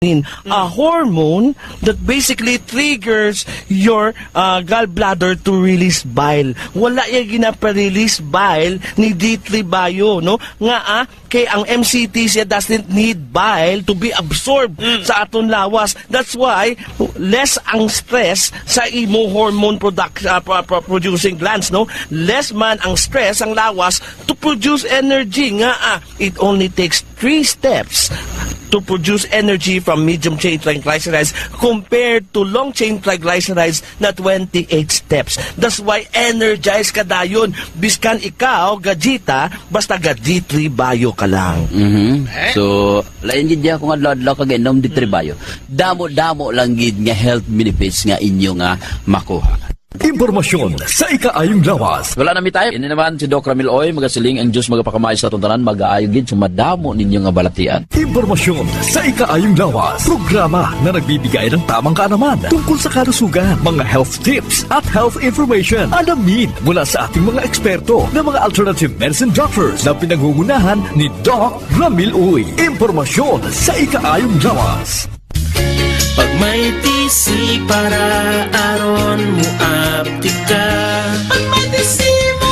a hormone that basically triggers your gallbladder to release bile. Wala yung ginapa-release bile ni D3 Bio, no? Nga kay ang MCT siya doesn't need bile to be absorbed sa aton lawas. That's why less ang stress sa imo hormone producing glands, no? Less man ang stress ang lawas to produce energy. Nga it only takes 3 steps to produce energy from medium chain triglycerides compared to long chain triglycerides na 28 steps. That's why energized ka dayon. Biskan ikaw, gajita, basta D3 Bio ka lang. So, lain gid ako nga adlaw kag inom D3 Bio. Damo-damo lang gid nga health benefits nga inyo nga makuha. Impormasyon sa ikaayong lawas. Wala na mi tayo. Ini naman si Doc Ramil Oy, magasiling ang Diyos magapakamay sa atong tanan, mag-aayo gid sumadamo ninyo nga balatian. Impormasyon sa ikaayong lawas. Programa na nagbibigay ng tamang kaalaman tungkol sa kalusugan, mga health tips at health information. Alamin mula sa ating mga eksperto na mga alternative medicine doctors na pinangungunahan ni Doc Ramil Oy. Impormasyon sa ikaayong lawas. Pag may tisi para aron mo aptika. Pag may tisi mo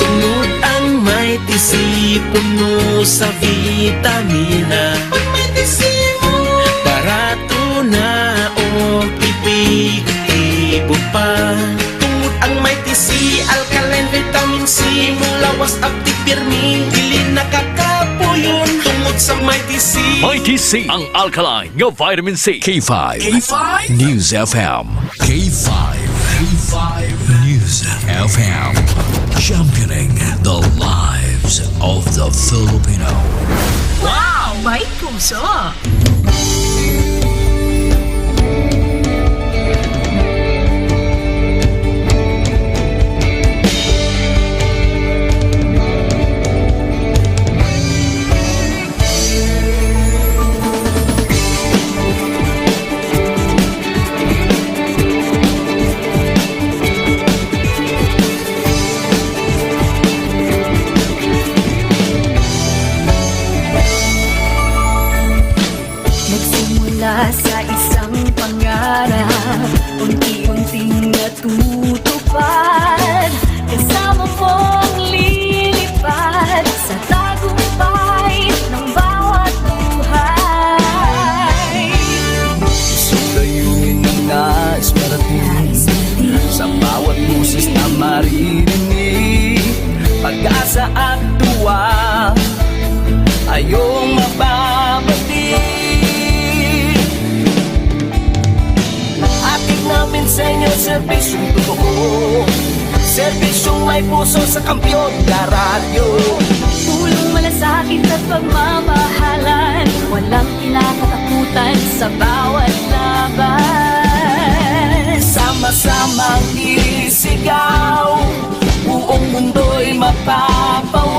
tungod ang may tisi puno sa vitamina. Pag may tisi mo barato na o ipig-ibo pa. Tungod ang may tisi alkaline vitamin C mulawas aptik pirmi dili nakakapuyon tungod sa may tisi. Mighty C, ang alkaline ng vitamin C. K5. News FM. K5. News FM. Championing the lives of the Filipino. Wow! May puso! Sa isang pangarap, unti-unting natutupad. Kasama mong lilipad sa tagumpay ng bawat buhay. Sundayunin ang nais marating sa bawat busis na maririnig. Pag-asa at tuwa ayong mababati. Namin sa inyo, serbisyong totoo, serbisyong may puso sa kampyon na radyo. Tulong malasakit at pagmamahalan, walang kinakatakutan sa bawat laban. Sama-samang isigaw, buong mundo'y mapapawaw.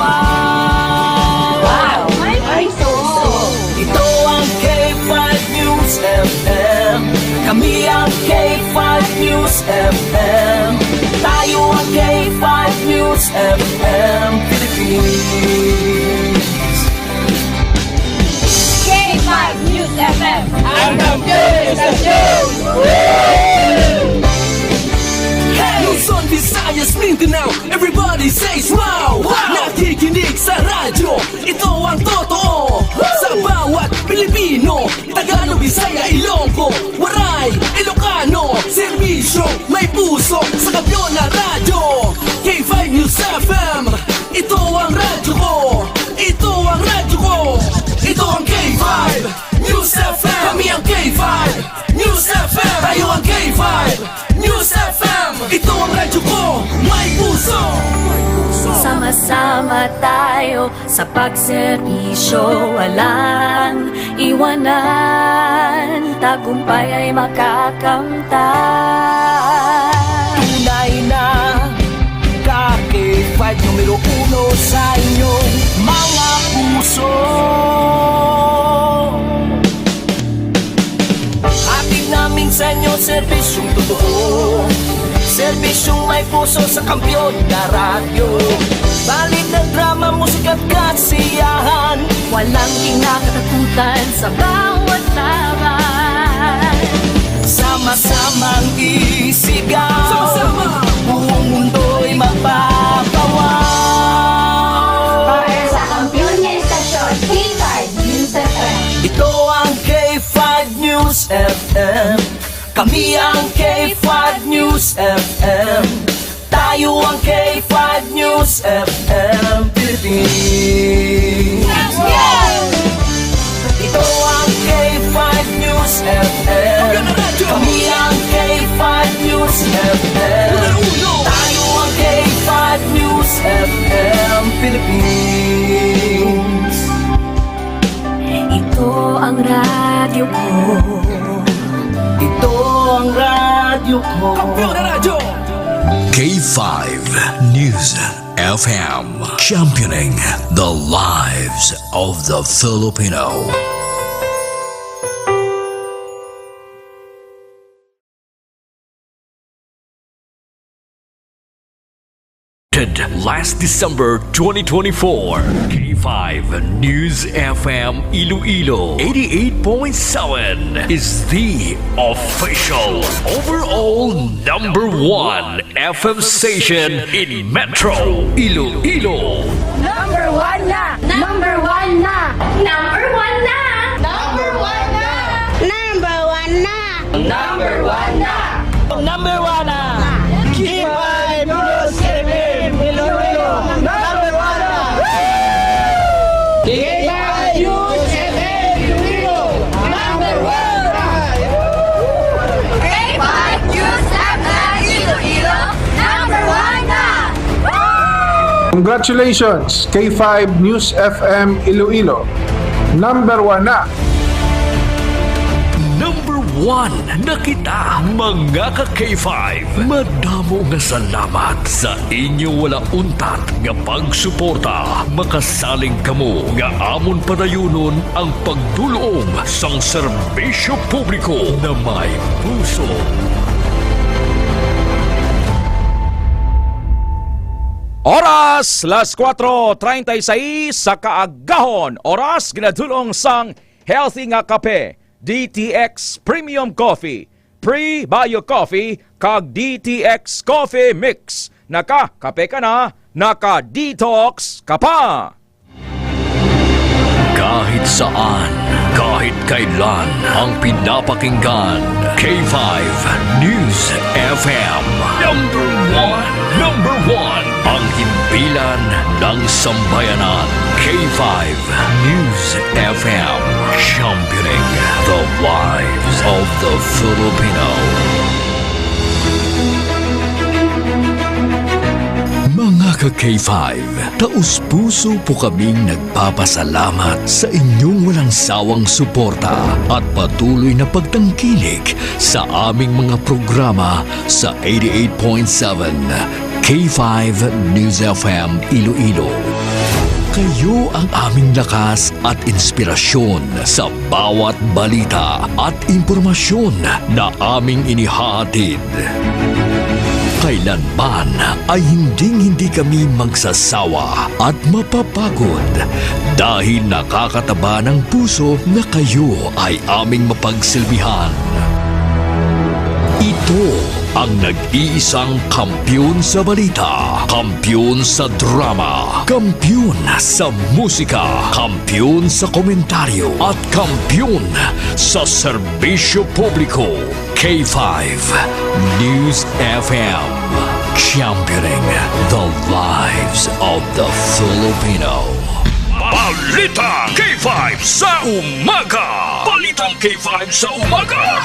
Wow! May puso! Ito ang K5 News FM. Kami ang K5 News FM. Tayo ang K5 News FM Philippines. K5 News FM. Ang K5 News. Luzon, Visayas, Mindanao, everybody says wow! Nakikinig sa radyo, ito ang totoo. Sa bawat Pilipino, Tagalog, Bisaya, Ilonggo, Waray, Ilocano, serbisyo, may puso sa kampyon na radyo. K5 News FM, ito ang radyo ko. Ito ang radyo ko. Ito ang K5 News FM. Kami ang K5 News FM. Tayo ang K5 News FM. Ito ang radyo ko, may puso. Sama-sama tayo sa pagserbisyo, walang iwanan, tagumpay ay makakamtan. Tunay na K5 numero 1 sa inyong mga puso. Hatid namin sa inyo serbisyong totoo, Serbisyong may puso sa kampyon na radyo. Balik na drama, musika at kasiyahan. Walang kinakatakutan sa bawat laban. Sama-samang isigaw. Sama-sama. Buong mundo'y magpapawaw. Para sa kampiyon niya istasyon, K5 News FM. Ito ang K5 News FM. Kami ang K5 News FM. Tayo ang K5 News FM Philippines. Ito ang K5 News FM. Kami ang K5 News FM. Tayo ang K5 News FM Philippines. Ito ang radyo ko. Ito ang radyo ko. K5 News FM, championing the lives of the Filipino. Last December 2024, K5 News FM Iloilo 88.7 is the official overall #1 FM station in Metro Iloilo. Number 1 na! Number 1 na! Number 1 na! Number 1 na! Number 1 na! Number 1 na! Number 1 na! K5 News FM Iloilo. Number 1 na! K5 News FM Iloilo. Number 1 na! K5 News FM Iloilo! Number 1 na! Congratulations, K5 News FM Iloilo. Number 1 na. Number 1 na kita, mga ka-K5. Madamo nga salamat sa inyo wala untat nga pagsuporta. Makasaling kamo nga amon padayunon ang pagdulong sang serbisyo publiko na may puso. Oras, las 4:36 sa kaagahon. Oras, ginadulong sang healthy nga kape. DTX Premium Coffee, Pre-Bio Coffee, kag DTX Coffee Mix. Naka-kape ka na, naka-detox ka pa. Kahit saan, kahit kailan, ang pinapakinggan. K5 News FM. Number 1. Ang himpilan ng sambayanan. K5 News FM. Championing the lives of the Filipino. Mga ka-K5, taus-puso po kaming nagpapasalamat sa inyong walang sawang suporta at patuloy na pagtangkilik sa aming mga programa sa 88.7 K5 News FM Iloilo. Kayo ang aming lakas at inspirasyon sa bawat balita at impormasyon na aming inihahatid. Kailanman ay hindi kami magsasawa at mapapagod dahil nakakataba ng puso na kayo ay aming mapagsilbihan. Ito ang nag-iisang kampiyon sa balita, kampiyon sa drama, kampiyon sa musika, kampiyon sa komentaryo, at kampiyon sa serbisyo publiko. K5 News FM, championing the lives of the Filipino. Balitang K5 sa umaga! Balitang K5 sa umaga!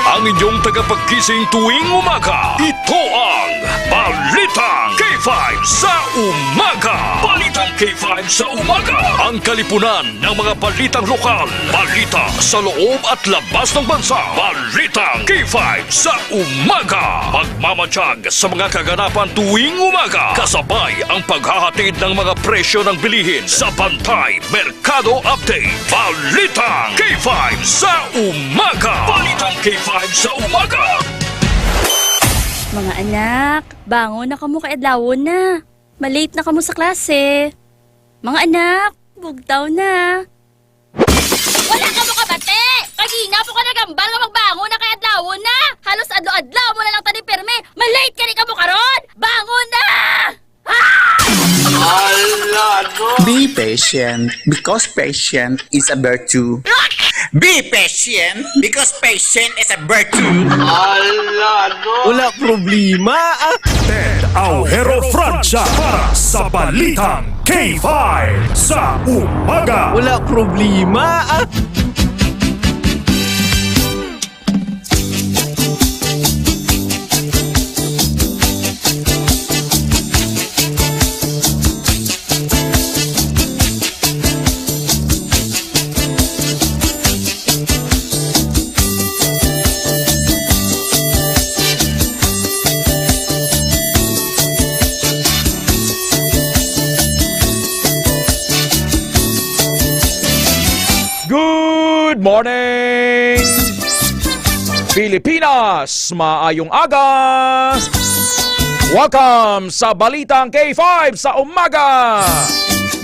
Ang inyong tagapagkising tuwing umaga, ito ang Balitang K5 sa umaga. Balitang K5 sa umaga. Ang kalipunan ng mga balitang lokal. Balita sa loob at labas ng bansa. Balitang K5 sa umaga. Magmamatsyag sa mga kaganapan tuwing umaga. Kasabay ang paghahatid ng mga presyo ng bilihin sa Bantay Merkado Update. Balitang K5 sa umaga. Balitang K5 sa umaga. Mga anak, bangon na kamo kay adlawon na. Malate na kamo sa klase. Mga anak, bugtaw na. Wala ka mo kabate! Kagina po ka nagambal nga magbangon na kay adlawon na. Halos adlaw-adlaw mo na lang tani perme. Malate ka ni kamo karon. Bangon na! Be patient because patient is a virtue. Be patient because patient is a virtue. Wala problema. Ted Aujero Francia para sa Balitang K5 sa umaga. Wala problema. Good morning! Pilipinas, maayong aga! Welcome sa Balitang K5 sa umaga!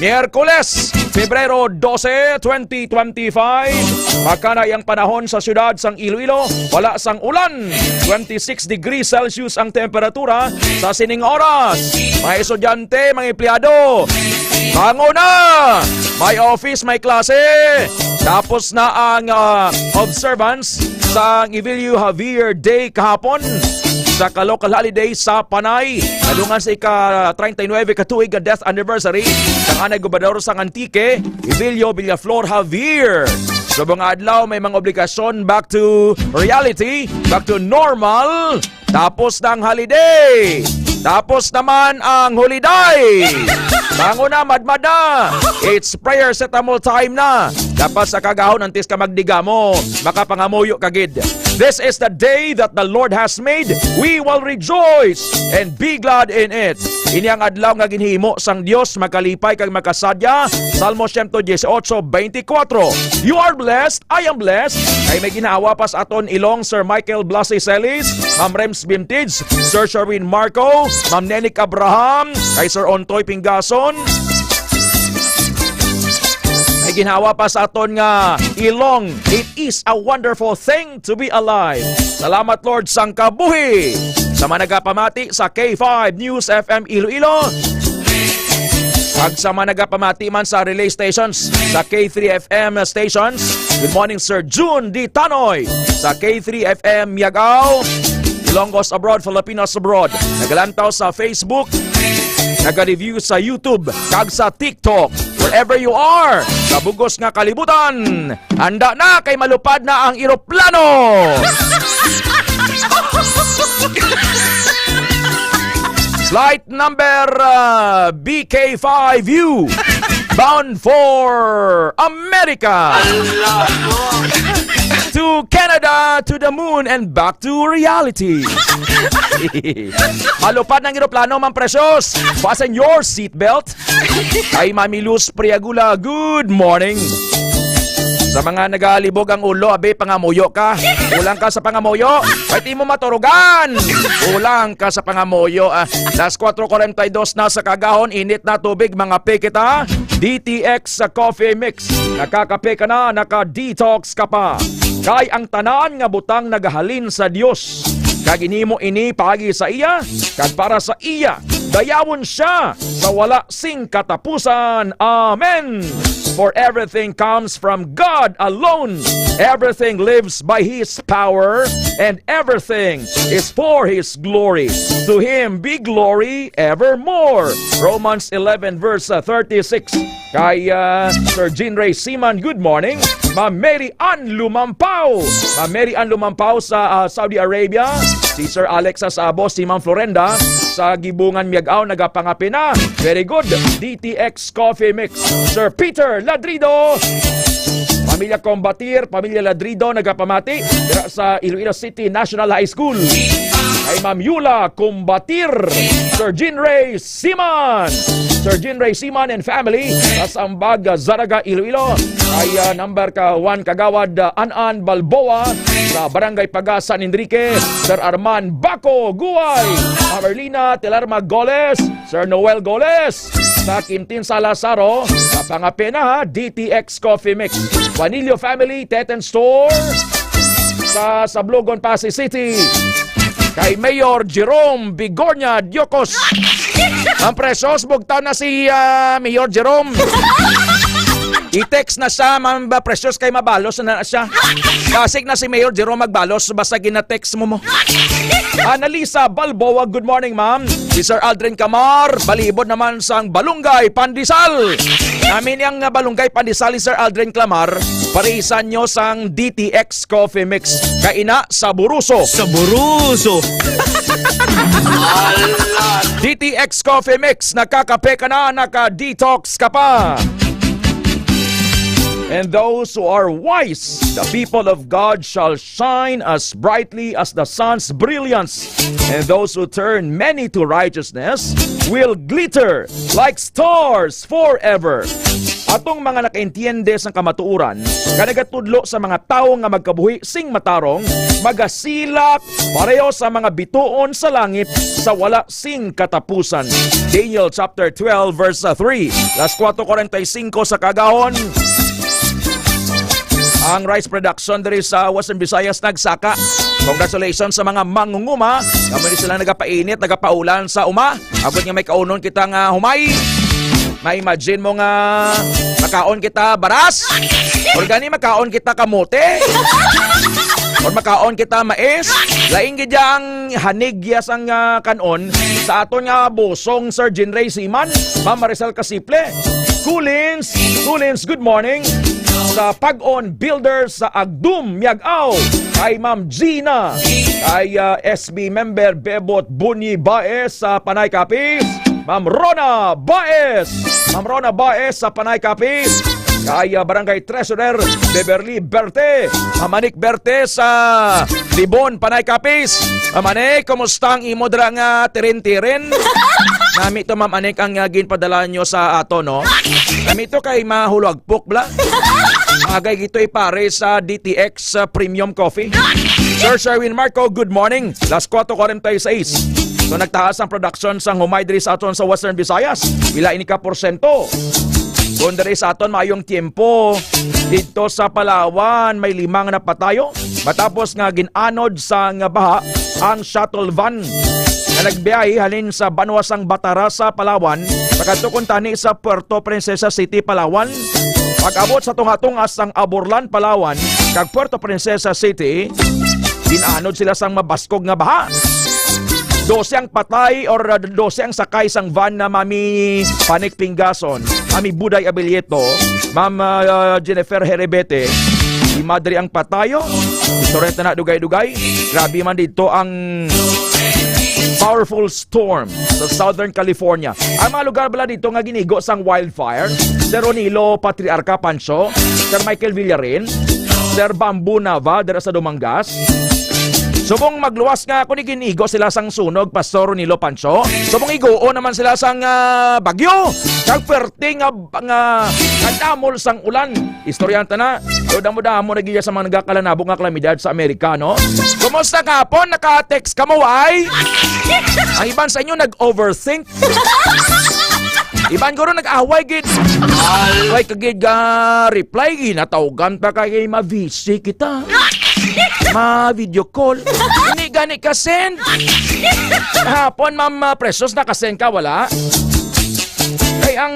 Miyerkules, Pebrero 12, 2025. Makanay ang panahon sa syudad sang Iloilo. Wala sang ulan. 26 degrees Celsius ang temperatura sa sining oras. Mga estudyante, mga empleyado, bango na! May office, may klase. Tapos na ang observance sa Evelio Javier Day kahapon sa local holiday sa Panay. Nadungan sa ika-39 katuig nga death anniversary ng anay gobernador sang Antique, Evelio Villaflor Javier. So mga adlaw may mga obligasyon back to reality, back to normal. Tapos ng holiday. Tapos naman ang holiday. Bango na, madmada. It's prayer setamol time na. Dapat sa kagahon antes ka magdiga mo, makapangamuyo kagid. This is the day that the Lord has made. We will rejoice and be glad in it. Ini ang adlaw nga ginhimo sang Dios, makalipay kag makasadya. Salmo 118:24. You are blessed, I am blessed. Ay may ginawa pa sa aton ilong Sir Michael Blasey Celis, Ma'am Rems Vintage, Sir Sherwin Marco, Ma'am Nenik Abraham, kay Sir Ontoy Pingason. May ginawa pa sa aton nga ilong. It is a wonderful thing to be alive. Salamat Lord sang kabuhi. Sa managapamati sa K5 News FM Iloilo. Pag sa managapamati man sa relay stations, sa K3 FM stations. Good morning Sir June D. Tanoy. Sa K3 FM Yagao. Ilonggos abroad, Filipinos abroad. Nagalantaw sa Facebook. Naga-review sa YouTube. Kag sa TikTok. Wherever you are, sa bugos nga kalibutan, handa na kay malupad na ang eroplano. Flight number BK5U, bound for America. To Canada, to the moon, and back to reality. Malupad ng eroplano, Ma'am Precious. Fasten your seatbelt. Kay Mami Luz Priagula, good morning. Sa mga nagalibog ang ulo, abe, pangamuyo ka. Ulang ka sa pangamuyo, pati mo maturugan. Ulang ka sa pangamuyo. Las 4:42 na sa kagahon, init na tubig, mga pekita. DTX sa coffee mix. Nakakape ka na, naka-detox ka pa. Kay ang tanan nga butang nagahalin sa Dios. Kag inimo ini pagi sa iya, kag para sa iya, dayawon siya sa wala sing katapusan. Amen. For everything comes from God alone. Everything lives by His power, and everything is for His glory. To Him be glory evermore. Romans 11 verse 36. Kay Sir Jean Ray Seaman, good morning. Ma'am Mary Ann Lumampaw. Ma'am Mary Ann Lumampaw sa Saudi Arabia. Si Sir Alexa Sabo, si Ma'am Florenda sa Gibungan Miagaw nagapangapi na. Very good. DTX Coffee Mix. Sir Peter Ladrido. Pamilya Combatir, Pamilya Ladrido nagapamati dira sa Iloilo City National High School. Ay Ma'am Yula Combatir, Sir Jean Ray Siman, Sir Jean Ray Siman and family sa Ambag, Zaraga, Iloilo. Ay number 1 Kagawad Anan Balboa sa Barangay Paga, San Enrique. Sir Arman Baco Guay, Ma'am Erlina Telarma Goles, Sir Noel Goles sa Quintin Salazaro, kapangapi na DTX Coffee Mix. Vanilio Family, Teten Store sa Sablogon, Pasay City. Kay Mayor Jerome Bigornia Diocos. Ang presos, bugtaw na si Mayor Jerome. I-text na siya, Ma'am Precious, kay mabalos na siya. Kasig na si Mayor Jerome magbalos, basta gina-text mo. Annalisa Balboa, good morning, ma'am. Si Sir Aldrin Camar, balibod naman sang Balungay, Pandisal. Namin yung Balungay, Pandisal ni Sir Aldrin Camar, parisan nyo sang DTX Coffee Mix. Kaina sa Buruso. Sa Buruso. DTX Coffee Mix, nakakape ka na, naka-detox ka pa. And those who are wise, the people of God shall shine as brightly as the sun's brilliance. And those who turn many to righteousness will glitter like stars forever. Atong mga nakaintiende sa kamatuuran, kanagatudlo sa mga tao nga magkabuhi sing matarong, magasilak pareho sa mga bituon sa langit sa wala sing katapusan. Daniel chapter 12 verse 3. Las 4:45 sa kagahon. Ang rice production diri sa Western Visayas nagsaka. Congratulations sa mga mangunguma. Kami sila nagapainit, nagapaulan sa uma. Abot nga may kaunon kita nga humay. Ma-imagine mo nga makaon kita baras. Or gani makaon kita kamote. Or makaon kita mais. Laing gidya ang hanigyas ang kanon sa aton nga busong Sir Jean Ray Siman, Ma'am Maricel Casiple. Kulins, good morning. Sa Pag-on Builders sa Agdum, Miagaw, kay Ma'am Gina, kay SB member Bebot Bunyi Baez sa Panay Kapis, Ma'am Rona Baez sa Panay Kapis, kay Barangay Treasurer Beverly Berte, Ma'am Anik Berte sa Libon, Panay Kapis. Ma'am Anik, kumusta ang imo dira nga tirin-tirin? Nami to Ma'am Anik ang ginpadala nyo sa ato, no? Nami to kay mahulagpok bla. Agay gito pare sa DTX Premium Coffee. Sir Sherwin Marco, good morning. Las 4:46. So nagtaas ang production sa humay diri sa aton sa Western Visayas. Pila ini ka porsyento? Kung diri sa aton mayong tiempo dito sa Palawan may 5 na patayo. Matapos nga ginanod sa nga baha ang shuttle van na nagbiyahe halin sa Banwasang Batara sa Palawan, pagkatukon tani sa Puerto Princesa City, Palawan. Pag-abot sa tunga-tungas sang Aborlan, Palawan, kag Puerto Princesa City, ginanod sila sang mabaskog nga baha. 12 ang patay or 12 ang sakay sang van na Mami Panik Pingason, Mami Buday Abilieto, Ma'am Jennifer Herebete, si Madre ang patayo. Historieta na dugay-dugay. Grabe man dito ang powerful storm sa Southern California. Ang mga lugar bala dito nga ginigo sang wildfire, Sir Ronilo Patriarca Pancho, Sir Michael Villarin, Sir Bamboo Nava dira sa Dumangas. Subong magluwas nga kung ginigo sila sang sunog, Pastor Ronilo Pancho. Subong igoo naman sila sang bagyo. Kag perte nga kadamol sang ulan. Istoryanta na. So damo-damo nagiya sa mga nagakalanabong nga kalamidad sa Amerika, no? Kumusta ka po? Naka-text ka mo, ay? Ang iban sa inyo nag-overthink. Iban ko rin nag-away, gid. Ay, kagid ga reply, ginatawagan pa kay ma-VC kita. Ma-video call. Hindi gani ka send. Hapon, Ma'am Precious, nakasend ka, wala? Kay ang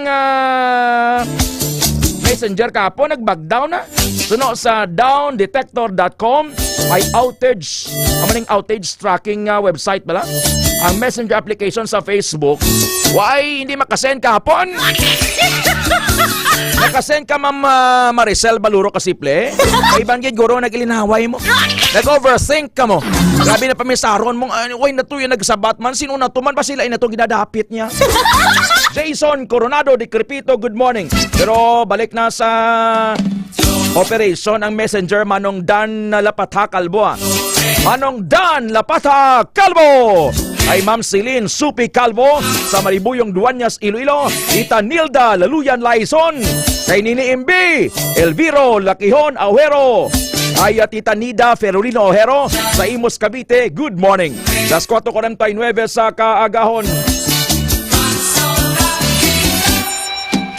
messenger ka po, nag-back down na. Suno sa downdetector.com ay outage. Amaning outage tracking website bala. Ang messenger application sa Facebook, why hindi makasend kahapon? Nakasend ka, Ma'am Maricel Baluro Kasiple. Kaibang gid guro nagilinaway mo. Nag-overthink ka mo. Grabe na pamisaron mong, uy, na to yung nagsabat man. Sino na to man ba sila? Na to ginadapit niya. Jason Coronado de Crepito, good morning. Pero balik na sa operation ang messenger Manong Dan Lapata Calvo. Manong Dan Lapata Calvo! Ay Ma'am Celine Supi Calvo sa Maribuyong Duanyas, Iloilo, Tita Nilda Laluyan Laison, kay Nini Imbi, Elviro Lakihon Auhero, ay Tita Nida Ferolino Auhero sa Imos, Cavite, good morning. Las 4:49 sa kaagahon.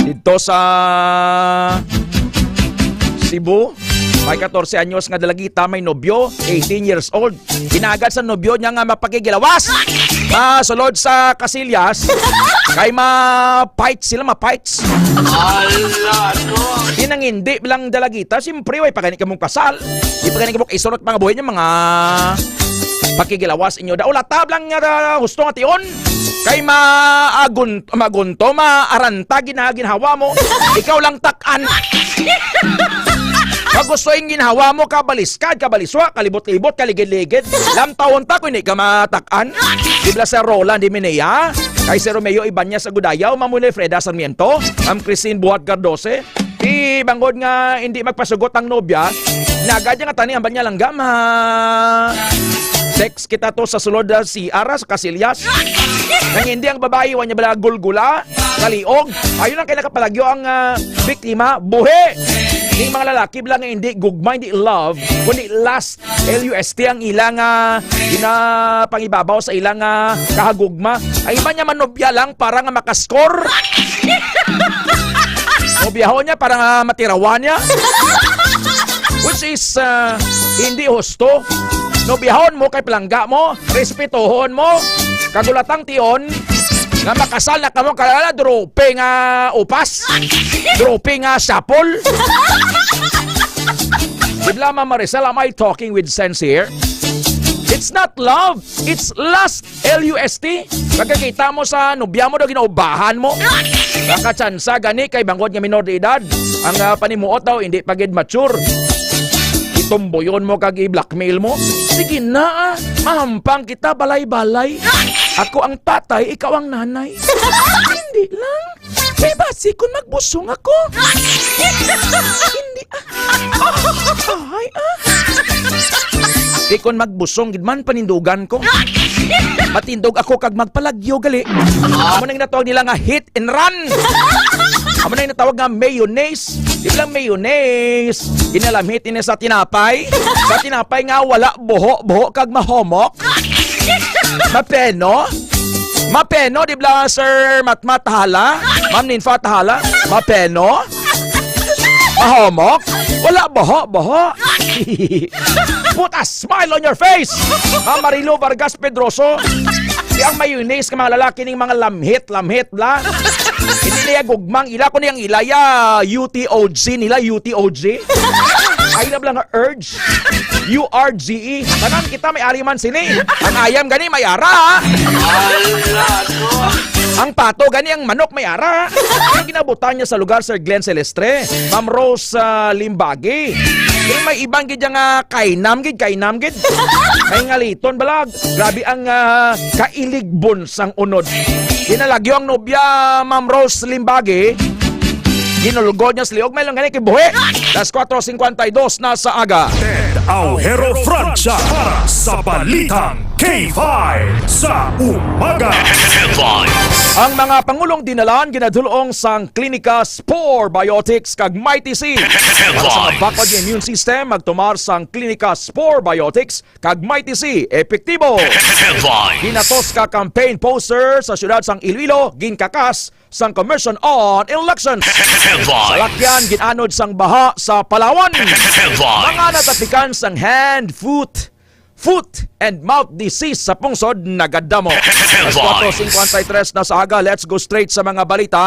Dito sa Cebu, may 14 anyos nga dalagita, may nobyo, 18 years old. Hinagad sa nobyo niya nga mapakigilawas. Sulod sa Casillas, kay ma-fights sila, ma-fights. Hinang hindi lang dalagita, siyempre, way pagani ka mong kasal. Di pagani ka mong isurot mga buhay niya, mga pakigilawas inyo. Daulatab lang nga gusto nga tion. Kay magunto, maaranta, ginhawa mo. Ikaw lang takan. Pag gusto yung ginhawa mo, kabaliskad, kabaliswa, kalibot-libot, kaligid-ligid. Lam taon ta, kung hindi ka matakan. Dibla sa Roland di Minea, kay si Romeo Ibanez sa Gudayaw, Mamuli Freda Sarmiento, Ma'am Christine Buhat Gardose. Ibangod nga hindi magpasugot ang nobya, nagad nga tani ang banya lang gama. Sex kita to sa sulod si Ara sa Casillas. Nang hindi ang babae, wanya bala gulgula, kaliog. Ayun ang kinakapalagyo ang biktima, buhi. Yung mga lalaki bilang hindi gugma, hindi love, kundi lust, L-U-S-T ang ilang pangibabaw sa ilang kahagugma. Ay iba niya manobya lang para nga makaskor. Nobyaho niya para nga matirawan niya. Which is hindi husto. Nobyahon mo kay palangga mo, respetuhon mo, kagulatang tion, nga makasal na kamo kalala, dropping upas, dropping sapol. Dibla Ma'am Maricel, am I talking with sense here? It's not love, it's lust, L-U-S-T. Pagkakita mo sa nobya mo daw, ginaubahan mo. Nakachansa gani kay bangod nga minor de edad. Ang panimuot daw, hindi pagid mature. Itumboyon mo kag i-blackmail mo. Sige na, mahampang kita balay-balay. Ako ang tatay, ikaw ang nanay. Hindi lang. May basi kung magbusong ako. Hindi Ay Di kon magbusong gidman panindugan ko. Matindog ako kag magpalagyo gali. Amo nang natawag nila nga hit and run. Amo nang natawag nga mayonnaise. Di lang mayonnaise. Ginalamhit ini sa tinapay. Sa tinapay nga wala buho kag mahomok. Mapeno. Mapeno, di ba, Sir Matmat Tahala? Ma'am Ninfa Tahala? Mapeno? Mahomok? Wala baho. Put a smile on your face! Ma'am Marilo Vargas Pedroso, di ang mayonnaise ka mga lalaki ng mga lamhit la. Hindi nila gugmang ila ko niyang ilaya UTOG nila, UTOG. Ay na lang urge. U-R-G-E. Tanan kita may ari man sini. Ang ayam gani may ara. Ang pato gani ang manok may ara. Ang ginabutan niya sa lugar Sir Glenn Celestre, Ma'am Rose Limbagi. Pero may ibang gid nga kainam gid. May ngaliton balag. Grabe ang kailigbon sang unod. Ginalagyo ang nobya Ma'am Rose Limbagi. Ginulugod niya sliog may lang gani kay buhi. Las 4:52 na sa aga. Ted Auhero Francia para sa Balitang K5 sa umaga. Ang mga pangulong dinalan ginadulong sang Klinika Spore Biotics kag Mighty C. Para sa mabakod yung immune system, magtumar sang Klinika Spore Biotics kag Mighty C. Epektibo. Ginatos ka campaign poster sa syudad sang Iloilo, ginkakas sang Commission on Elections. Sa lakyan, ginanod sang baha sa Palawan. Mga natapikan sang hand, foot and mouth disease sa pungsod nagadamo. As 4:53 na sa aga, let's go straight sa mga balita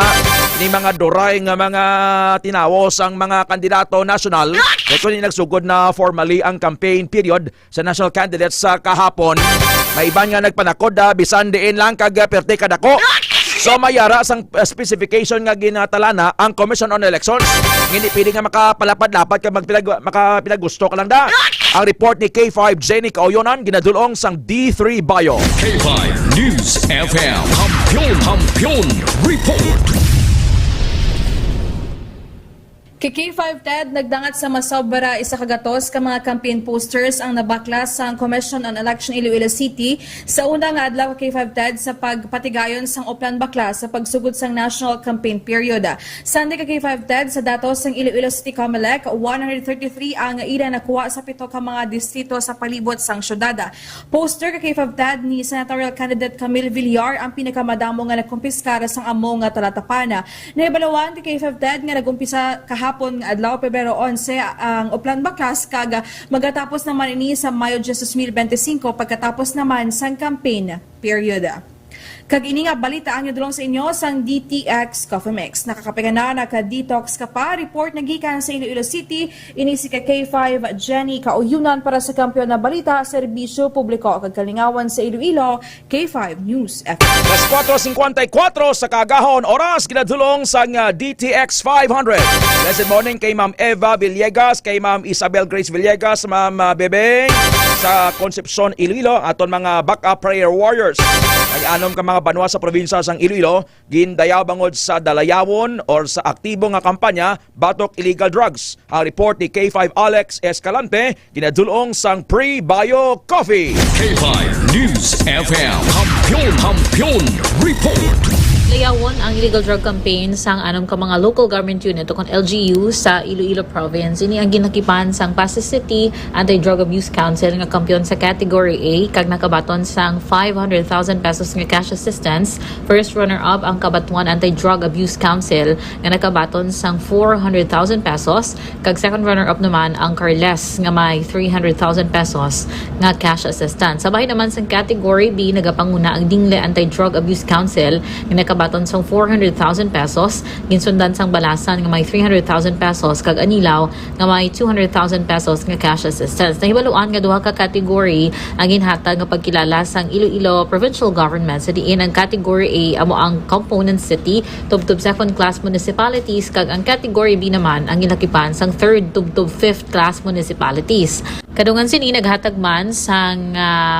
ni mga duray nga mga tinawos ang mga kandidato nasyonal. Ito ni nagsugod na formally ang campaign period sa national candidates sa kahapon. May iban nga nagpanakod bisan diin lang kag perte kadako. So mayara sang specification nga ginatalana ang Commission on Elections. Hindi pwede nga makapalapad-lapad ka makapinagusto ka lang da. Ang report ni K5 Jenny Kaoyonan ginadulong sang D3 Bio. K5 News FM. Kampiyon Report. Kay K5 TED, nagdangat sa Masobra, isa kagatos ka mga campaign posters ang nabaklas sa Commission on Election Iloilo City sa unang adlaw kay K5 TED sa pagpatigayon sang Oplan Baklas sa pagsugod sang national campaign period. Sunday kay K5 TED sa datos sang Iloilo City Comelec, 133 ang ila nakuha sa pito ka mga distrito sa palibot sang syudad. Poster kay K5 TED ni Senatorial Candidate Camille Villar ang pinakamadamo nga nakumpiskara sang amo nga talatapana. Naibalawan kay K5 TED nga nagumpisa kahapon adlaw Pebrero 11 ang Oplan Baklas kaga magatapos naman ini sa Mayo 2025 pagkatapos naman sang campaign period. Kag ini nga balita ang idulong sa inyo sang DTX Coffee Mix. Nakakapigan na naka-detox ka pa. Report nagikan sa Iloilo City. Ini si K5 Jenny Kaoyonan para sa kampiyon na balita, serbisyo publiko. Kag kalingawan sa Iloilo, K5 News FM. Mas 4:54 sa kagahon oras ginadulong sang DTX 500. Blessed morning kay Ma'am Eva Villegas, kay Ma'am Isabel Grace Villegas, Ma'am Bebeng sa Concepcion Iloilo aton mga backup prayer warriors. Ay anom ka mga banwa sa probinsya sang Iloilo gindayaw bangod sa dalayawon or sa aktibo nga kampanya batok illegal drugs. Ang report ni K5 Alex Escalante ginadulong sang Pre-Bio Coffee. K5 News FM. Kampiyon Report. Layawon ang illegal drug campaign sang anom ka mga local government unit o kon LGU sa Iloilo Province. Ini ang ginakipan sang Pasay City Anti-Drug Abuse Council nga kampiyon sa Category A kag nakabaton sang 500,000 pesos nga cash assistance. First runner-up ang Kabatuan Anti-Drug Abuse Council nga nakabaton sang 400,000 pesos kag second runner-up naman ang Carles nga may 300,000 pesos nga cash assistance. Sabay naman sang Category B nagapanguna ang Dingle Anti-Drug Abuse Council nga nakabaton sang 400,000 pesos, ginsundan sang Balasan nga may 300,000 pesos kag Anilaw nga may 200,000 pesos nga cash assistance. Nahibaluan nga duha ka category ang ginhatag nga pagkilala sang Iloilo Provincial Government sa diin ang Category A amo ang Component City tubtub second class municipalities kag ang Category B naman ang ginakipan sang third tubtub fifth class municipalities. Kadungan sini naghatag man sang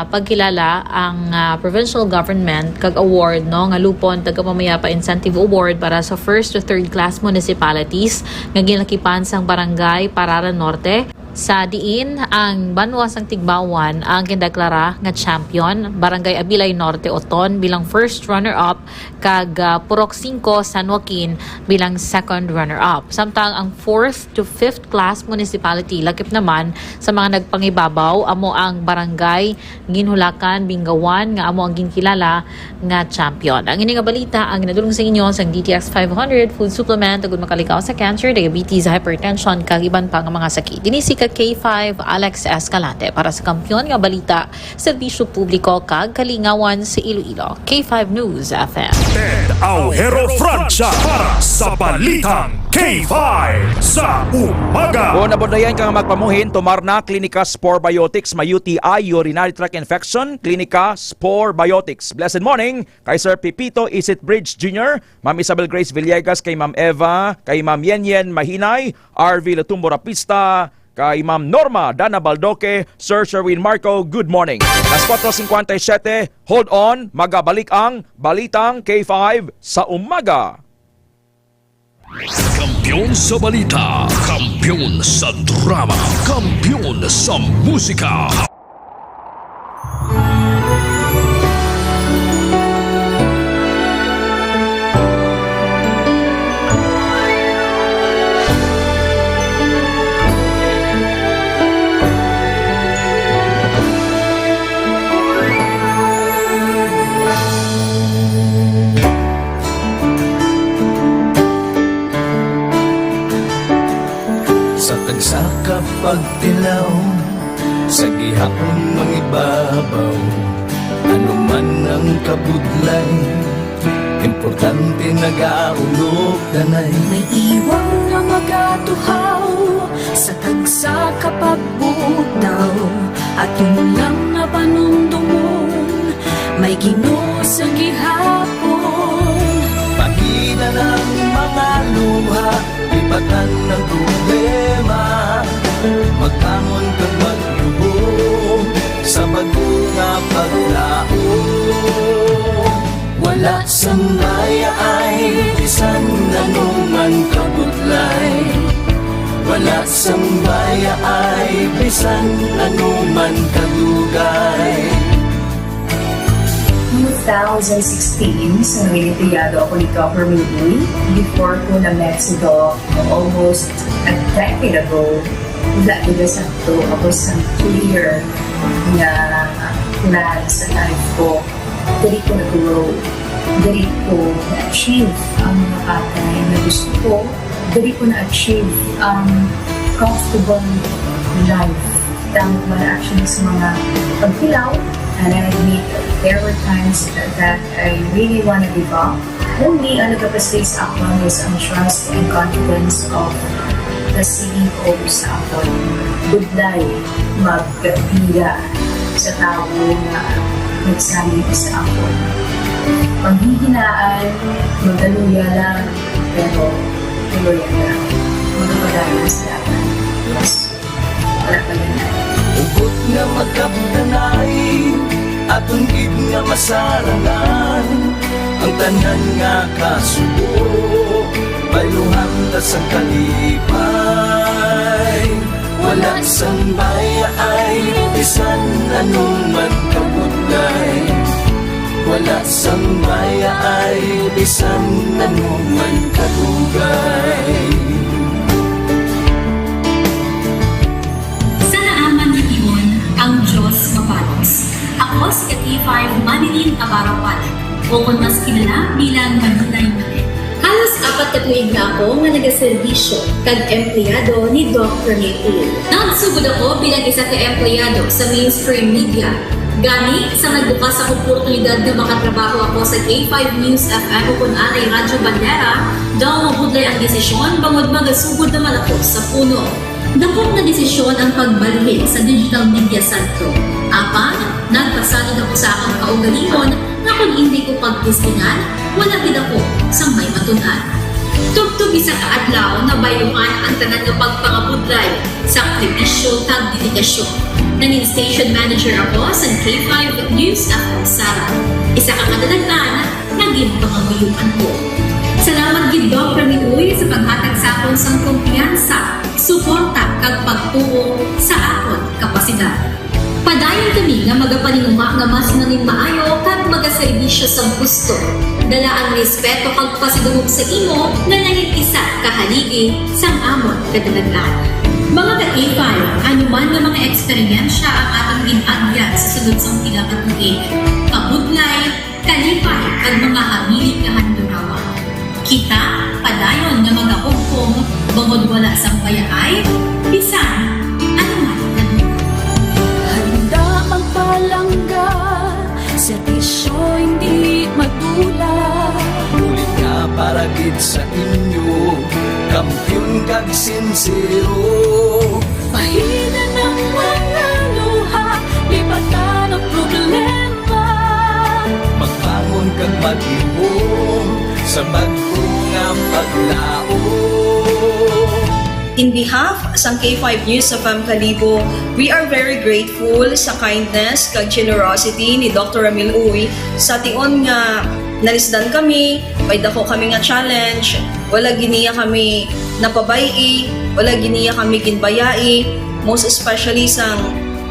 pagkilala ang provincial government kag award no nga lupon tagapamayapa incentive award para sa first to third class municipalities nga ginakipan sang Barangay Pararan Norte. Sa diin, ang Banwa sang Tigbawan ang kindeklara nga champion, Barangay Abilay Norte Oton bilang first runner-up, kag Purok 5 San Joaquin bilang second runner-up. Samtang ang 4th to 5th class municipality lakip naman sa mga nagpangibabaw amo ang Barangay Ginhulakan Bingawan nga amo ang ginkilala nga champion. Ang ini nga balita ang ginadulong sa inyo sang DTX 500 food supplement ug makalikaw sa cancer, diabetes, hypertension kag iban pa nga mga sakit. Dinisi K5 Alex Escalante para sa kampiyon nga balita, serbisyo publiko kag kalingawan sa Iloilo. K5 News FM. Ted Aujero Francia para sa Balitang K5 sa umaga. Kung nabudayan kang magpamuhin, tumar na Klinika Spore Biotics, may UTI, urinary tract infection, Klinika Spore Biotics. Blessed morning kay Sir Pipito Isit Bridge Jr., Ma'am Isabel Grace Villegas, kay Ma'am Eva, kay Ma'am Yenyen Mahinay, RV Latumbo Rapista, kay Ma'am Norma Dana Baldoque, Sir Sherwin Marco, good morning. Las 4:57, hold on, magabalik ang Balitang K5 sa umaga. Kampiyon sa balita, kampiyon sa drama, kampiyon sa musika. Sa kapagtilaw, sa gihapon mangibabaw, ano man ang kabudlay, importante nagaulog tanay. May iwang nga magatuhaw sa tagsa kapagbutaw, at yun lang na panumdumon, may Ginoo sa gihapon. sambaya ay bisan anuman kadugay. 2016, sa nangyayado ako ni Dr. Milby. Before ko na Mexico, almost a decade ago, wala sakto ako sa clear na plan sa life ko. Dali ko na-grow. Dali ko na-achieve ang mga bagay na gusto ko. Dali ko na-achieve ang comfortable life. Dahil ko na actually sa mga pagpilaw. And I admit there were times that I really want to give up. Only ang nagpapastays ako is ang trust and confidence of the CEO sa akin. Budlay, magkatira sa tao na nagsalit sa akin. Panghihinaan, magaluya lang, pero tuloy na. Magpagana sa lahat. Yes, wala pa ganyan. Ugot nga magkapdanay, atong gid nga masarangan, ang tanan nga kasubo, bayluhan ta sa kalipay. Wala sambaya ay bisan anuman kabudlay. Wala sambaya ay bisan anuman kadugay. Ang Diyos mapalos. Ako si K5 Manilin Abarapan, o kung mas kilala bilang Manilay Manil. Halos 4 ka tuig na ako nga nagaservisyo kag empleyado ni Dr. Mayfield. Nagsugod ako bilang isa ka empleyado sa mainstream media. Gani sa nagbukas ang oportunidad na makatrabaho ako sa K5 News FM o kung aray Radyo Bandera, daw mabudlay ang desisyon bangod magasugod naman ako sa puno. Dakong na desisyon ang pagbalhin sa digital media sentro. Apan, nagpasalig ako sa akong kaugalingon na kung hindi ko pagpustingan, wala din ako sa may matunan. Tugtog isa ka adlaw na bayuhan ang tanan ng pagpangabudlay sa aktivisyo tag dedikasyon. Naging station manager ako sa K5 News FM Sara. Isa ka kadalagtan, naging panganguyuan ko. Salamat gid Dr. Miloy sa paghatag sa akon sang kumpiyansa, suporta kag pagtuo sa akon kapasidad. Padayon kami nga magapaninuma nga mas nanging maayo kag magaserbisyo sa gusto. Dala ang respeto kag pasidungog sa imo nga nanging isa kahaligi sang amon kadalaglan. Mga ka-K5, anuman nga mga eksperyensya ang atong ginagyan sa sunod sang pila ka tuig. Kabudlay, kalipay kag mga hamilit nga handurawa. Kita, padayon nga magahugpong, bangod wala sang payaay, bisan, anuman na Handa magpalangga, servisyo hindi madula. Ulit nga para gid sa inyo, kampiyon kag sincero. Pahina ng mga luha, lipatan ang problema. Magbangon kag mag-ibong sa bago nga paglao. In behalf sa K5 News FM Kalibo, we are very grateful sa kindness kag generosity ni Dr. Ramil Uy sa tion nga nalisdan kami, may dako kami nga challenge, wala giniya kami napabayi, wala giniya kami ginbayai, most especially sang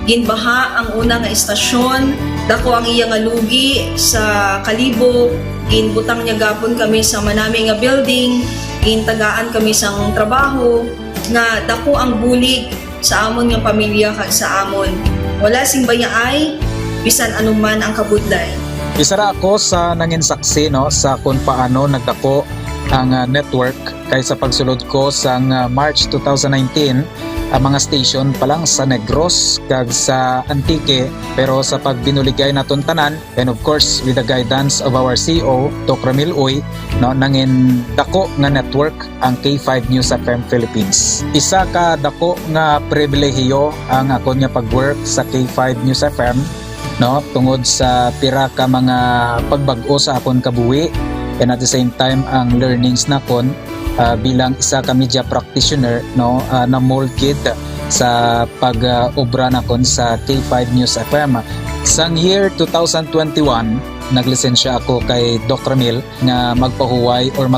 ginbaha ang una nga istasyon, dako ang iya nga lugi sa Kalibo, ginbutang niya gapon kami sa manami nga building, gintagaan kami sang trabaho, nga dako ang bulig sa amon nga pamilya kag sa amon. Wala sing bayaay, bisan anuman ang kabudlay. Isa ra ako sa nangin saksi no sa kung paano nagdako ang network kay sa pagsulod ko sa March 2019 ang mga station pa lang sa Negros kag sa Antique, pero sa pagbinuligay naton tanan and of course with the guidance of our CEO Dr. Ramil Uy no nangin dako nga network ang K5 News FM Philippines. Isa ka dako nga pribilehiyo ang ako nga pagwork sa K5 News FM no tungod sa pira ka mga pagbag-o sa akon kabuhi and at the same time ang learnings nakon bilang isa ka media practitioner no na molded sa pag-obra nakon sa K5 News FM. Sang year 2021 naglisensya ako kay Dr. Ramil nga magpahuway or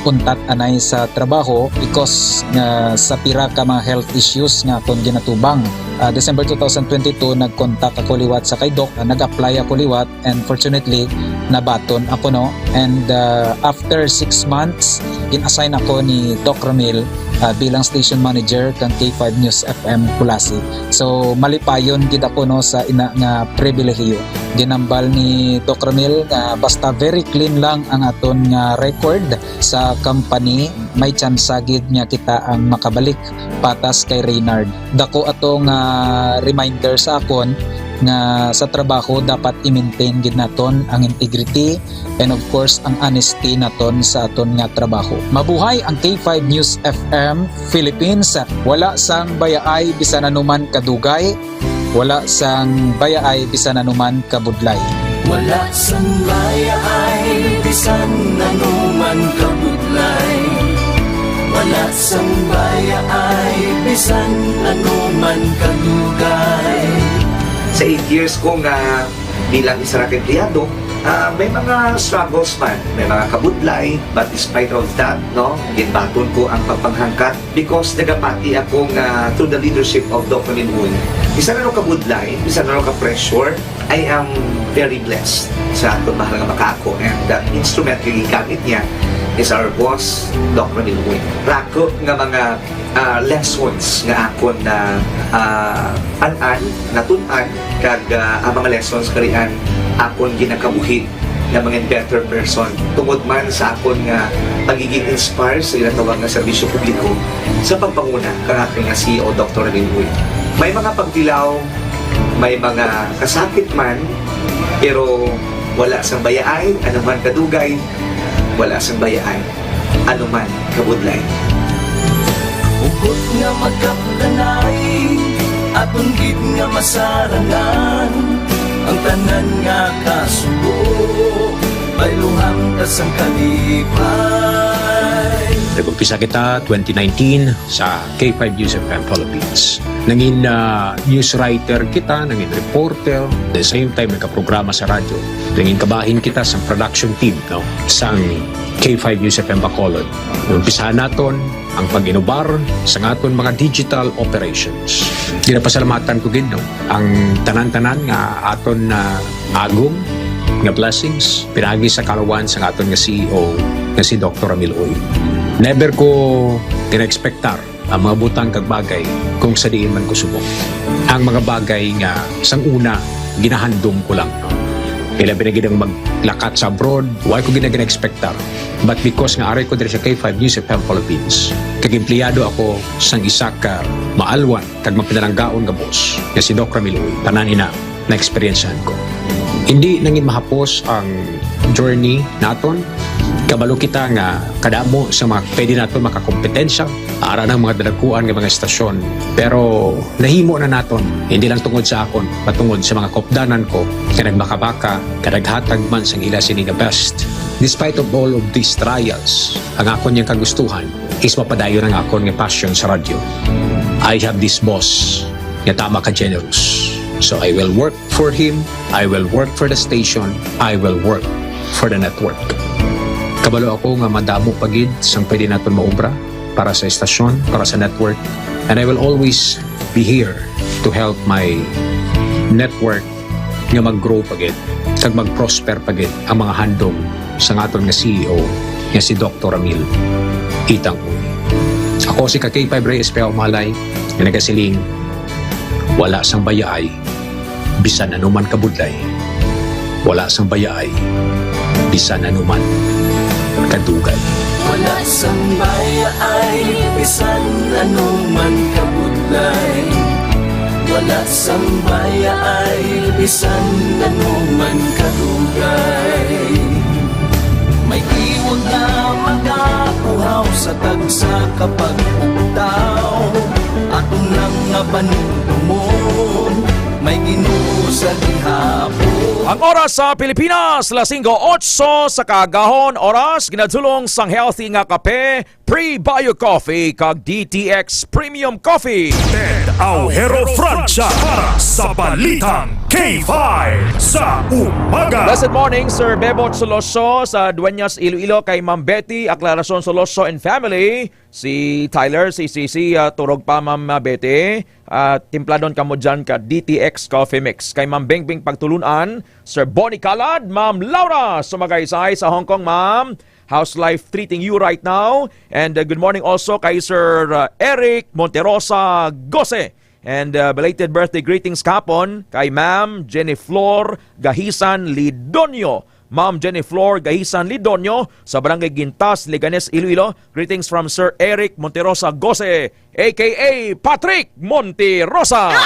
untat anay sa trabaho because nga sa pira ka mga health issues nga akong ginatubang. December 2022 nag-contact ako liwat sa kay Doc, nag-apply ako liwat and fortunately nabaton ako no, and after 6 months in-assign ako ni Doc Ramil bilang station manager kang K5 News FM Kulasi. So malipayon gid ako no sa ina nga pribilehiyo. Ginambal ni Doc Ramil nga basta very clean lang ang aton nga record sa company, may chance gid nga kita ang makabalik patas kay Reynard. Dako atong reminder sa akon nga sa trabaho dapat i-maintain gid naton ang integrity and of course ang honesty naton sa aton nga trabaho. Mabuhay ang K5 News FM Philippines. Wala sang bayaay bisan anuman kadugay, wala sang bayaay bisan anuman kabudlay. Wala sang bayaay bisan anuman kabudlay. Wala sang bayaay bisan anuman kadugay. Sa 8 years ko nga bilang isa ra empleyado, may mga struggles man, may mga kabudlay, but despite of that, no, ginbaton ko ang pagpanghangkat because nagapati ako nga through the leadership of Dr. Minhoy. Isa na kabudlay, isa na ka-pressure, I am very blessed sa atong mahal nga makaako, and the instrument nga gigamit niya is our boss, Dr. Minhoy. Rako nga mga lessons nga akon na natun-an kag ang mga lessons karian akon ginakabuhi na mga better person tungod man sa akon nga pagiging inspired sa ilang tawag nga serbisyo publiko sa pagpanguna kang aking nga CEO Dr. Minhoy. May mga pagdilaw, may mga kasakit man, pero wala sang bayaay, anuman kadugay, wala sang bayaay, anuman kabudlay. Ugot nga magkapulanay, aton gid nga masarangan, ang tanan nga kasubo, bayluhang kasang kalipay. Nag-umpisa kita 2019 sa K5 News FM Philippines. Nangin news writer kita, nangin reporter, at the same time nagka-programa sa radyo. Nangin kabahin kita sa production team no, sa K5 News FM Bacolod. Umpisa naton ang pag-inubar sa aton mga digital operations. Ginapasalamatan ko gid no, ang tanan-tanan nga aton na agong nga blessings pinagi sa kalawan sa aton nga CEO nga si Dr. Ramil Uy. Never ko ina-expectar ang mga butang kag bagay kung sa diin man ko subok. Ang mga bagay nga sang una ginahandom ko lang. Kailan binagidang maglakat sa abroad, why ko gina-expectar. But because nga aray ko diri sa K5 News FM Philippines, kag empleyado ako sang isa ka maalwan kag mapinalanggaon nga boss nga si Dr. Ramil Uy, tanan ina na experiencehan ko. Hindi nangin mahapos ang journey naton. Kabalo kita nga kadamo sa mga pwede naton makakompetensya ara ng mga dalaguan ng mga estasyon. Pero nahimo na naton, hindi lang tungod sa akon, patungod sa mga kopdanan ko, kaya nagmakabaka, kadaghatag man sang ila sini nga best. Despite of all of these trials, ang akon niyang kagustuhan is mapadayon ang akon nga passion sa radyo. I have this boss nga tama ka generous. So I will work for him, I will work for the station, I will work for the network. Kabalo ako nga madamo pagid sang pwede naton maubra para sa estasyon, para sa network, and I will always be here to help my network nga mag-grow pagid kag mag-prosper pagid ang mga handom sa aton nga CEO nga si Dr. Ramil Itang Uy. Ako si K5 Reyes Peo Malay nga nagasiling wala sang bayaay bisan anuman kabudlay, wala sang bayaay bisan anuman kadugay. Wala sang bayaay bisan anuman kabudlay. Wala sang bayaay bisan anuman kadugay. May iwag na magapuhaw sa tagsa kapag ugtaw, atong lang nga panuntumon, may Ginoo sa gihapon. Ang oras sa Pilipinas, 5:08 sa kagahon oras, ginadulong sang healthy nga kape, Pre-Bio Coffee kag DTX Premium Coffee. Ted Aujero Francia para sa Balitang K5 sa umaga. Blessed morning, Sir Bebot Soloso sa Dueñas, Iloilo, kay Ma'am Betty, Aclaracion Soloso and family. Si Tyler, si Sisi, turog pa Ma'am Betty. Timpladon ka mo dyan ka DTX Coffee Mix. Kay Ma'am Bengbeng Pagtulunan, Sir Bonnie Calad, Ma'am Laura Sumagaysay sa Hong Kong, Ma'am. How's life treating you right now? And good morning also kay Sir Eric Monterosa Gose. And belated birthday greetings kapon kay Ma'am Jenny Flor Gahisan Lidonio. Ma'am Jenny Flor Gahisan Lidonio sa Barangay Gintas, Leganes, Iloilo. Greetings from Sir Eric Monterosa Gose, aka Patrick Monterosa.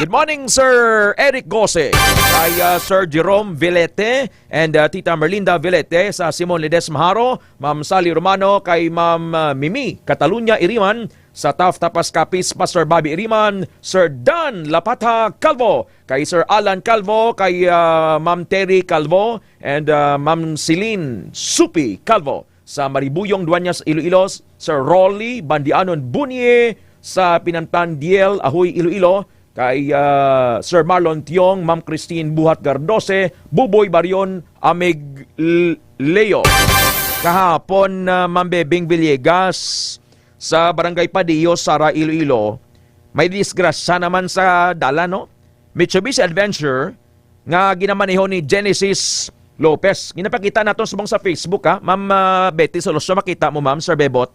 Good morning, Sir Eric Gose, kay Sir Jerome Vilete and Tita Merlinda Vilete sa Simon Ledes Maharo, Ma'am Sally Romano, kay Ma'am Mimi Catalunya Iriman, sa Taft Tapas Kapis, Pastor Bobby Iriman, Sir Dan Lapata Calvo, kay Sir Alan Calvo, kay Ma'am Terry Calvo, and Ma'am Celine Supi Calvo, sa Maribuyong Dueñas, Iloilo, Sir Rolly Bandianon Bunye, sa Pinantan Diel, Ahoy, Iloilo, kay Sir Marlon Tiong, Ma'am Christine Buhat Gardose, Buboy Barion Amig Leo. Kahapon, Ma'am Bebing Villegas sa Barangay Padillo, Sara, Iloilo, may disgrasya naman sa dala, no? Mitsubishi Adventure nga ginamaneho ni Genesis Lopez. Ginapakita natin subong sa Facebook, ha? Ma'am Betty Soloso, makita mo, Ma'am, Sir Bebot.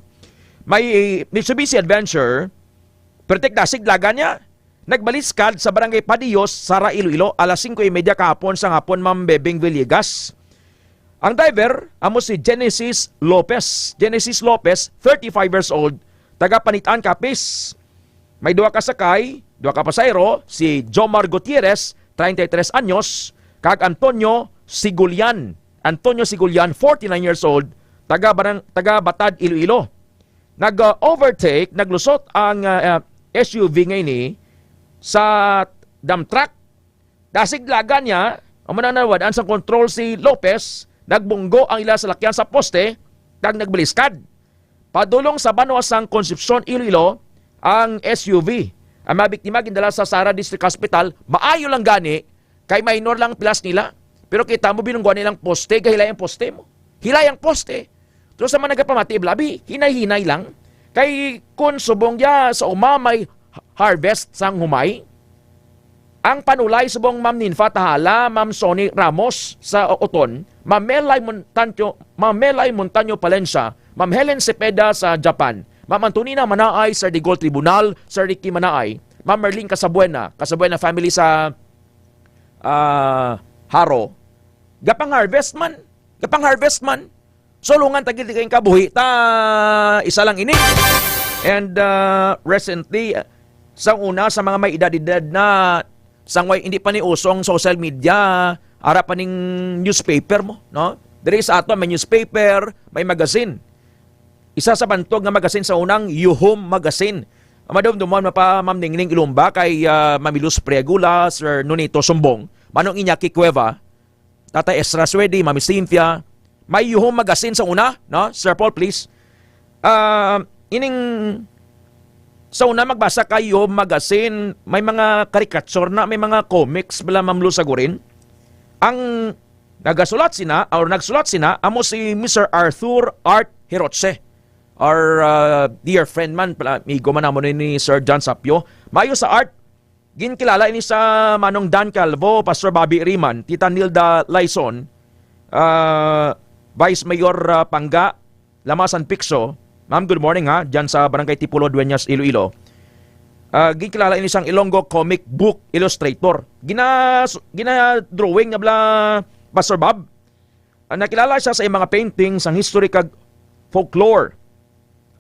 May Mitsubishi Adventure, pertek dasiglaga niya. Nagbaliskad sa Barangay Padillos, Sara, Iloilo, alas 5:30 kahapon sa hapon, Ma'am Bebing Villegas. Ang driver, amo si Genesis Lopez. Genesis Lopez, 35 years old, taga Panitan, Capiz. May duha ka sakay, duha ka pasayro, si Jomar Gutierrez, 33 anyos, kag Antonio Sigulyan. Antonio Sigulyan, 49 years old, taga Batad, Iloilo. Nag-overtake, naglusot ang SUV ngayon sa dump truck. Dasiglagan niya, ang mananawadaan sa control si Lopez, nagbunggo ang ila sa lakyan sa poste, nagbaliskad. Padulong sa Banuasang Concepcion, Iloilo, ang SUV. Ang mabiktima gindala sa Sara District Hospital, maayo lang gani, kay minor lang plus nila. Pero kita mo binungguan nilang poste, kahilay ang poste mo. Hilay ang poste. Pero sa mga nagapamati, blabi, hinay-hinay lang. Kay kung subong ya sa umamay harvest sang humay, ang panulay subong Ma'am Ninfa Tahala, Ma'am Sonny Ramos sa Oton, Ma'am Melay Montaño Palencia, Ma'am Helen Cepeda sa Japan, Ma'am Antonina Manaay sa Digol Tribunal, Sir Ricky Manaay, Ma'am Merlin Casabuena family sa Haro. Gapang harvest man. Solungan tagil kayong kabuhi ta isa lang ini. And recently sa una sa mga may edad-edad na sangway hindi pa ni usong social media, ara pa ning newspaper mo, no? Diri sa ato may newspaper, may magazine. Isa sa bantog nga magazine sa unang Yuhum Magazine. Madumduman pa Ma'am Ningning Ilumba kay Mamilus Pregula, Sir Nonito Sumbong, Manong Iñaki Cueva, Tatay Esra Swedi, Mami Cynthia. May Yuhum Magazine sa una, no? Sir Paul, please. Sa una magbasa kayo magazine, may mga karikatsur na, may mga comics bala Ma'am Lu Sagurin. Ang nagsulat sina, amo si Mr. Arthur Art Hirotse. Our dear friend man, amigo man amo ni Sir John Sapio. Mayo sa art, ginkilala ini sa Manong Dan Calvo, Pastor Bobby Riman, Tita Nilda Laison, Vice Mayor Pangga, Lamasan Pixo. Ma'am, good morning ha, dyan sa Barangay Tipulo, Dueñas, Iloilo. Ginkilala ini sang Ilonggo comic book illustrator. Gina-drawing na bla Pastor Bob. Nakilala siya sa mga paintings ang history kag folklore.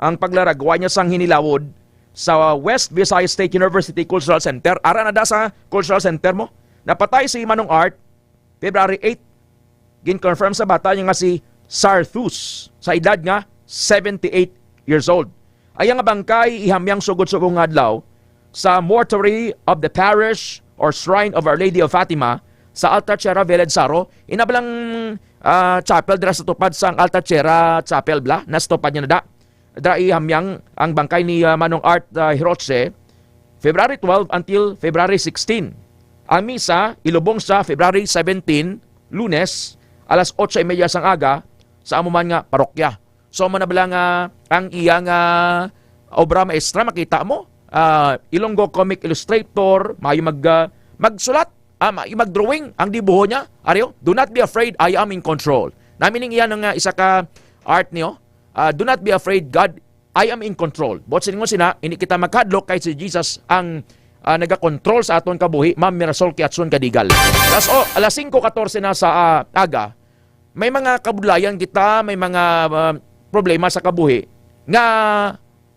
Ang paglaragwa niya sang hinilawod sa West Visayas State University Cultural Center. Ara na da sa Cultural Center mo. Napatay si Manong Art February 8. Gin-confirm sa bata niya nga si Sarthus sa edad nga 78 years old. Ay nga bangkay ihamyang sugod-sugong adlaw sa mortuary of the parish or shrine of Our Lady of Fatima sa Altacherra Village Saro. Inabalang chapel dira sa tupad sang Altacherra Chapel bla, nas tupad niya na da. hamyang ang bangkay ni Manong Art Hiroche, February 12 until February 16. Ang misa ilubong sa February 17, Lunes, alas 8:30 sang aga sa amuman nga parokya. So manabala nga ang iyang obra maestra, makita mo, Ilonggo comic illustrator, mayo magsulat, mayo magdrawing ang dibuho niya. Ariyo, do not be afraid, I am in control. Namining iyan ng isa ka art niyo. Do not be afraid, God, I am in control. Bot siningon sina, ini kita magkadlok kay si Jesus ang nagakontrol sa aton kabuhi, Ma'am Mirasol Kiatson Kadigal. Tas alas 5:14 na sa aga, may mga kabudlayan kita, may mga problema sa kabuhi nga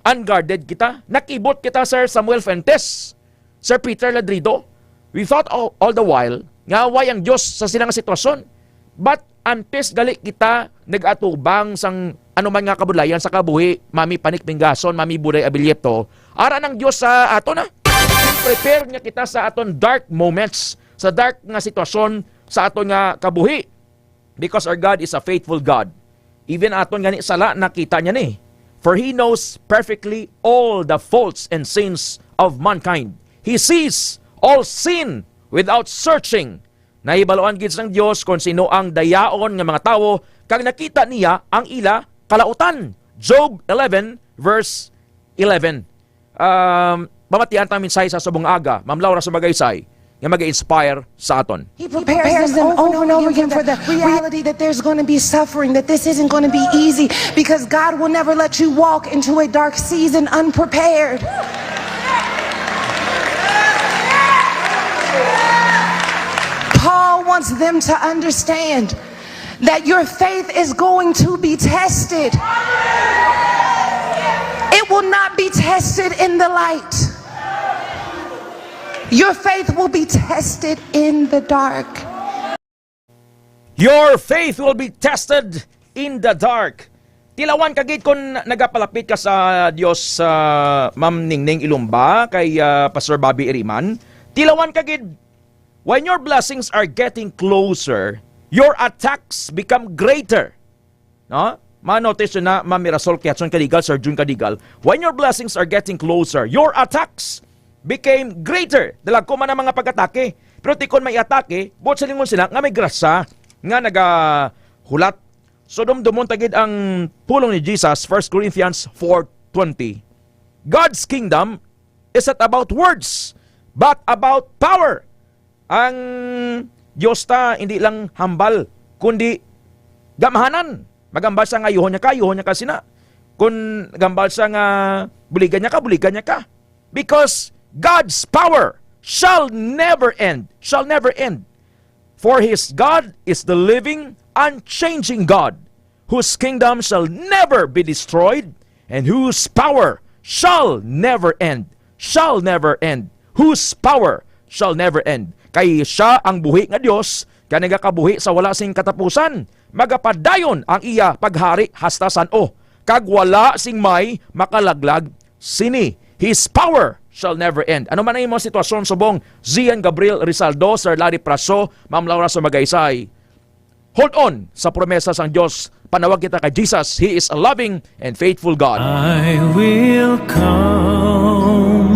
unguarded kita. Nakibot kita, Sir Samuel Fuentes, Sir Peter Ladrido. We thought all the while nga way ang Diyos sa silang sitwasyon. But antes gali kita nag-atubang sang anuman nga kabudlayan sa kabuhi, Mami Panik Pingason, Mami Buday Abilieto, ara ng Diyos sa ato na. Prepare nga kita sa aton dark moments, sa dark nga sitwasyon sa aton nga kabuhi. Because our God is a faithful God. Even aton gani sala nakita niya ni. For He knows perfectly all the faults and sins of mankind. He sees all sin without searching. Nahibaloan gid sang Dios kung sino ang dayaon nga mga tawo kag nakita niya ang ila kalautan. Job 11 verse 11. Mamatian ta minsay sa subong aga, Ma'am Laura sa Magaysay, nga mag-inspire sa aton. He prepares them over and over again for the reality that there's going to be suffering, that this isn't going to be easy, because God will never let you walk into a dark season unprepared. Paul wants them to understand that your faith is going to be tested. It will not be tested in the light. Your faith will be tested in the dark. Your faith will be tested in the dark. Tilawan kagid kung nagapalapit ka sa Dios, Ma'am Ningning Ilumba, kay Pastor Bobby Iriman. Tilawan kagid, when your blessings are getting closer, your attacks become greater. No? Ma-notice na Ma'am Mirasol Kiatson Kadigal, Sir Jun Kadigal, when your blessings are getting closer, your attacks became greater. Dalag ko man ang mga pag-atake. Pero tikon may atake, buot sa lingon sila nga may grasa, nga nagahulat. So dumdumon tagid ang pulong ni Jesus, 1 Corinthians 4:20. God's kingdom is not about words, but about power. Ang Diyos ta, hindi lang hambal, kundi gamahanan. Magambal sa nga yuhon niya ka sina. Kung gambal sa nga buligan niya ka. Because God's power shall never end. Shall never end. For His God is the living, unchanging God, whose kingdom shall never be destroyed, and whose power shall never end. Shall never end. Whose power shall never end. Kay siya ang buhi nga Dios, kaya nagakabuhi sa wala sing katapusan. Magapadayon ang iya paghari hasta san-o. Kag wala sing may makalaglag sini. His power shall never end. Ano man ang imong sitwasyon subong Zian Gabriel Rizaldo, Sir Larry Praso, Ma'am Laura sa Magaysay. Hold on sa promesa sang Dios. Panawag kita kay Jesus. He is a loving and faithful God. I will come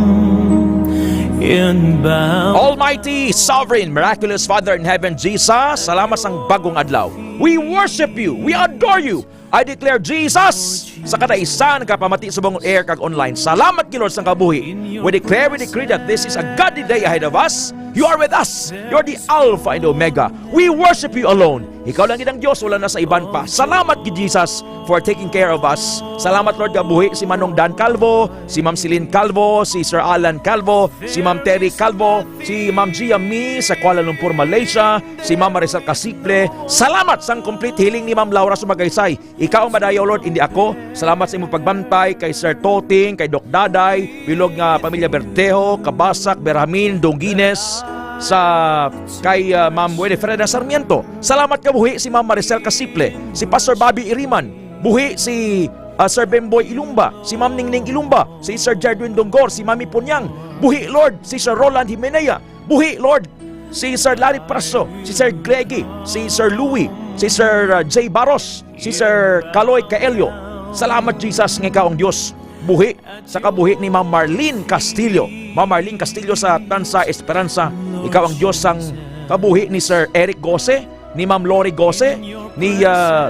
in bound. Almighty, sovereign, miraculous Father in heaven, Jesus, salamat sang bagong adlaw. We worship you. We adore you. I declare Jesus sa kadaisan kapamati sa bangong air kag online. Salamat Lord sa kabuhi. We declare, we decree that this is a godly day ahead of us. You are with us. You're the Alpha and Omega. We worship you alone. Ikaw lang ang Diyos, wala na sa iban pa. Salamat Jesus for taking care of us. Salamat Lord kabuhi si Manong Dan Calvo, si Ma'am Celine Calvo, si Sir Alan Calvo, si Ma'am Terry Calvo, si Ma'am Gia Mi sa Kuala Lumpur, Malaysia, si Ma'am Marisol Casiple. Salamat sang complete healing ni Ma'am Laura Sumagaysay. Ikaw ang madayaw Lord, hindi ako. Salamat sa imong pagbantay kay Sir Toting, kay Doc Daday, bilog nga pamilya Bertejo, Kabasak, Berhamin, Dongines, sa kay Ma'am Winifreda Sarmiento. Salamat kabuhi si Ma'am Maricel Casiple, si Pastor Bobby Iriman, buhi si Sir Bemboy Ilumba, si Ma'am Ningning Ilumba, si Sir Jedwin Donggor, si Mami Punyang, buhi Lord si Sir Roland Jimenea, buhi Lord si Sir Larry Praso, si Sir Greggy, si Sir Louie, si Sir J. Baros, si Sir Kaloy Kaelio. Salamat Jesus nga ikaw ang Diyos. Buhi sa kabuhi ni Ma'am Marlene Castillo. Ma'am Marlene Castillo sa Tansa Esperanza. Ikaw ang Diyos ang kabuhi ni Sir Eric Gose, ni Ma'am Lori Gose, ni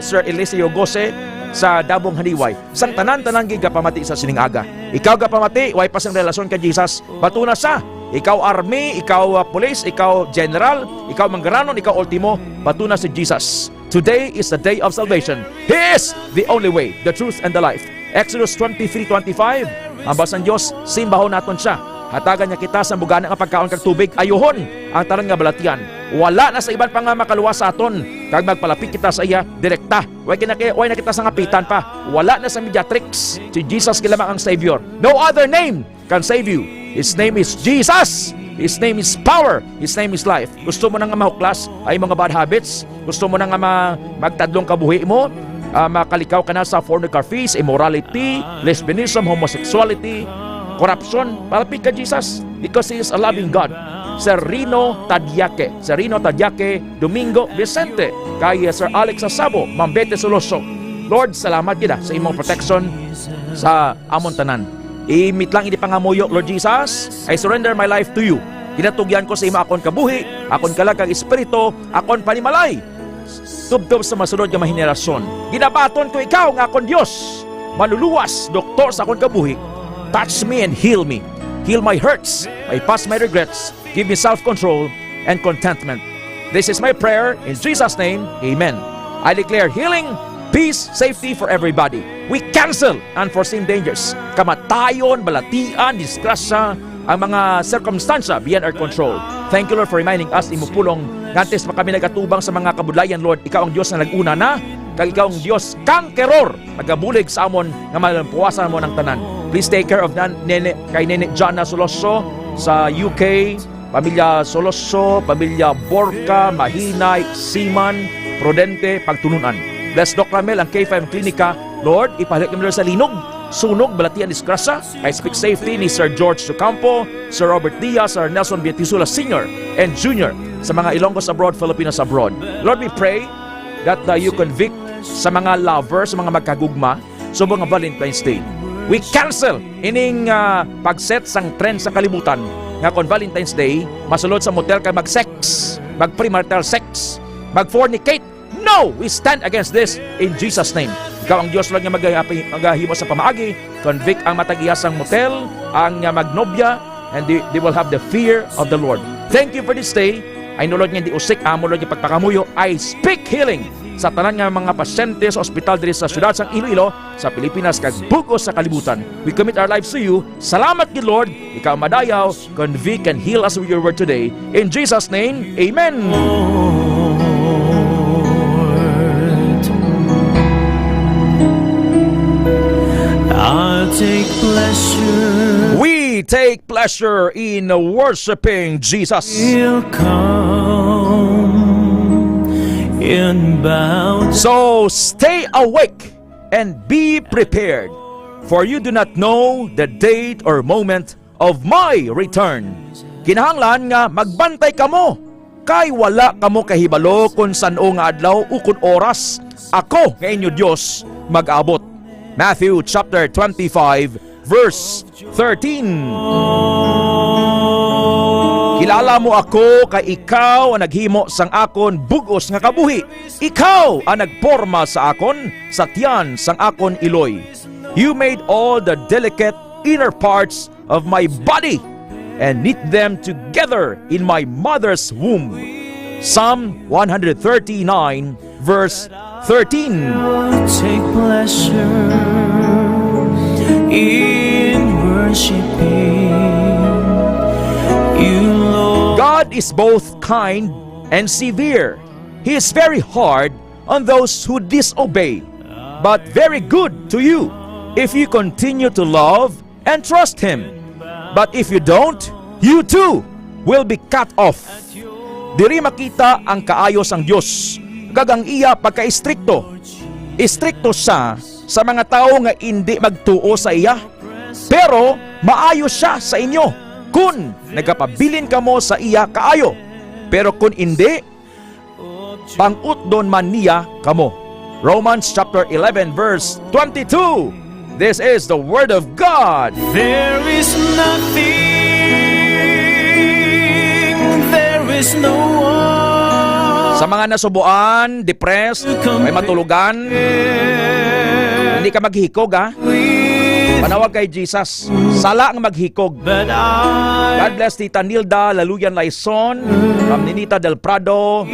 Sir Eliseo Gose sa Dabong Haniway. Sang tanan-tanan giga pamati sa siningaga. Ikaw ga pamati, way pas ang relasyon kay Jesus. Batuna sa ikaw army, ikaw police, ikaw general, ikaw manggaranon, ikaw ultimo, batuna si Jesus. Today is the day of salvation. He is the only way, the truth, and the life. Exodus 23:25. Ang basang Diyos, simbahon naton siya. Hatagan niya kita sa bugana nga pagkaon kag tubig. Ayuhon ang tanan nga balatian. Wala na sa iban pa nga makaluwas sa aton. Kag magpalapit kita sa iya direkta. Way na kita sa ngapitan pa. Wala na sa mediatrix. Si Jesus lamang ang Savior. No other name can save you. His name is Jesus. His name is power. His name is life. Gusto mo na nga mahuklas ay mga bad habits? Gusto mo na nga magtadlong kabuhi mo? Makalikaw ka na sa pornography, immorality, lesbianism, homosexuality, corruption? Palapit ka Jesus because He is a loving God. Sir Rino Tadyake, Domingo Vicente, kay Sir Alex Asabo, Ma'am Bete Soloso. Lord, salamat kita sa imong protection sa amon tanan. Imit lang hindi pangamuyo, Lord Jesus. I surrender my life to you. Kinatugyan ko sa imo akon kabuhi, akon kalagag espiritu, akon panimalay. Tubtob sa masunod nga mahenerasyon. Ginabaton ko ikaw nga akon Dios. Manuluwas, doktor sa akon kabuhi. Touch me and heal me. Heal my hurts, my past, my regrets. Give me self-control and contentment. This is my prayer in Jesus' name. Amen. I declare healing, peace, safety for everybody. We cancel unforeseen dangers. Kamatayon, balatian, disgrasya, ang mga circumstansya beyond our control. Thank you, Lord, for reminding us, imupulong ngantes pa kami nagatubang sa mga kabudlayan, Lord. Ikaw ang Diyos na nag-una na, kag ikaw ang Diyos kangkeror, magabulig sa amon nga malampuasan mo ng tanan. Please take care of kay Nene Jana Soloso sa UK, pamilya Soloso, pamilya Borca, Mahinay, Siman, Prudente, Pagtununan. Bless Doc Ramel ang K5 Klinika. Lord, ipahalik kami sa linog, sunog, balatian, disgrasya. I speak safety ni Sir George Sucampo, Sir Robert Diaz, Sir Nelson Bietisula Sr. and Jr. sa mga Ilonggos abroad, Filipinos abroad. Lord, we pray that you convict sa mga lovers, sa mga magkagugma, sa mga Valentine's Day. We cancel ining pagset sang trend sa kalibutan nga kon Valentine's Day, masulod sa motel kay mag-sex, mag-premarital sex, mag-fornicate. No! We stand against this in Jesus' name. Ikaw ang Diyos lang nga maghimo sa pamaagi, convict ang matagiyasang motel, ang magnobya, and they will have the fear of the Lord. Thank you for this day. I know, Lord, nga di usik, amo, Lord, nga pagpakamuyo. I speak healing sa tanan nga mga pasyente sa ospital diri sa syudad sang Iloilo, sa Pilipinas, kag bugos sa kalibutan. We commit our lives to you. Salamat, good Lord. Ikaw madayaw, convict and heal us with your word today. In Jesus' name, Amen. We take pleasure in worshiping Jesus. So stay awake and be prepared, for you do not know the date or moment of my return. Kinahanglan nga magbantay kamo, kay wala kamo kahibalo kung saan-o nga adlaw o kung oras ako nga inyo Dios mag-abot. Matthew chapter 25 verse 13. Kilala mo ako kay ikaw ang naghimo sang akon bugos nga kabuhi. Ikaw ang nagporma sa akon sa tiyan sang akon iloy. You made all the delicate inner parts of my body and knit them together in my mother's womb. Psalm 139 verse 13. Take pleasure in worshiping you, Lord. God is both kind and severe. He is very hard on those who disobey, but very good to you if you continue to love and trust Him. But if you don't, you too will be cut off. Diri makita ang kaayos ang Diyos. Kagang iya pagka-istrikto. Istrikto siya sa mga tao nga hindi magtuo sa iya, pero maayo siya sa inyo kung nagapabilin kamo sa iya kaayo. Pero kung hindi, pang-utdon man niya kamo. Romans chapter 11 verse 22. This is the Word of God. There is nothing, there is no one. Sa mga nasubuan, depressed, may matulugan, hindi ka maghikog ha. Panawag kay Jesus. Sala ang maghikog. God bless Tita Nilda Laluyan Laison, Ma'am Ninita Del Prado,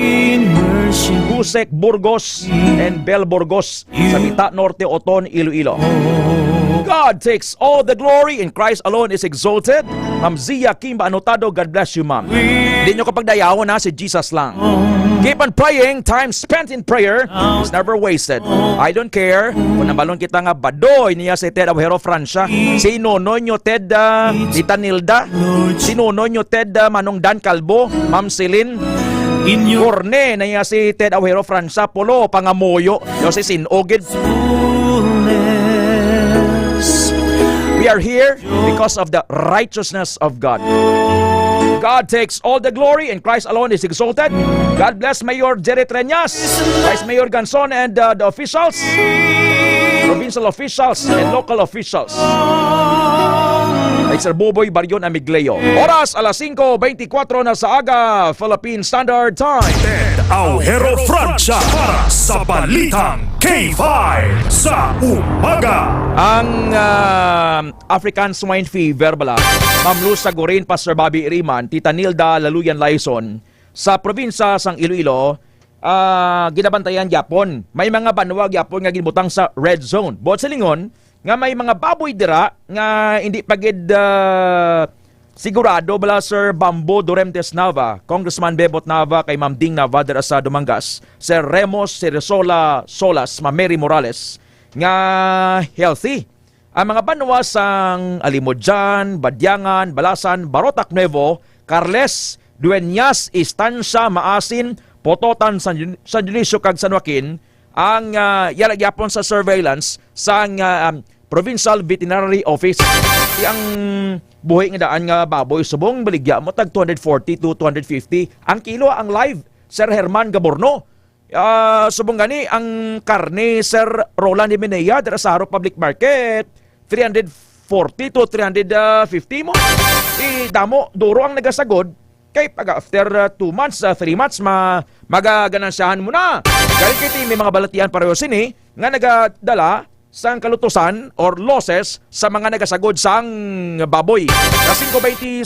Gusek Burgos, and Bel Burgos sa Mita Norte, Oton, Iloilo. God takes all the glory and Christ alone is exalted. Ma'am Zia Kimba Anotado, God bless you, ma'am. Hindi nyo kapag dayawan ha, si Jesus lang. Keep on praying. Time spent in prayer is never wasted. I don't care kung nabalon kita nga badoy niya si Ted Abujero Francia. Sinunoy nyo Ted Tita Nilda. Sinunoy nyo Ted Manong Dan Calvo, Ma'am Celine. Korne na niya si Ted Abujero Francia. Polo Pangamoyo. Yo si Sinogid. We are here because of the righteousness of God. God takes all the glory and Christ alone is exalted. God bless Mayor Jerry Treñas, Vice Mayor Ganson, and the officials, provincial officials and local officials. Ay Sir Boboy Baryon Amigleo. Oras alas 5:24 na sa aga, Philippine Standard Time. Ted Aujero Francia para sa Balitang K5 sa umaga. Ang African Swine Fever bala, Ma'am Luz Sagurin, Pastor Bobby Iriman, Tita Nilda Laluyan Laison, sa probinsya sang Iloilo, ginabantayan Japon. May mga banwag Japon nga ginbutang sa red zone. Bot sa lingon, nga may mga baboy dira nga hindi pagid sigurado bala Sir Bambo Doremtes Nava, Congressman Bebot Nava, kay Ma'am Ding Nava dira sa Dumangas, Sir Remos Ceresola Solas, Ma'am Mary Morales, nga healthy. Ang mga banwa sang Alimodjan, Badyangan, Balasan, Barotac Nuevo, Carles, Dueñas, Estancia, Maasin, Pototan, San Dionisio kag San Joaquin, ang yalagyapon sa surveillance sang Provincial Veterinary Office. Ang buhay nga daan nga baboy subong baligya mo tag 240 to 250 ang kilo ang live, Sir Herman Gaborno. Subong gani ang karne Sir Roland Jimenea dira sa Haro Public Market 340 to 350 mo. Damo duro ang nagasagod kay pag after 2 months 3 months magaganansyahan mo na. Dahil kiti may mga balatian pareho sini nga nagadala sang kalutusan or losses sa mga nagasagod sang baboy. Kasing ko 26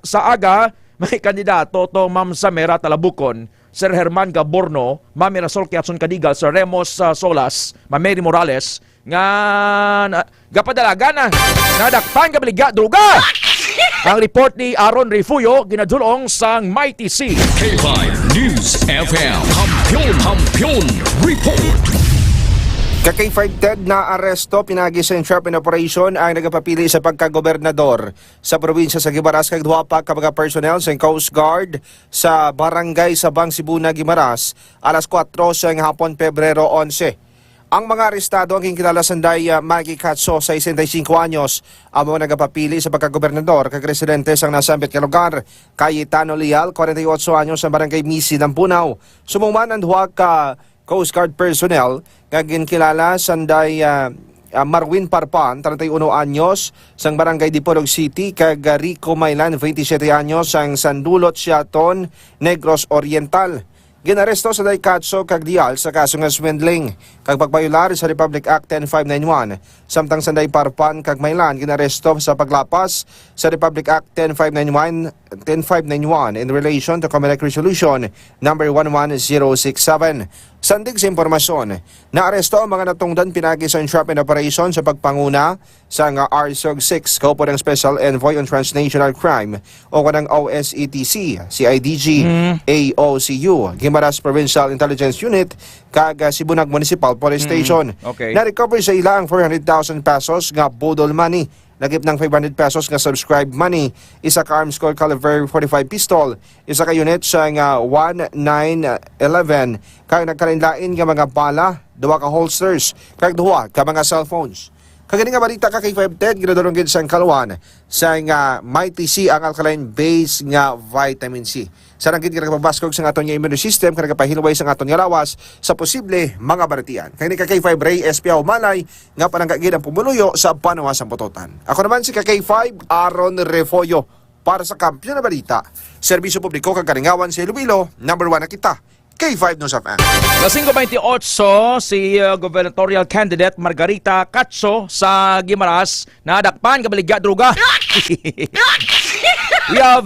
sa aga, may kandidato to Ma'am Samera Talabukon, Sir Herman Gaborno, Ma'am Mirasol Kiatson Cadigal, Sir Remos Solas, Ma'am Mary Morales, nga gapadalaga na nadakpan kabaligya druga. Ang report ni Aaron Refuyo ginadulong sang Mighty C. K5 News FM Hampion Report. Ka-K5 Ted na aresto pinagi sa Sharp in Operation ang nagapapili sa pagkagobernador sa probinsya sa Guimaras kag duha pa ka mga personnel sa Coast Guard sa barangay Sabang Sibuna, Guimaras alas 4 sa hapon Pebrero 11. Ang mga arestado ang kilala sanday Maggie Katso, 65 anyos, ang mga nagapapili sa pagkagobernador kag residente sang nasambit nga lugar. Cayetano Leal, 48 anyos, sa barangay Misi ng Punaw. Sumuman ang duha ka Coast Guard personnel kagin kilala sanday Marwin Parpan, 31 anyos, sang barangay Dipolog City, kag Rico Mailan, 27 anyos, sang Sandulot Siaton, Negros Oriental. Ginaresto sa Daikatso kag Dial sa kaso nga swindling kag pagbayular sa Republic Act 10591. Samtang sanday Parpan kag Mailan ginaresto sa paglapas sa Republic Act 10591 in relation to Comelec Resolution number 11067. Sandig sa impormasyon, naaresto ang mga natungdan pinagi sa Sharp in Operation sa pagpanguna sa RSOG 6, kaupo ng Special Envoy on Transnational Crime o kanang OSETC, CIDG, AOCU, Guimaras Provincial Intelligence Unit, kag Sibunag Municipal Police Station. Okay. Na-recover sa ila ang 400,000 pesos nga bodol money, lagip ng 500 pesos nga subscribe money, isa ka arms core caliber 45 pistol, isa ka unit sa nga 1911, kag nagkarinlain nga mga bala, duha ka holsters, kag duha ka mga cellphones. Kagani nga balita ka kay 510, ginadulong gid sa kalwan sa nga Mighty C ang alkaline base nga vitamin C. Sarang gid nagapabaskog sa aton nga immune system kada kapahilway sa aton nga lawas sa posible mga baratian. Kagani ka kay 5 Ray SPA Humanay nga pananggagid ang pumuluyo sa panawasang putotan. Ako naman si kay 5 Aaron Refollo para sa Kampiyon na Balita. Serbisyo publiko kag karingawan sa Iloilo, number 1 na kita. K5 News of M. Las 5:28, si gubernatorial candidate Margarita Catso sa Guimaras na dakpan kabaligya druga. We have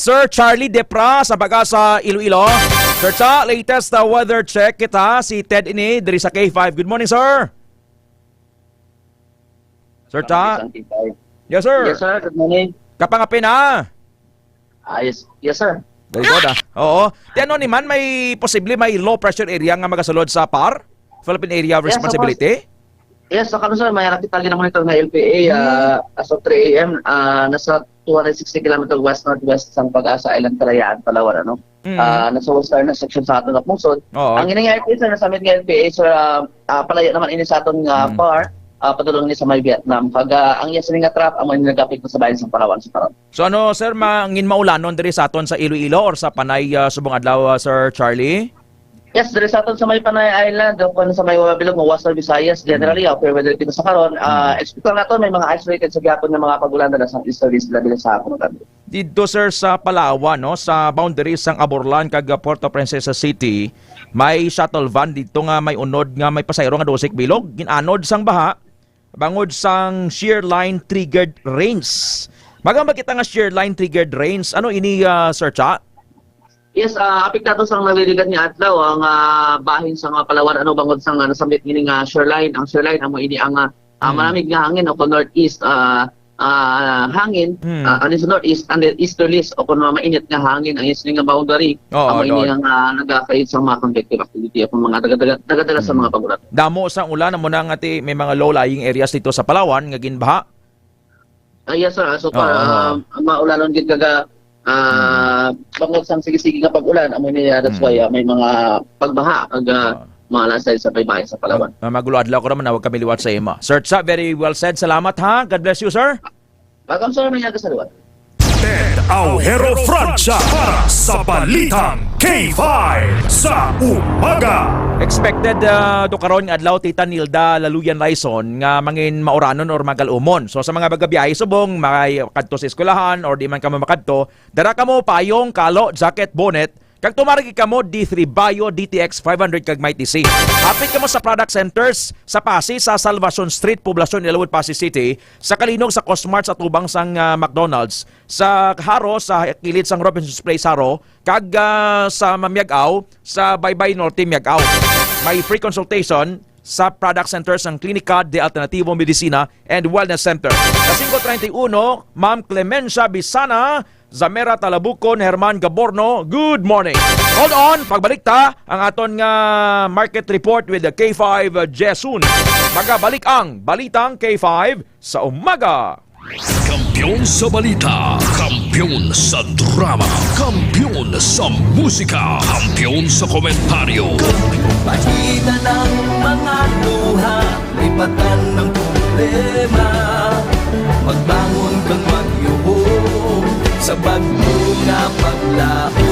Sir Charlie Depra sa Pag-asa Iloilo. Sir Cha, latest weather check kita si Ted ini dari sa K5. Good morning, sir. Sir Cha. Yes, sir. Yes, sir. Good morning. Kapangapin na. Yes, sir. Very good, Oo. Di ano ni man, may posible may low pressure area nga magasulod sa PAR? Philippine Area of Yes, Responsibility? Yes, so sir, may nakita na monitor na LPA as of 3 a.m. Nasa 260 km west-northwest sa Pag-asa Island, Kalayaan, Palawan, ano? Nasa western na section sa aton na Pungsod. Ang inang LPA, sir, nasa mid nga LPA, sir, palaya naman ini sa aton nga PAR, patulong ni sa may Vietnam. Pag ang yes nga trap, ang mga nagapit ko sa bayan sa Palawan, sa Palawan. So ano, sir, mangin maulanon diri sa aton sa Iloilo or sa Panay subong adlaw, Sir Charlie? Yes, diri sa aton sa may Panay Island, kung sa may Wabilog, Western Visayas, generally, fair weather dito sa karon. Expect lang nato may mga isolated sa gapon ng mga pagulan na sa easterlies labi sa akong gabi. Dito, sir, sa Palawan, no, sa boundaries sang Aborlan kag Puerto Princesa City, may shuttle van dito nga may unod nga may pasayro nga dosik bilog, ginanod sang baha bangod sang shear line triggered rains. Magamba kita nga shear line triggered rains. Ano ini, Sir Cha? Yes, apektado sang naliligan ni adlaw ang bahin sa mga Palawan, ano bangod sang nasambit ini nga shoreline. Ang shoreline amo ini ang malamig nga hangin o northeast hangin ano sa northeast and then easterlies o kung mainit nga hangin ang isning nga boundary. Amo ini ang nagaka-create sa mga convective activity o mga dagadala sa mga pagulan. Damo sang ulan amo na nga may mga low-lying areas dito sa Palawan nga ginbaha. Yes, sir. So maulanon gid kaga bangod sang sige-sige nga pag-ulan, amo ni that's why may mga pagbaha ag mga lasay sa baybay sa Palawan. Magulo adlaw ko naman, huwag kami liwat sa ima. Sir Cha, very well said. Salamat ha. God bless you, sir. Welcome, sir. May yaga sa liwat. Ted Aujero Francia para sa Balitang K5 sa umaga. Expected do karon nga adlaw Tita Nilda Laluyan Laison nga mangin mauranon or magalumon. So sa mga bagabiyahe subong makadto sa eskwelahan or di man ka makadto, dara kamo payong, kalo, jacket, bonnet. Kag tumarigi kamo D3 Bio DTX 500 kag Mighty C. Hapit kamo sa product centers sa Pasig sa Salvacion Street, Poblacion, Ilawod, Pasig City, sa Kalinog sa Cosmart sa tubang sang McDonald's, sa Haro sa kilid sang Robinson's Place Haro, kag sa Mamiagaw sa Baybay Norte Miagaw. May free consultation sa product centers ng Klinika de Alternativo Medicina and Wellness Center. Sa 531, Ma'am Clemencia Bisana, Zamera Talabukon, Herman Gaborno, good morning. Hold on, pagbalik ta ang aton nga market report with the K5 Jesun. Magabalik ang Balitang K5 sa umaga. Kampiyon sa balita, kampiyon sa drama, kampiyon sa musika, kampiyon sa komentaryo. Pakita ng mga luha, lipatan ng problema, magbangon kang magyubong sa bagyo nga paglaho.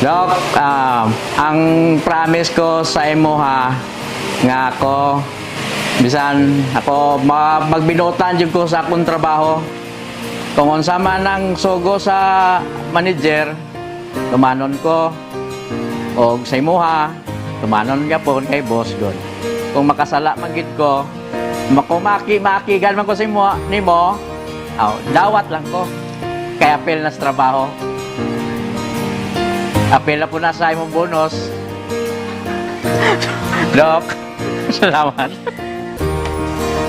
Dok, ang promise ko sa imo ha, nga ako, bisan ako magbinutan jud ko sa akong trabaho. Kung unsa man ang sugo sa manager, tumanon ko. O sa imo ha, tumanon gyapon kay boss god. Kung makasala man gid ko, makigan man ko sa imo nimo, dawat lang ko. Kaya apel na sa trabaho. Apel na po na sa imong bonus. Dok, salamat.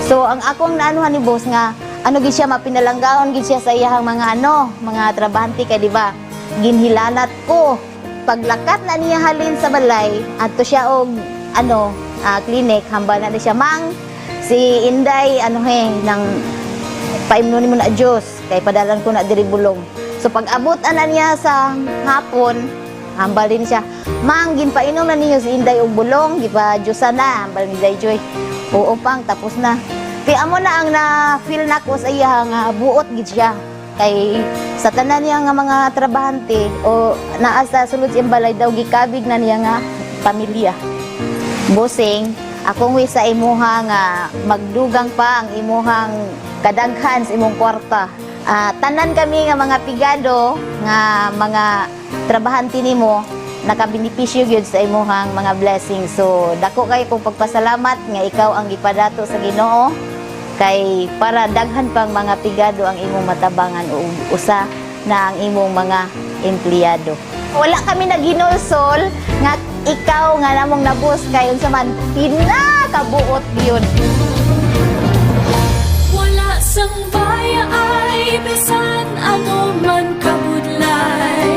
So, ang akong naanuhan ni boss nga, gid siya mapinalanggaon gid siya sa iyang mga trabahante kay di ba? Ginhilanat ko. Paglakat na niya halin sa balay, adto siya og clinic, hamba na siya mang si Inday nang paimnon mo na Diyos kay padalan ko na diri bulong. So pag abot ana niya sa hapon, hambal din siya. Mang, ginpainom na ninyo si Inday og bulong, gipa-juice na, hambal ni Dayjoy. Oo pang, tapos na. Kaya amo na ang na-feel na ko sa iya nga buot gid siya. Kay sa tanan niya nga mga trabahante o naa sa sulod sa balay daw gikabig na niya nga pamilya. Bossing, akong wi sa imuha nga magdugang pa ang imuhang kadaghan sa imong kwarta. Tanan kami nga mga pigado nga mga trabahante nimo nakabenepisyo gyud sa imuhang mga blessings. So dako kay kong pagpasalamat nga ikaw ang gipadato sa Ginoo kay para daghan pang mga pigado ang imong matabangan o usa na ang imong mga empleyado. Wala kami naginulsol nga ikaw nga namong nabus kay unsa man pinakabuot gyud. Wala sang baya ay bisan ano man kabudlay.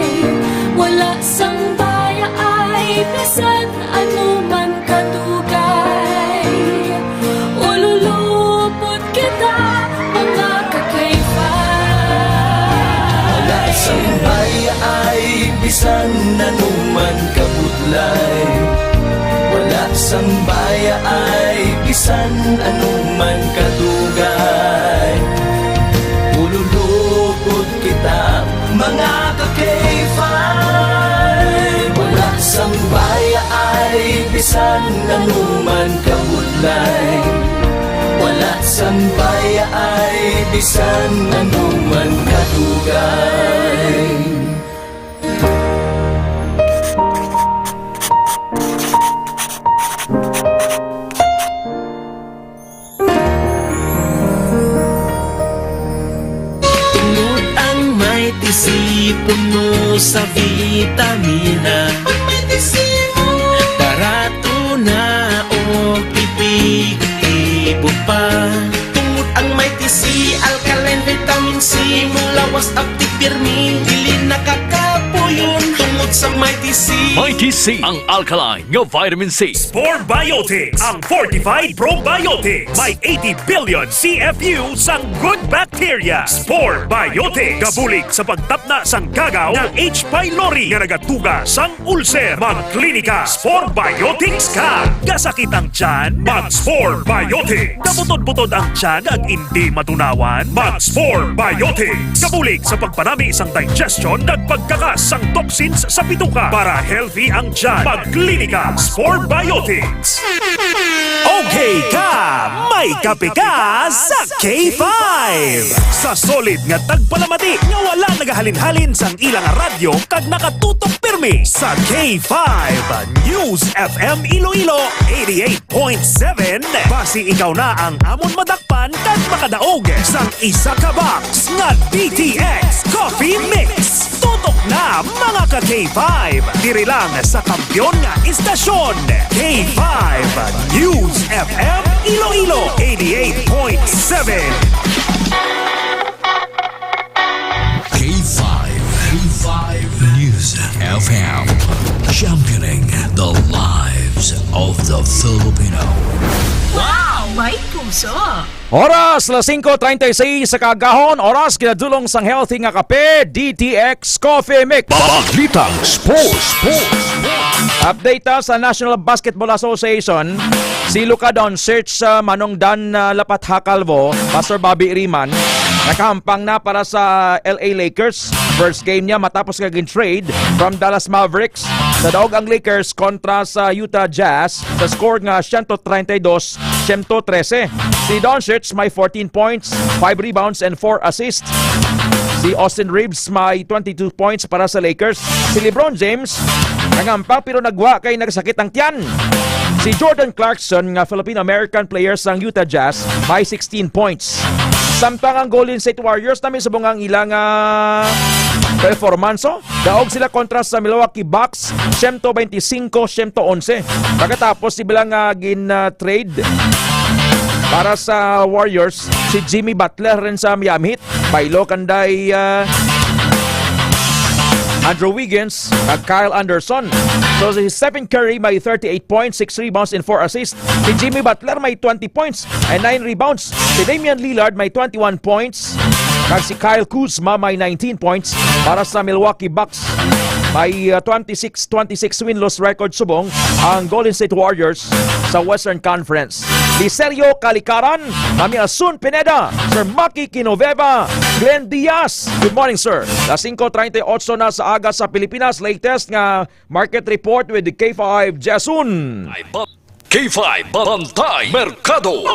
Wala sang baya ay bisan ano man kadugay. Ululupot kita mga kakayfay. Wala sang baya ay bisan ano man kabudlay. Wala sang baya ay bisan ano man kadugay. Ululupot kita mga kakayfay. Wala sang baya ay bisan ano man kabudlay. Wala sang baya ay bisan ano man kadugay. Si puno sa vitamina. Pag may tisi mo, barato na o pipig-ibo pa. Tungod ang may tisi, alkaline, vitamin C, mulawas aptik pirmi, dili nakakapuyon. Tungod sa may tisi, Mighty C, ang alkaline nga vitamin C. Spore Biotics, ang fortified probiotics. May 80 billion CFU sang good bacteria. Spore Biotics. Kabulig sa pagtapna sang gagaw ng H. pylori nga nagatuga sang ulcer. Magklinika, Spore Biotics ka. Gasakit ang tiyan, mag-Spore Biotics. Kabutod-butod ang tiyan ag hindi matunawan, mag-Spore Biotics. Kabulig sa pagpanami sang digestion ag pagkakas sang toxins sa bituka para healthy ang tiyan. Magklinika, Spore Biotics. Okay ka! May kape ka sa K5! Sa solid nga tagpalamati nga wala nagahalin-halin sang ilang radyo kag nakatutok pirmi sa K5 News FM Iloilo 88.7. Basi ikaw na ang amon madakpan kag makadaog sang isa ka box nga DTX Coffee Mix. Tutok na mga ka K5. Diri lang sa kampyon nga istasyon K5 News FM Iloilo 88.7. K5 News FM, championing the lives of the Filipino. Wow! May puso! Oras, 5:36 sa kagahon. Oras, kinadulong sang healthy nga kape, DTX Coffee Mix. Balitang Sports. Update sa National Basketball Association. Si Luka Doncic, Manong Dan Lapatha Calvo, Pastor Bobby Iriman, nakahampang na para sa LA Lakers. First game niya matapos kaging trade from Dallas Mavericks. Sa daog ang Lakers kontra sa Utah Jazz sa score nga 132-113. Si Doncic may 14 points, 5 rebounds and 4 assists. Si Austin Reeves may 22 points para sa Lakers. Si LeBron James nangampang pero nagwa kay nagsakit ang tiyan. Si Jordan Clarkson, nga Filipino-American player sang Utah Jazz, may 16 points. Samtang ang Golden State Warriors namin subong ang ilang performance. Daog sila kontra sa Milwaukee Bucks, 125-111. Pagkatapos si bilang gin-trade para sa Warriors, si Jimmy Butler rin sa Miami Heat. Pailo kanday Andrew Wiggins at Kyle Anderson. So si Stephen Curry may 38 points, 6 rebounds and 4 assists. Si Jimmy Butler may 20 points and 9 rebounds. Si Damian Lillard may 21 points. At si Kyle Kuzma may 19 points para sa Milwaukee Bucks. May 26-26 win-loss record subong ang Golden State Warriors sa Western Conference. Licerio Calikaran, Mami Asun Pineda, Sir Maki Kinoveva, Glenn Diaz. Good morning, sir. Las 5:38 na sa aga sa Pilipinas. Latest nga market report with the K5 Jason. K5 Bantay Mercado.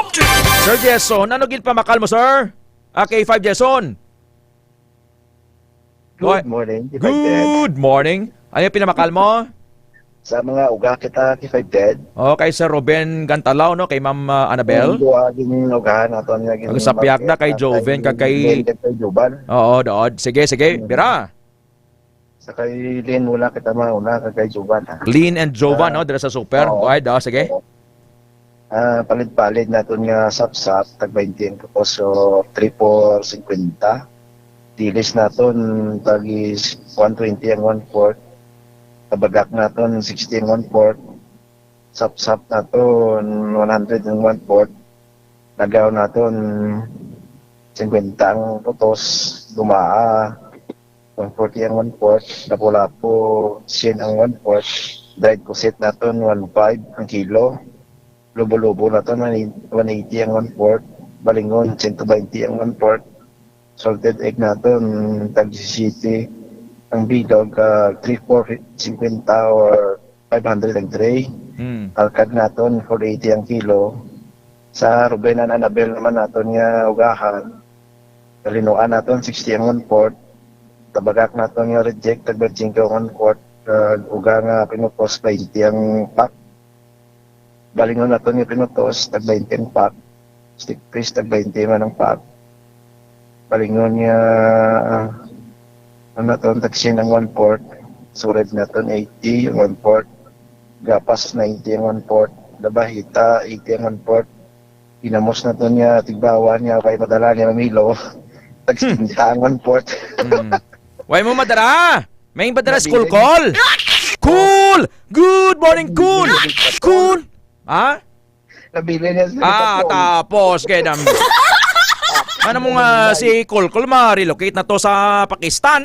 Sir Jason, ano gid pamakal mo, sir? K5 Jason. Good morning. Good morning. Ano yung pinamakal mo? Sa mga uga kita K5 Okay, Sir Ruben Gantalao, no? Kay Ma'am Annabel. Gini ugahan nato niya Ang sa piyakda kay Joven, kay Juban. Oo, dood. Sige, bira. Sa kay Lin wala kita mauna kay Juban. Lin and Jovan, no? Dira sa super. Okay, sige. Palit-palit nato nga sap-sap tag 20 tapos so 3,450. Dilis naton tagi 120 ang 1/4. Kabagak naton 16 1/4. Sap-sap naton 100 ang 1/4. Nagaw naton 50 ang putos. Dumaa 140 ang 1/4. Lapu-lapu 100 ang 1/4. Dried kusit naton 1.5 ang kilo. Lubo-lubo naton 180 ang 1/4. Balingon 120 ang 1/4. Salted egg natin, tag city ang bilog, 3,450 or 500 ang tray. Alkag natin, 480 ang kilo. Sa Ruben and Annabel naman natin nga ugahan. Kalinuan natin, 60 ang 1/4. Tabagak natin nga reject, tag 25 ang 1/4. Uga nga pinutos, 20 ang pack. Balingon natin nga pinutos, tag 20 ang pack. Stick fish, tag 20 man ang pack. Palingon niya naton taksin ang 1/4, sured naton 80 ang 1/4, gapas 90 ang 1/4, dabahita 80 ang 1/4, inamos naton niya tigbawan niya kay padala niya Milo taksin ang 1/4. Way mo madara. May padara school call. Cool. Good morning, cool. Cool. Ha? Nabili niya sa tapos kay dam. Ano mo nga si Kulkul ma-relocate na to sa Pakistan?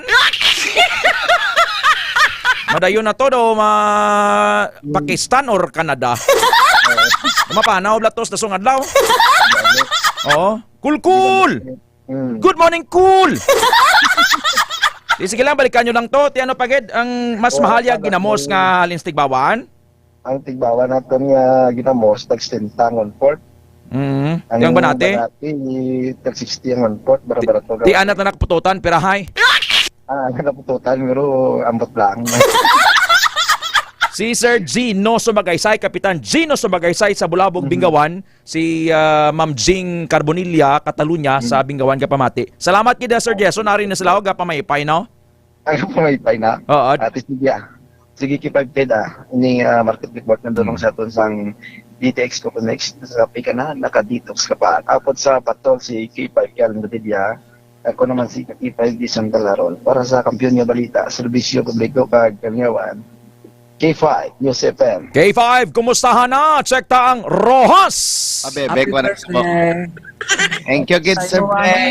Madayon na to do Pakistan or Canada. Mapanaw blatos na sungadlaw. Oo. Cool. Good morning, cool. Sige lang, balikan nyo lang to. Tiano pagid ang mas mahal ya ginamos nga halin tigbawan? Ang tigbawan naton nga ginamos tag 10 ang 1/4. Yang banate? Tag 60 ang 1/4, barato. Di anat na nakpututan, pirahay. Napututan, pero ambot lang. Si Sir Gino Sumagaysay, Kapitan Gino Sumagaysay sa Bulabog, Bingawan. Si Ma'am Jing Carbonilla, Catalunya sa Bingawan, Gapamati. Salamat kida Sir Jason, narin na sila o gapamaypay, no? Ang pamaypay na? Oo. Sige, kipagpid Ini market report na doon sa aton sang DTX ko next sa pika na naka-detox ka pa. Tapos sa patol si K5 Kalen Badilla, ako naman si K5 di Sandalaron para sa kampiyon nga balita, serbisyo publiko kag Kalyawan. K5 News FM. K5, kumustahan na? Check ta ang Rojas. Bek na po. Thank you, good sir.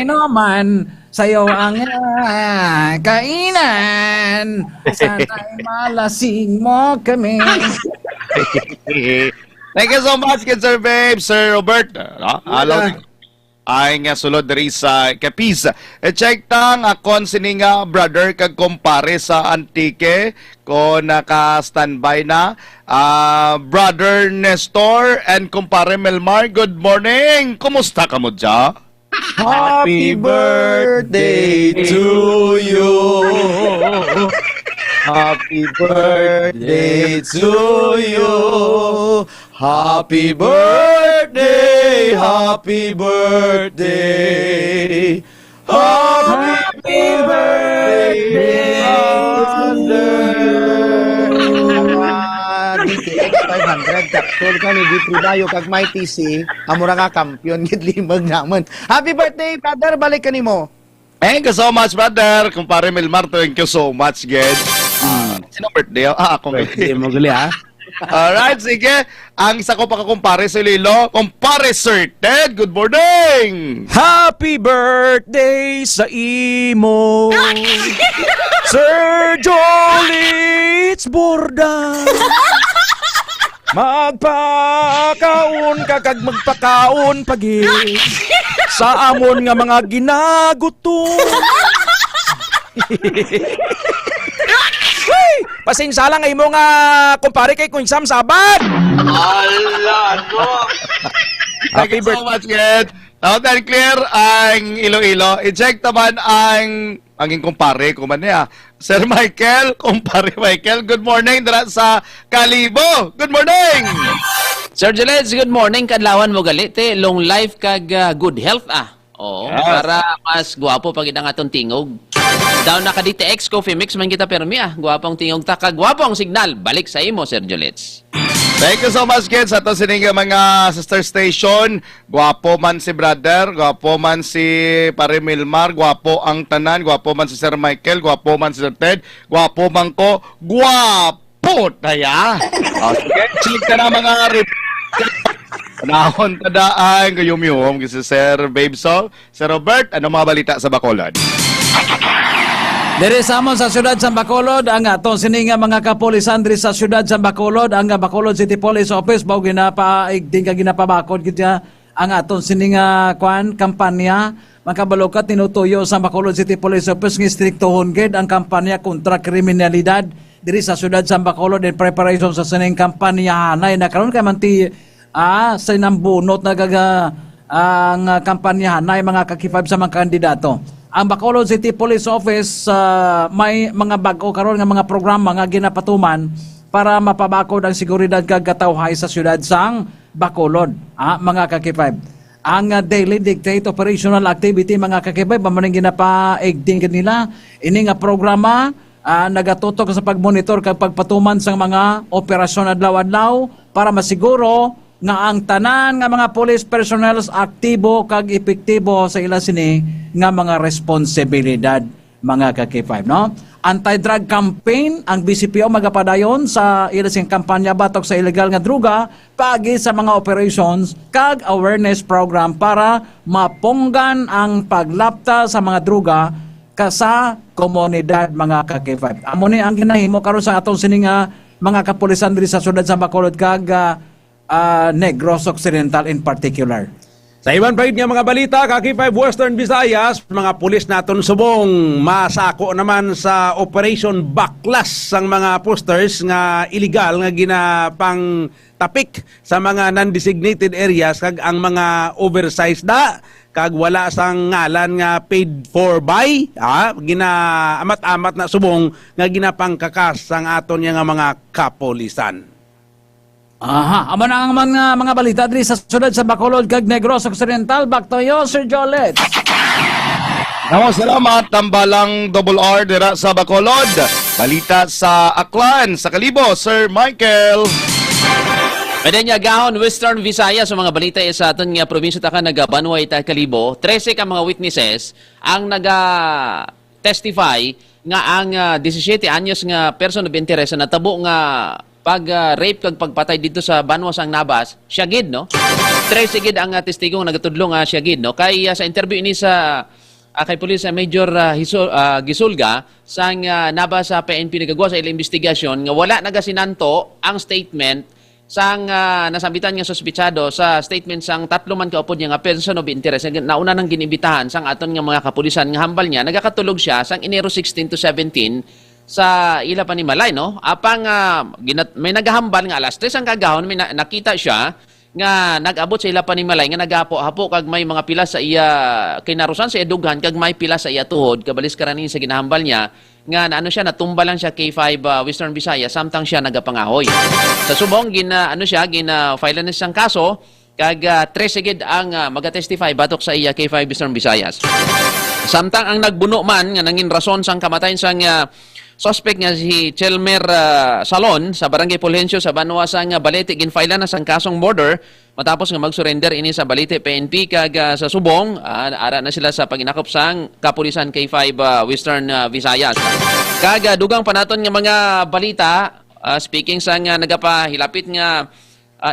Naman sayo ang kainan. Sana'y malasing mo kami. Thank you so much, good sir, babe. Sir Robert. Hello. Ay nga sulod diri sa Capiz. Check tang akon sininga brother kag kumpare sa Antique ko naka-standby na. Brother Nestor and kumpare Melmar, good morning. Kumusta ka mo dya? Happy birthday to you. Happy birthday to you. Happy birthday, happy birthday. Happy birthday, DTX 500 capsule ka ni Di Dayo kag may TC amura nga kampiyon gid limag naman. Happy birthday, brother, balik ka nimo. Thank you so much, brother. Kumpare Melmar, thank you so much, Ged. Sino birthday? Akong birthday mo gali ha. Alright, sige. Ang isa ko pakakumpare si Lilo. Kumpare Sir Ted, good morning! Happy birthday sa imo, Sir Jolitz Borda. Magpakaon ka kag magpakaon pagi sa amon nga mga ginagutom. Hey, pasensya lang ay mo nga kumpare kay Queen Sam Sabat. Ala, no! Thank you so much, Ed. Now then, clear ang Iloilo. I-check naman ang kumpare ko man niya. Sir Michael, kumpare Michael, good morning dara sa Kalibo. Good morning! Sir Jelez, good morning. Kadlawan mo galit eh. Long life kag good health Oo, Yes. para mas guwapo pag ang atong tingog. Daw naka DTX Coffee Mix man kita permi Guwapong tingog ta kag guwapong signal. Balik sa imo, Sir Jelez. Thank you so much, kids. Ato sining mga sister station. Gwapo man si brother, gwapo man si Pare Milmar, gwapo ang tanan, gwapo man si Sir Michael, gwapo man si Sir Ted, gwapo man ko, gwapo taya. Okay, check na mga Panahon tadaan kayumyum si Sir Babeso. Sir Robert, ano mga balita sa Bacolod? Dere samon sa siyudad sa Bacolod ang atong sininga mga kapolisan diri sa siyudad sa Bacolod ang Bacolod City Police Office bao ginapaigding ka ginapabakod kita ang atong sininga kampanya makabalukat tinutuyo sa Bacolod City Police Office ng striktohon gid ang kampanya kontra kriminalidad diri sa siyudad sa Bacolod in preparation sa sining kampanya hanay na karon kay manti sa nambunot na ang kampanya hanay mga kakipab sa mga kandidato. Ang Bacolod City Police Office may mga bag-o karon nga mga programa nga ginapatuman para mapabakod ang seguridad kag katawhay sa siyudad sang Bacolod. Mga kakipab. Ang daily dictate operational activity mga kakipab maning ginapaigting nila ini nga programa nagatutok sa pagmonitor kag pagpatuman sang mga operasyon adlaw-adlaw para masiguro nga ang tanan nga mga police personnel aktibo kag epektibo sa ila sini nga mga responsibilidad mga ka-K5 no. Anti-drug campaign ang BCPO magapadayon sa ila sing kampanya batok sa illegal nga droga pagi sa mga operations kag awareness program para mapunggan ang paglapta sa mga droga sa komunidad mga ka-K5. Amo ni ang ginahimo karon sa atong sini nga mga kapulisan diri sa siyudad sa Bacolod kag Negros Occidental in particular. Sa iban pa nga mga balita, Kaki 5 Western Visayas, mga pulis naton subong masako naman sa Operation Baklas ang mga posters nga illegal nga ginapang tapik sa mga non-designated areas kag ang mga oversized kag wala sang ngalan nga paid for by ginaamat-amat na subong nga ginapangkakas ang aton nga mga kapolisan. Amo na ang mga balita diri sa siyudad sa Bacolod kag Negros Occidental. Back to you, Sir Jolet. Salamat, tambalang double R dira sa Bacolod. Balita sa Aklan, sa Kalibo, Sir Michael. Pwede niya gahon Western Visayas sa mga balita sa aton nga probinsya ta ka nagabanway ta Kalibo. 13 ka mga witnesses ang naga-testify nga ang 17 anyos nga person of interest na natabo nga pag-rape kag pagpatay dito sa Banwa sang Nabas, siya gid no. 13 gid ang testigong nagatudlo nga siya gid no. Kay sa interview ini sa kay Police Major Gisulga sang Nabas sa PNP nagagawa sa ilang investigasyon nga wala nagasinanto ang statement sang nasambitan nga suspitsado sa statement sang tatlo man kaupod niya nga person of interest nauna nang ginibitahan sang aton nga mga kapulisan nga hambal niya nagakatulog siya sang Enero 16 to 17 sa ila panimalay no apang may naghahambal nga alas 3 ang kagahon may nakita siya nga nag-abot sa ila panimalay nga nagapo-hapo kag may mga pila sa iya kinarusan sa edughan kag may pila sa iya tuhod kabalis karanin sa ginahambal niya nga naano siya natumba lang siya K5 Western Visayas samtang siya nagapangahoy sa subong file na siyang kaso kag 13 gid ang maga-testify batok sa iya K5 Western Visayas samtang ang nagbuno man nga nangin rason sang kamatayon sang suspect nga si Chelmer Salon sa Barangay Fulgencio sa Banwa sang Balete ginfile na sang kasong murder matapos nga mag-surrender ini sa Balete PNP kag sa subong ara na sila sa paginakop sang kapulisan K5 Western Visayas. Kag dugang panaton nga mga balita speaking sa nga nagapahilapit nga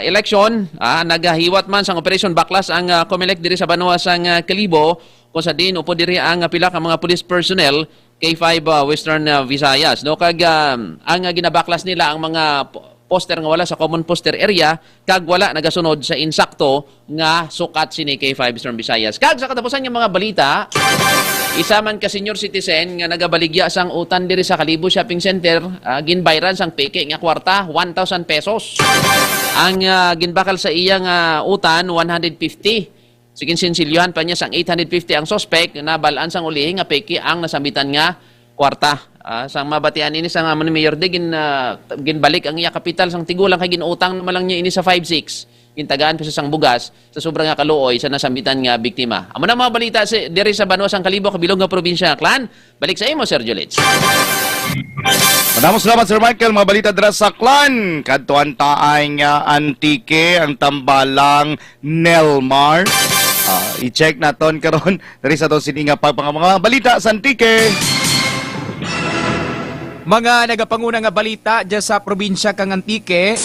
election, nagahiwat man sang Operation Baklas ang COMELEC diri sa Banwa sang Kalibo, kung sa din upo diri ang pila ka mga police personnel K5 Western Visayas. No, kag ang ginabaklas nila ang mga poster nga wala sa common poster area, kag wala nagasunod sa insakto nga sukat sini K5 Western Visayas. Kag sa katapusan ng mga balita, isa man ka senior citizen nga nagabaligya sang utan diri sa Kalibo Shopping Center, ginbayran sang peke nga kwarta 1,000 pesos. Ang ginbakal sa iya nga utan 150. Sige sinsilyohan pa niya sang 850 ang suspect na balaan sang uli nga peke ang nasambitan nga kwarta. Sang mabatian ini sang ni Mayor de ginbalik ang iya kapital sang tigulang kay ginutang naman lang niya ini sa 5-6. Gintagaan pa sa sang bugas sa sobrang nga kaluoy sa nasambitan nga biktima. Amo na mga balita diri sa Banwa sang Kalibo, kabilog nga probinsya Aklan. Balik sa imo, Sir Julits. Maraming salamat, Sir Michael. Mga balita dira sa Aklan. Kadtuan taay nga Antique ang tambalang Nelmar. I-check naton karon diri sa to sini nga mga balita sa Antique. Mga nagapanguna nga balita dyan sa probinsya kang Antique,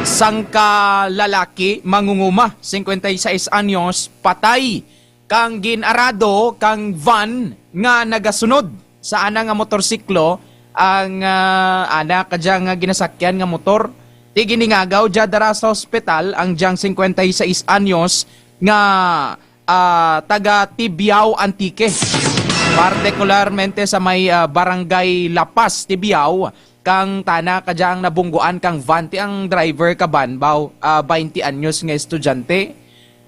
sangka lalaki mangunguma 56 anyos patay kang ginarado kang van nga nagasunod sa ana nga motorsiklo ang ana kadya nga ginasakyan nga motor ti giningagaw dya dara sa ospital ang dyang 56 anyos nga taga Tibiao Antique. Partikularmente sa may barangay Lapas, Tibiao, kang tana kadyang nabungguan kang van ti ang driver kaban baw 20 anyos nga estudyante.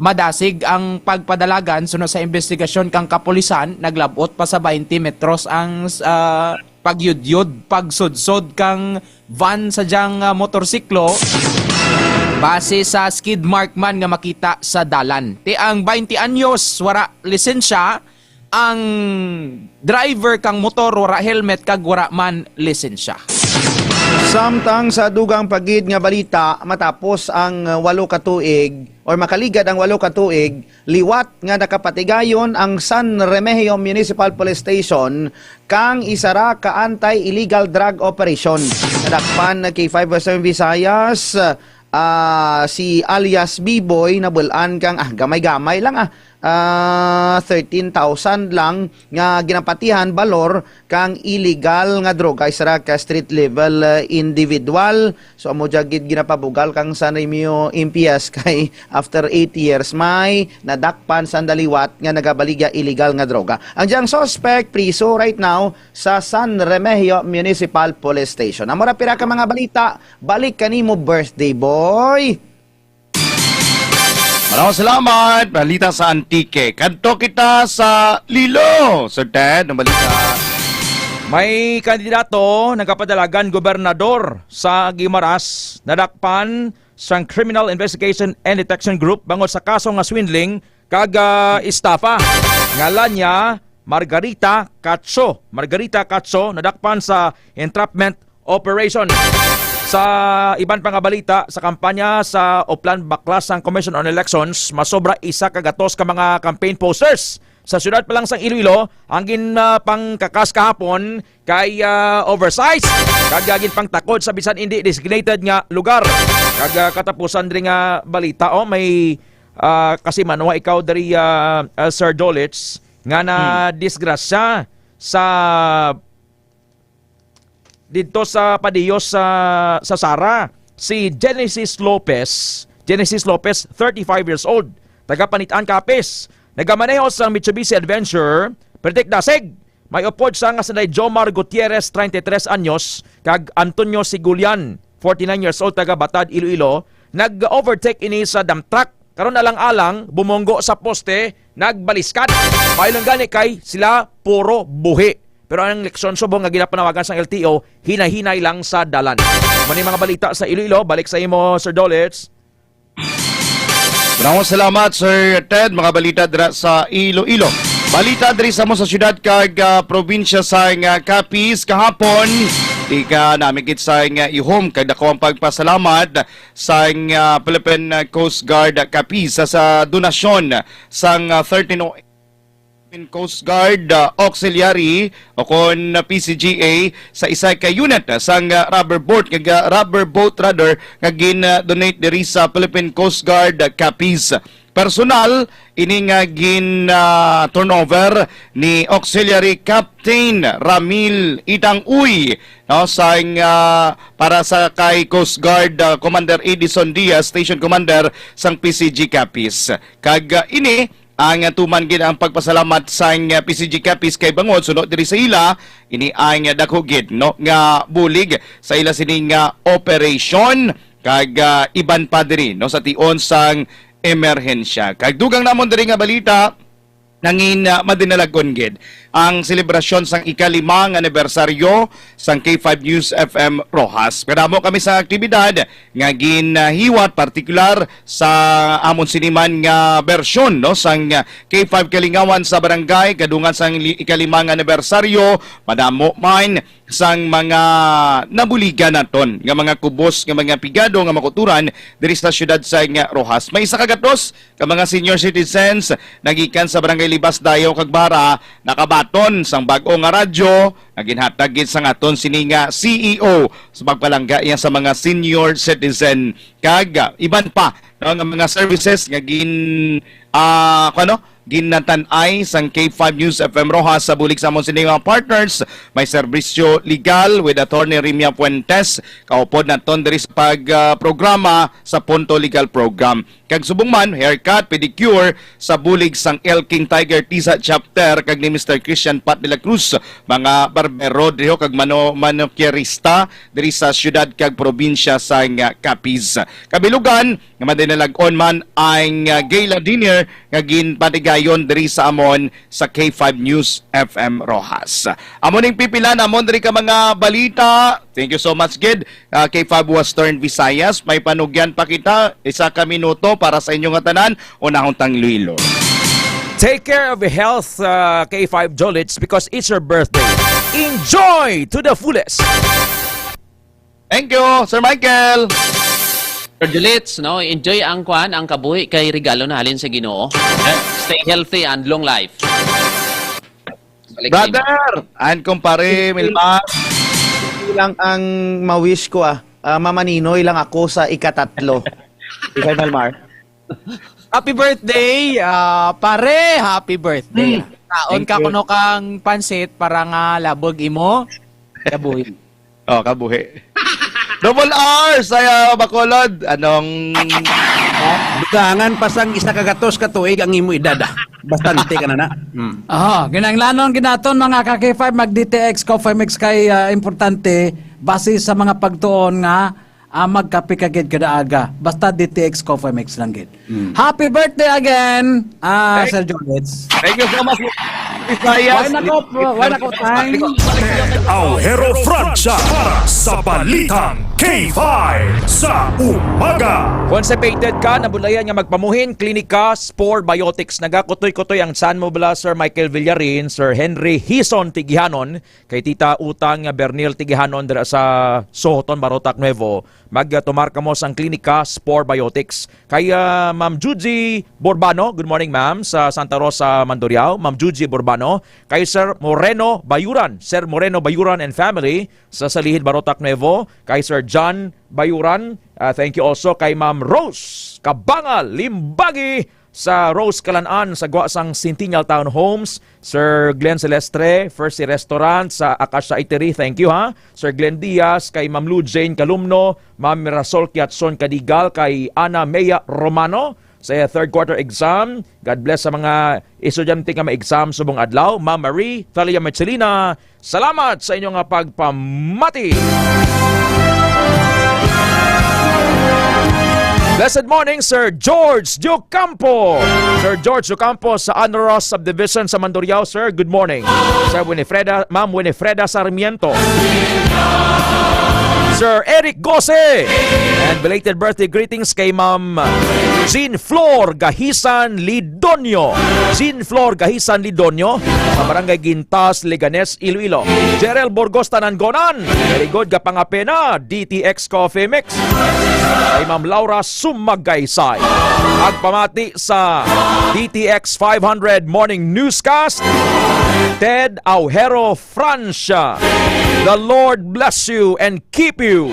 Madasig ang pagpadalagan suno sa investigasyon kang kapulisan, naglabot pa sa 20 metros ang pagyudyod, pagsudsod kang van sa dyang motorsiklo base sa skid mark man nga makita sa dalan. Ti ang 20 anyos wara lisensya, ang driver kang motor wara helmet kag wara man lisensya. Samtang sa dugang pagid nga balita, matapos ang 8 ka tuig or makaligad ang 8 ka tuig, liwat nga nakapatigayon ang San Remigio Municipal Police Station kang isara ka anti-illegal drug operation. Nadakpan kay 5 Western Visayas si alias B-Boy na bulan kang gamay-gamay lang 13,000 lang nga ginapatihan balor kang illegal nga droga isara ka street level individual. So amo jagid ginapabugal kang San Remigio MPS kay after 8 years may nadakpan sandaliwat nga nagabaligya illegal nga droga. Ang diyang suspect priso right now sa San Remigio Municipal Police Station. Amora pira ka mga balita, balik kanimo birthday boy. Maraming salamat. Balita sa Antique. Kanto kita sa Lilo. Sir Ted, ang balita. May kandidato nagkapadalagan gobernador sa Guimaras, nadakpan sa Criminal Investigation and Detection Group bangod sa kaso nga swindling kag estafa. Ngalan niya Margarita Catso. Margarita Catso nadakpan sa entrapment operation. Sa iban pang balita, sa kampanya sa Oplan Baklas ang Commission on Elections, masobra isa kagatos ka mga campaign posters. Sa syudad pa lang sang Iloilo, ang pangkakas kahapon kay oversize. Kagagin pang takod sa bisan hindi designated nga lugar. Katapusan rin nga balita, may kasi manwa ikaw dari Sir Dolitz nga na disgrasya sa dito sa Padillos sa Sara, si Genesis Lopez, 35 years old, taga Panitan Capiz, nagamaneho sa Mitsubishi Adventure, Pertik Dasig, may upod sa nga sanay Jomar Gutierrez, 33 anyos, kag Antonio Sigulian, 49 years old, taga Batad, Iloilo, nag-overtake ini sa dump truck, karon alang-alang, bumonggo sa poste, nagbaliskat, mayroon gani kay sila puro buhi. Pero ang leksyon subong nga ginapanawagan sa LTO, hinay-hinay lang sa dalan. Mani mga balita sa Iloilo, balik sa imo, Sir Dolitz. Maraming salamat, Sir Ted. Mga balita dira sa Iloilo. Balita diri sa mo sa syudad kag probinsya sa Capiz kahapon. Ika namigit sa ihom kag dako ang pagpasalamat sa Philippine Coast Guard Capiz sa donasyon sang 13 Coast Guard Auxiliary o kon PCGA sa isa ka unit sang rubber boat nga gin-donate diri sa Philippine Coast Guard Capiz. Personal ini nga gin turnover ni Auxiliary Captain Ramil Itang Uy no sang para sa kay Coast Guard Commander Edison Diaz, Station Commander sang PCG Capiz. Kag ini ang tuman gid ang pagpasalamat sa PCG Capiz kay bangod sunod diri sa ila ini ang dako gid no nga bulig sa ila sining operation kag iban pa diri no sa tion sang emerhensya. Kag dugang namon diri nga balita nangin madinalagon gid ang selebrasyon sang ika-5 anibersaryo sang K5 News FM Rojas. Kadamo kami sa aktibidad nga ginhiwat partikular sa amon siniman nga bersyon no sang K5 Kalingawan sa barangay kadungan sang ika-5 anibersaryo. Madamo man sang mga nabuligan naton nga mga kubos nga mga pigado nga makuturan diri sa syudad sa Rojas. May isa kagatos ka mga senior citizens nagikan sa barangay Libas Dayaw kag Bara nakabaton sang bag-o nga radyo nga ginhatag gid sa aton sini nga CEO sa pagpalangga iya sa mga senior citizen kag iban pa no, nga mga services nga ginatan-ay sang K5 News FM Rojas sa bulig sa amon sini mga partners. May serbisyo legal with Attorney Rimia Puentes kaupod naton diri sa pagprograma sa Punto Legal Program. Kag subong man haircut, pedicure sa bulig sang El King Tiger Tisa Chapter kag ni Mr. Christian Pat de la Cruz, mga barbero diri kag manicurista diri sa syudad kag probinsya sa Capiz. Kabilugan nga madinalagon man ang gala dinner nga ginpatigayon diri sa amon sa K5 News FM Rojas. Amon ning pipila namon diri ka mga balita. Thank you so much, Gid. K5 Western Visayas, may panugyan pa kita, isa ka minuto para sa inyong tanan. Unahong Tangluilo. Take care of your health, K5 Jolits, because it's your birthday. Enjoy to the fullest. Thank you, Sir Michael. Sir Julits, no, enjoy ang kabuhi kay regalo na halin sa Ginoo. Stay healthy and long life. Brother, and kumpare Milma. Ilang ang ma-wish ko mamaninoy lang ako sa ika-3. Ikaw, Malmar. Happy birthday, pare, happy birthday. Taon ka kuno kang pansit para nga labog imo. Kabuhi. Oh, kabuhi. Double R saya Bacolod. Anong dugangan pasang isa kagatos ka tuig ang imo idada. Bastante ka na. Ginanglanon ginaton mga ka-K5 mag-DTX Coffee Mix kay importante base sa mga pagtuon nga magkape ka gid kada aga. Basta DTX Coffee Mix lang gid. Happy birthday again, Sir Jolits. Thank you so much. Why na ko time? Aujero Francia para sa Balitang K5 sa umaga. Constipated ka, nabulayan nga magpamuhin, klinika, Spore Biotics. Nagakutoy-kutoy ang san mo bala Sir Michael Villarin, Sir Henry Hison Tigihanon, kay Tita Utang Bernil Tigihanon dira sa Sohoton, Barotac Nuevo. Magtumar ka mo sang klinika, Spore Biotics. Kay Ma'am Juji Borbano, good morning ma'am, sa Santa Rosa, Mandurriao. Ma'am Juji Borbano. Kay Sir Moreno Bayuran, Sir Moreno Bayuran and family sa Salihid, Barotac Nuevo. Kay Sir John Bayuran, thank you also kay Ma'am Rose Kabangal Limbagi sa Rose Kalanaan sa Guasang Centennial Town Homes. Sir Glenn Celestre, First Restaurant sa Acacia Eatery, thank you ha. Sir Glenn Diaz, kay Ma'am Lou Jane Calumno, Ma'am Mirasol Kiatson Kadigal, kay Ana Mea Romano sa third quarter exam. God bless sa mga estudyante nga ma-exam subong adlaw. Ma'am Marie Thalia Marcelina, salamat sa inyong pagpamati. Blessed morning, Sir George Ducampo. Sir George Ducampo sa Anoros Subdivision sa Mandurriao, sir. Good morning. Sir Ma'am Winifreda Sarmiento. Sir Eric Gose. And belated birthday greetings kay Ma'am Jean Flor Gahisan Lidonio. Jean Flor Gahisan Lidonio sa Barangay Gintas, Leganes, Iloilo. Jerel Burgos Tanangonan. Very good, kapangapena. DTX Coffee Mix. kay Ma'am Laura Sumagaysay. Agpamati sa DTX 500 Morning Newscast, Ted Aujero Francia. The Lord bless you and keep you.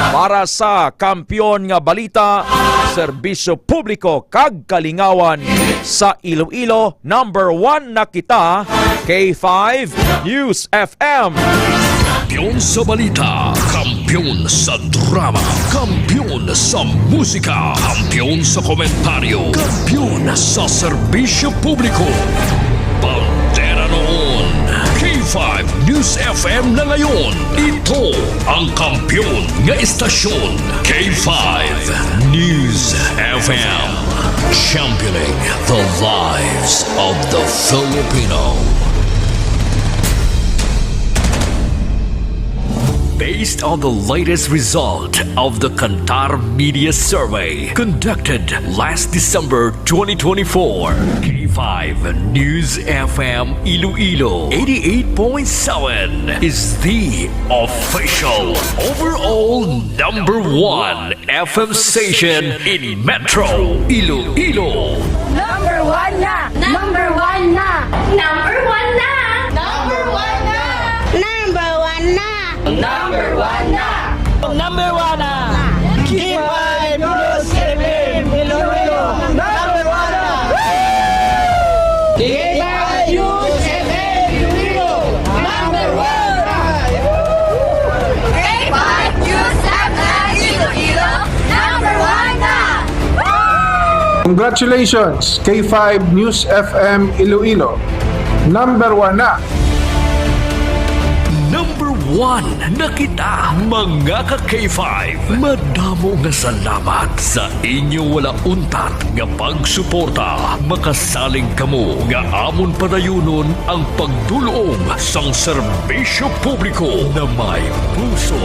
Para sa Kampiyon nga Balita, Serbisyo Publiko kag Kalingawan sa Iloilo, number 1 na kita, K5 News FM. Kampiyon sa balita, kampiyon sa drama, kampiyon sa musika, kampiyon sa komentaryo, kampiyon sa serbisyo publiko. Pantera noon, K5 News FM na ngayon. Ito ang kampiyon nga istasyon, K5 News FM. Championing the lives of the Filipino. Based on the latest result of the Kantar Media Survey conducted last December 2024, K5 News FM Iloilo 88.7 is the official overall number 1 FM station in Metro Iloilo. Number 1 na! Number 1 na! Number 1 na! Number 1 na! Number 1 na! Number 1 na! Number 1 na! K5 News FM Iloilo! Number 1 na! K5 News FM Iloilo! Number 1 na! K5 News FM Iloilo! Number 1 na! Congratulations, K5 News FM Iloilo. Number 1 na. Number 1 na kita, mga ka-K5. Madamo nga salamat sa inyo wala untat nga pagsuporta. Makasaling kamo nga amon padayunon ang pagdulong sang serbisyo publiko na may puso.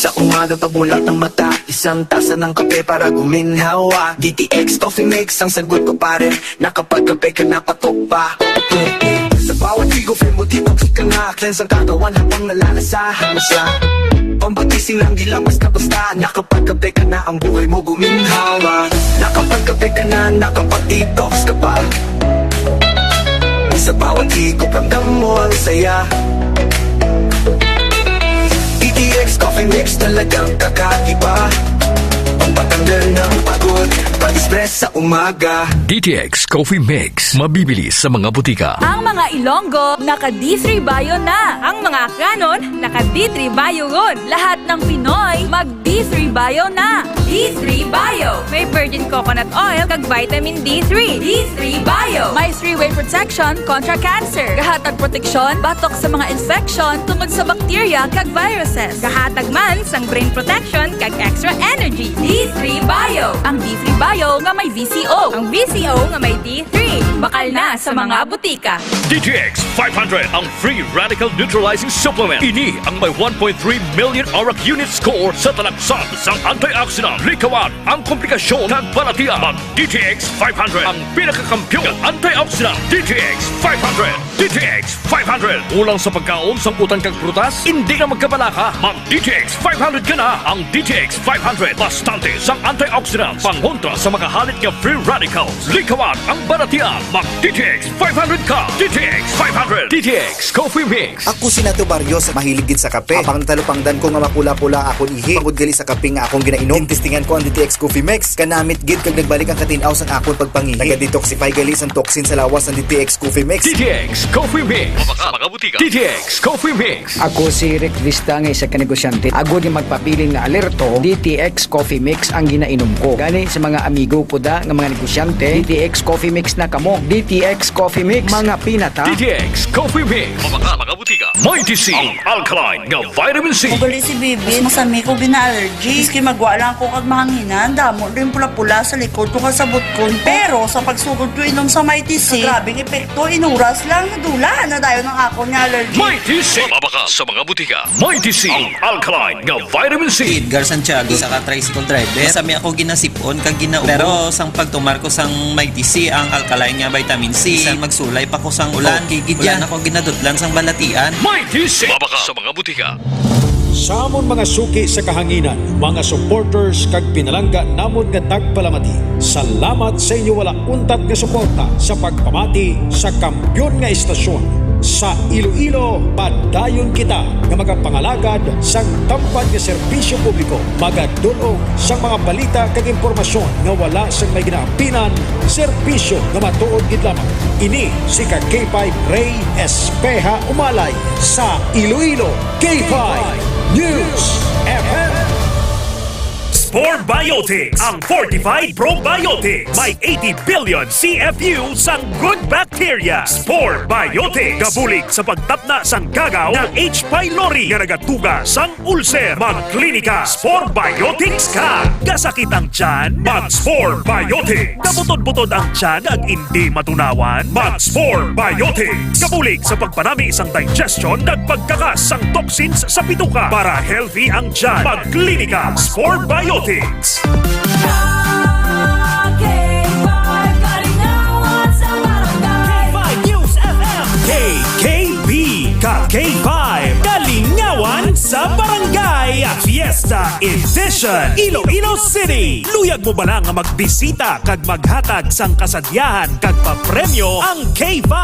Sa umaga pabulat ng mata, isang tasa ng kape para guminhawa. DTX Coffee Mix ang sagot ko pare, nakapagkape ka na patok pa. Sa bawat higo, feel mo dito ka na, cleanse ang katawan habang nalalasahan mo siya. Pambatising lang, di lang basta-basta, nakapagkape ka na, ang buhay mo guminhawa. Nakapagkape ka na, nakapag-detox ka pa. Sa bawat higo, ramdam mo ang saya. DTX Coffee Mix talagang kakaiba. Pampatanggal ng pagod, pag-express sa umaga. DTX Coffee Mix, mabibili sa mga butika. Ang mga Ilonggo, naka D3 Bio na. Ang mga Akranon, naka D3 Bio ron. Lahat ng Pinoy, mag D3 Bio na. D3 Bio. May virgin coconut oil kag vitamin D3. D3 Bio. May 3-way protection kontra cancer. Kahatag proteksyon, batok sa mga infection tungod sa bakterya kag viruses. Kahatag man sang brain protection kag extra energy. D3 Bio. Ang D3 Bio nga may VCO. Ang VCO nga may D3. Bakal na sa mga butika. DTX 500 ang free radical neutralizing supplement. Ini ang may 1.3 million ORAC unit score sa talaksan sang antioxidant. Likawan ang komplikasyon ng balatian. Mag DTX 500 ang pinakakampiyon ng antioxidant. DTX 500. DTX 500. Ulang sa pagkaon sang utang kag prutas, hindi na magkabalaka. Mag DTX 500 ka na. Ang DTX 500 bastante sang antioxidant pangontra sa makahalit nga free radicals. Likawan ang balatian. Mag DTX 500 ka. DTX 500. DTX Coffee Mix. Ako si Nato Barrios, mahilig gid sa kape. Habang natalupangdan ko nga mapula-pula akong ihi. Pagod gali sa kape nga akong ginainom. Testingan ko ang DTX Coffee Mix. Kanamit gid kag nagbalik ang katinaw sang akong pagpangihi. Naga-detoxify gali sang toxin sa lawas ng DTX Coffee Mix. DTX Coffee Mix. Mga butika. DTX Coffee Mix. Ako si Rick Vista nga isa ka negosyante. Ako di magpapiling na alerto, DTX Coffee Mix ang ginainom ko. Gani sa mga amigo ko da nga mga negosyante, DTX Coffee Mix na kamo. DTX Coffee Mix, mga pinata. DTX Coffee Mix. Mga butika. Mighty C. Ang alkaline nga vitamin C. Magali si Bibi, masami ko bina-allergy. Iski magwala ko kag mahanginan, damo rin pula-pula sa likod ko kasabot ko. Pero sa pagsugod ko inom sa Mighty C, grabing epekto, inuras lang, nadula na tayo ng ako ni allergy. Mighty C. Mabaka sa mga butika. Mighty C. Ang alkaline nga vitamin C. Edgar Santiago, isa ka tricycle driver. Masami ako ginasipon kag ginao. Pero sang pagtumar ko sang Mighty C, ang alkaline nga nga vitamin C. Bisan magsulay pa ko sang ulan. Wala na ko ginadutlan sang balatian. May tisik sa mga butika. Sa amon mga suki sa kahanginan, mga supporters kag pinalangga namon nga tagpalamati. Salamat sa inyo wala untat nga suporta sa pagpamati sa kampyon nga istasyon. Sa Iloilo, padayon kita nga magapangalagad sang tampad nga serbisyo publiko, magadulong sang mga balita kag impormasyon nga wala sang may ginaapinan, serbisyo nga matuod gid lamang. Ini si K5 Ray Espeja Umalay sa Iloilo K5 News FM. Sport Biotic, ang Fortified Probiotic. May 80 billion CFU sang good bacteria. Sport Biotic, gabulig sa pagtapna sang gagaw ng H. pylori nga nagatuga sang ulcer. Magklinika Sport Biotics ka. Gasakit ang tiyan, mag Sport Biotics. Kabutod-butod ang tiyan ag hindi matunawan, mag Sport Biotics. Gabulig sa pagpanami sang digestion at pagkakas sang toxins sa bituka para healthy ang tiyan. Magklinika Sport Biotics. KKB K5 Kalingawan sa Barangay Fiesta Edition Iloilo City. Luyag mo ba lang magbisita kag maghatag sang kasadyahan kag papremyo ang K5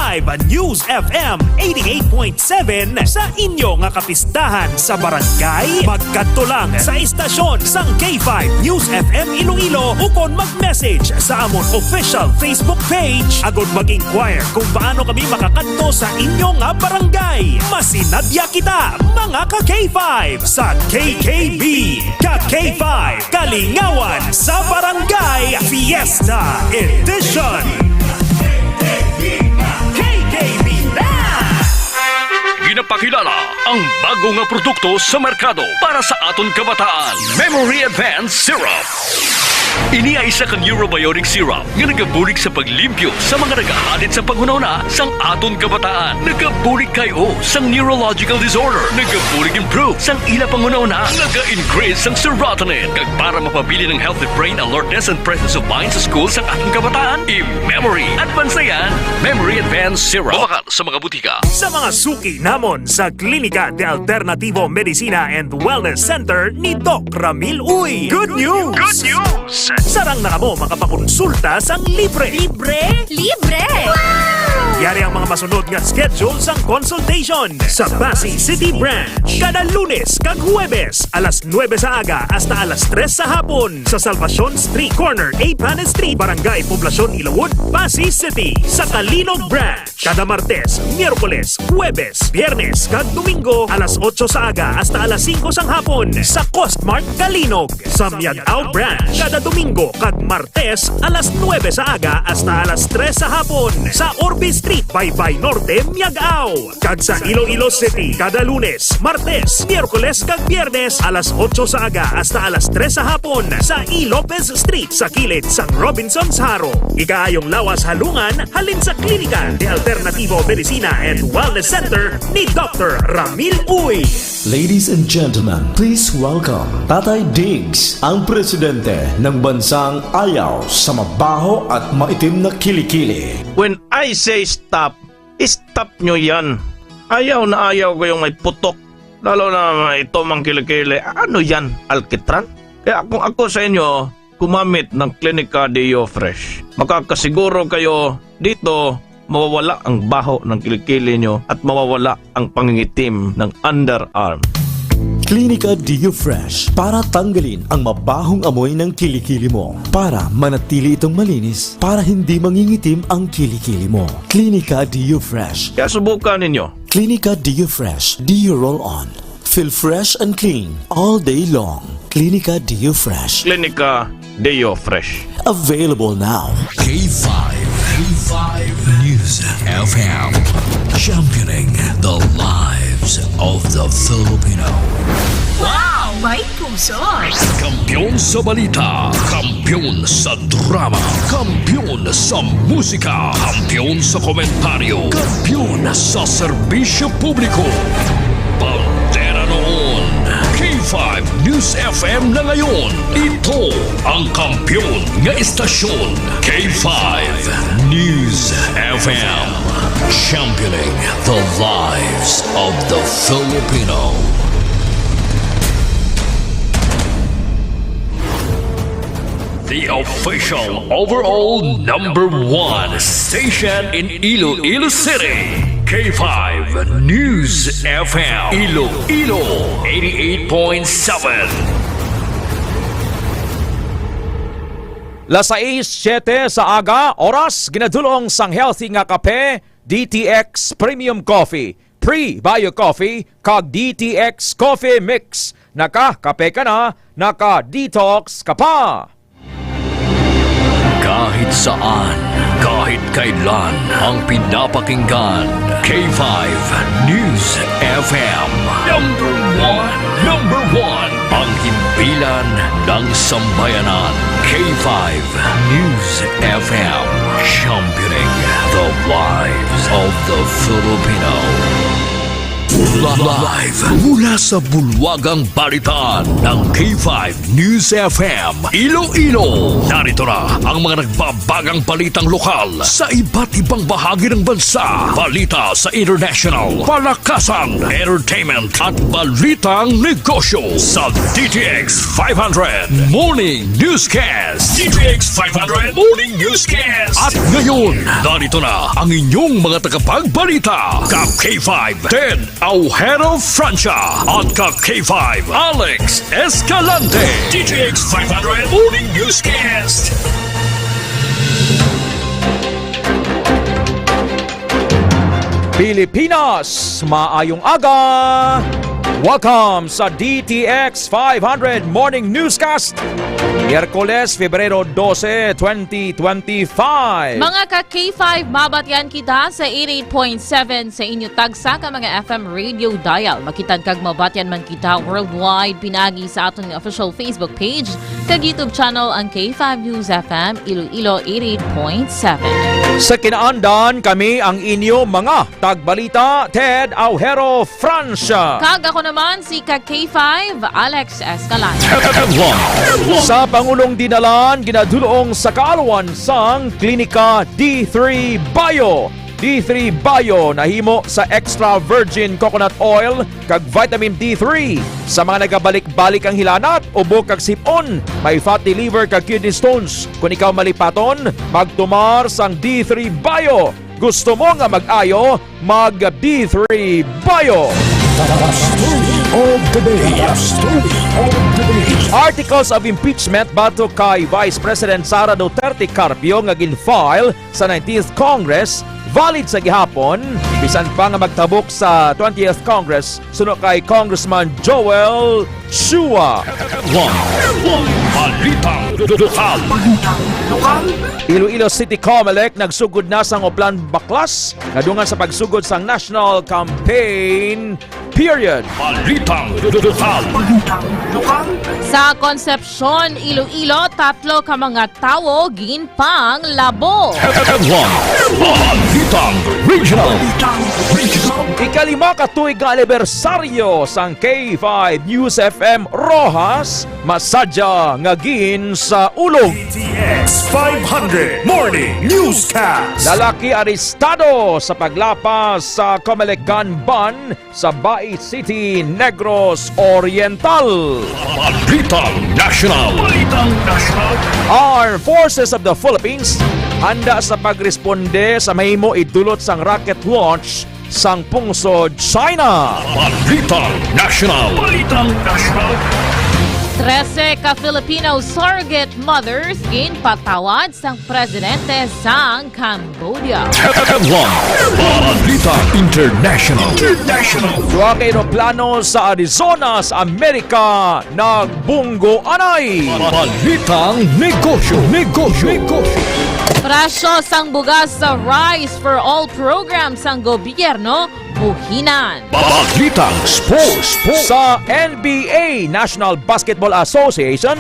News FM 88.7 sa inyo nga kapistahan sa barangay? Magkadto lang sa istasyon sang K5 News FM Iloilo ukon mag-message sa amon official Facebook page agod mag-inquire kung paano kami makakadto sa inyo nga barangay. Masinadya kita mga ka-K5 sa KKB Ka-K5 Kalingawan sa Barangay Fiesta Edition. KKB na! Ginapakilala ang bago nga produkto sa merkado para sa aton kabataan. Memory Advanced Syrup. Ini ay isa ka neurobiotic syrup nga nagabulig sa paglimpyo sa mga nagahalit sa panghunahuna sang aton kabataan. Nagabulig kayo sang neurological disorder. Nagabulig improve sang ila panghunahuna. Naga-increase sang serotonin. Kag para mapabili ng healthy brain alertness and presence of mind sa school sang aton kabataan, i-Memory Advance na yan. Memory Advanced Syrup. Mabakal sa mga butika. Sa mga suki namon sa Klinika de Alternativo Medicina and Wellness Center ni Doc Ramil Uy. Good news! Good news! Sarang na mo makapakonsulta sang libre. Libre? Libre! Wow! Yari ang mga masunod nga schedule sang consultation sa Pasig City Branch. Kada Lunes kag Huwebes, alas 9 sa aga hasta alas 3 sa hapon sa Salvacion Street Corner, A. Panes Street, Barangay Poblacion, Ilawod, Pasig City. Sa Kalinog Branch, kada Martes, Miyerkules, Huwebes, Biyernes kag Domingo, alas 8 sa aga hasta alas 5 sang hapon sa Costmart Kalinog. Sa Miagao Branch, kada Domingo kag Martes, alas 9 sa aga hasta alas 3 sa hapon sa Orbe Street, Baybay Norte, Miagao. Kag sa Iloilo City, kada Lunes, Martes, Miyerkules kag Biyernes, alas 8 sa aga hasta alas 3 sa hapon sa E. Lopez Street sa kilid sang Robinson's Haro. Ikaayong lawas halungan halin sa Klinika de Alternativo Medicina and Wellness Center ni Dr. Ramil Uy. Ladies and gentlemen, please welcome Tatay Diggs, ang presidente ng bansang ayaw sa mabaho at maitim na kilikili. When I say stop, stop nyo yan. Ayaw na ayaw ko yung may putok. Lalo na ito mang kilikili. Ano yan? Alkitran? Kaya kung ako sa inyo, gumamit ng Klinika Deo Fresh. Makakasiguro kayo dito mawawala ang baho ng kilikili nyo at mawawala ang pangingitim ng underarm. Klinika Deo Fresh para tanggalin ang mabahong amoy ng kilikili mo, para manatili itong malinis, para hindi mangingitim ang kilikili mo. Klinika Deo Fresh. Kaya subukan ninyo. Klinika Deo Fresh. Deo Roll On. Feel fresh and clean all day long. Klinika Deo Fresh. Klinika Deo Fresh. Available now. K5 News FM, championing the lives of the Filipino. Wow! May puso! Kampiyon sa balita, kampiyon sa drama, kampiyon sa musika, kampiyon sa komentaryo, kampiyon sa serbisyo publiko. Pantera noon, K5 K5 News FM na ngayon. Ito ang kampiyon nga istasyon. K5 News FM. Championing the lives of the Filipino. The official overall #1 station in Iloilo City. K5 News FM. Iloilo 88.7. Las 6:07 sa aga, oras ginadulong sang healthy nga kape, DTX Premium Coffee, Pre-Bio Coffee, kag DTX Coffee Mix. Naka-kape ka na, naka-detox ka pa. Kahit saan, kahit kailan, ang pinapakinggan. K5 News FM. Number one. Ang himpilan ng sambayanan. K5 News FM. Championing the lives of the Filipino. Live mula sa bulwagang balitaan ng K5 News FM Iloilo. Narito na ang mga nagbabagang balitang lokal sa iba't ibang bahagi ng bansa. Balita sa international, palakasan, entertainment at balitang negosyo sa DTX 500 Morning Newscast. DTX 500 Morning Newscast. At ngayon, narito na ang inyong mga tagapagbalita. Ka K5 Ted Aujero Francia at ka K5 Alex Escalante. DTX 500 Morning Newscast. Pilipinas, maayong aga! Welcome sa DTX 500 Morning Newscast. Miyerkules, Febrero 12, 2025. Mga ka-K5, mabatyan kita sa 88.7 sa inyo tagsa ka mga FM radio dial. Makitan kag mabatyan man kita worldwide pinagi sa atong official Facebook page kag YouTube channel ang K5 News FM Iloilo 88.7. Sa kinaandan, kami ang inyo mga tagbalita Ted Aujero Francia. Kag ako naman si ka-K5 Alex Escalante. Sa Pangulong Dinalan, ginadulong sa kaalawan sang Klinika D3 Bio. D3 Bio nahimo sa extra virgin coconut oil kag vitamin D3 sa mga nagabalik-balik ang hilanat, ubo kag sipon, may fatty liver kag kidney stones. Kung ikaw malipaton, magtumar sang D3 Bio. Gusto mo nga mag-ayo, mag D3 Bio. Articles of impeachment bato kay Vice President Sara Duterte Carpio nga gin-file sa 19th Congress valid sa gihapon bisan pa nga magtabok sa 20th Congress suno kay Congressman Joel Chua. Iloilo City Comelec nagsugod na sang Oplan Baklas nadungan sa pagsugod sang National Campaign Period. Sa Concepcion, Iloilo, 3 ka mga tawo ginpang labo. Ikalima katuig nga anibersaryo sang K5 News FM Rojas, masadya nga gin sa ulog. DTX 500 Morning Newscast. Lalaki arestado sa paglapas sa Comelec gun ban sa Bai City, Negros Oriental. Balitang National. Armed Forces of the Philippines handa sa pagresponde sa mahimo idulot sang rocket launch sang pungsod China. Balitang National. 13 ka Filipino surrogate mothers ginpatawad sang presidente sang Cambodia. Balitang International. Duha ka eroplano sa Arizona sa Amerika nagbunggo anay. Balitang Negosyo. Presyo sang bugas sa Rice for All program sang gobyerno buhinan. Balitang Sports. Sa NBA, National Basketball Association,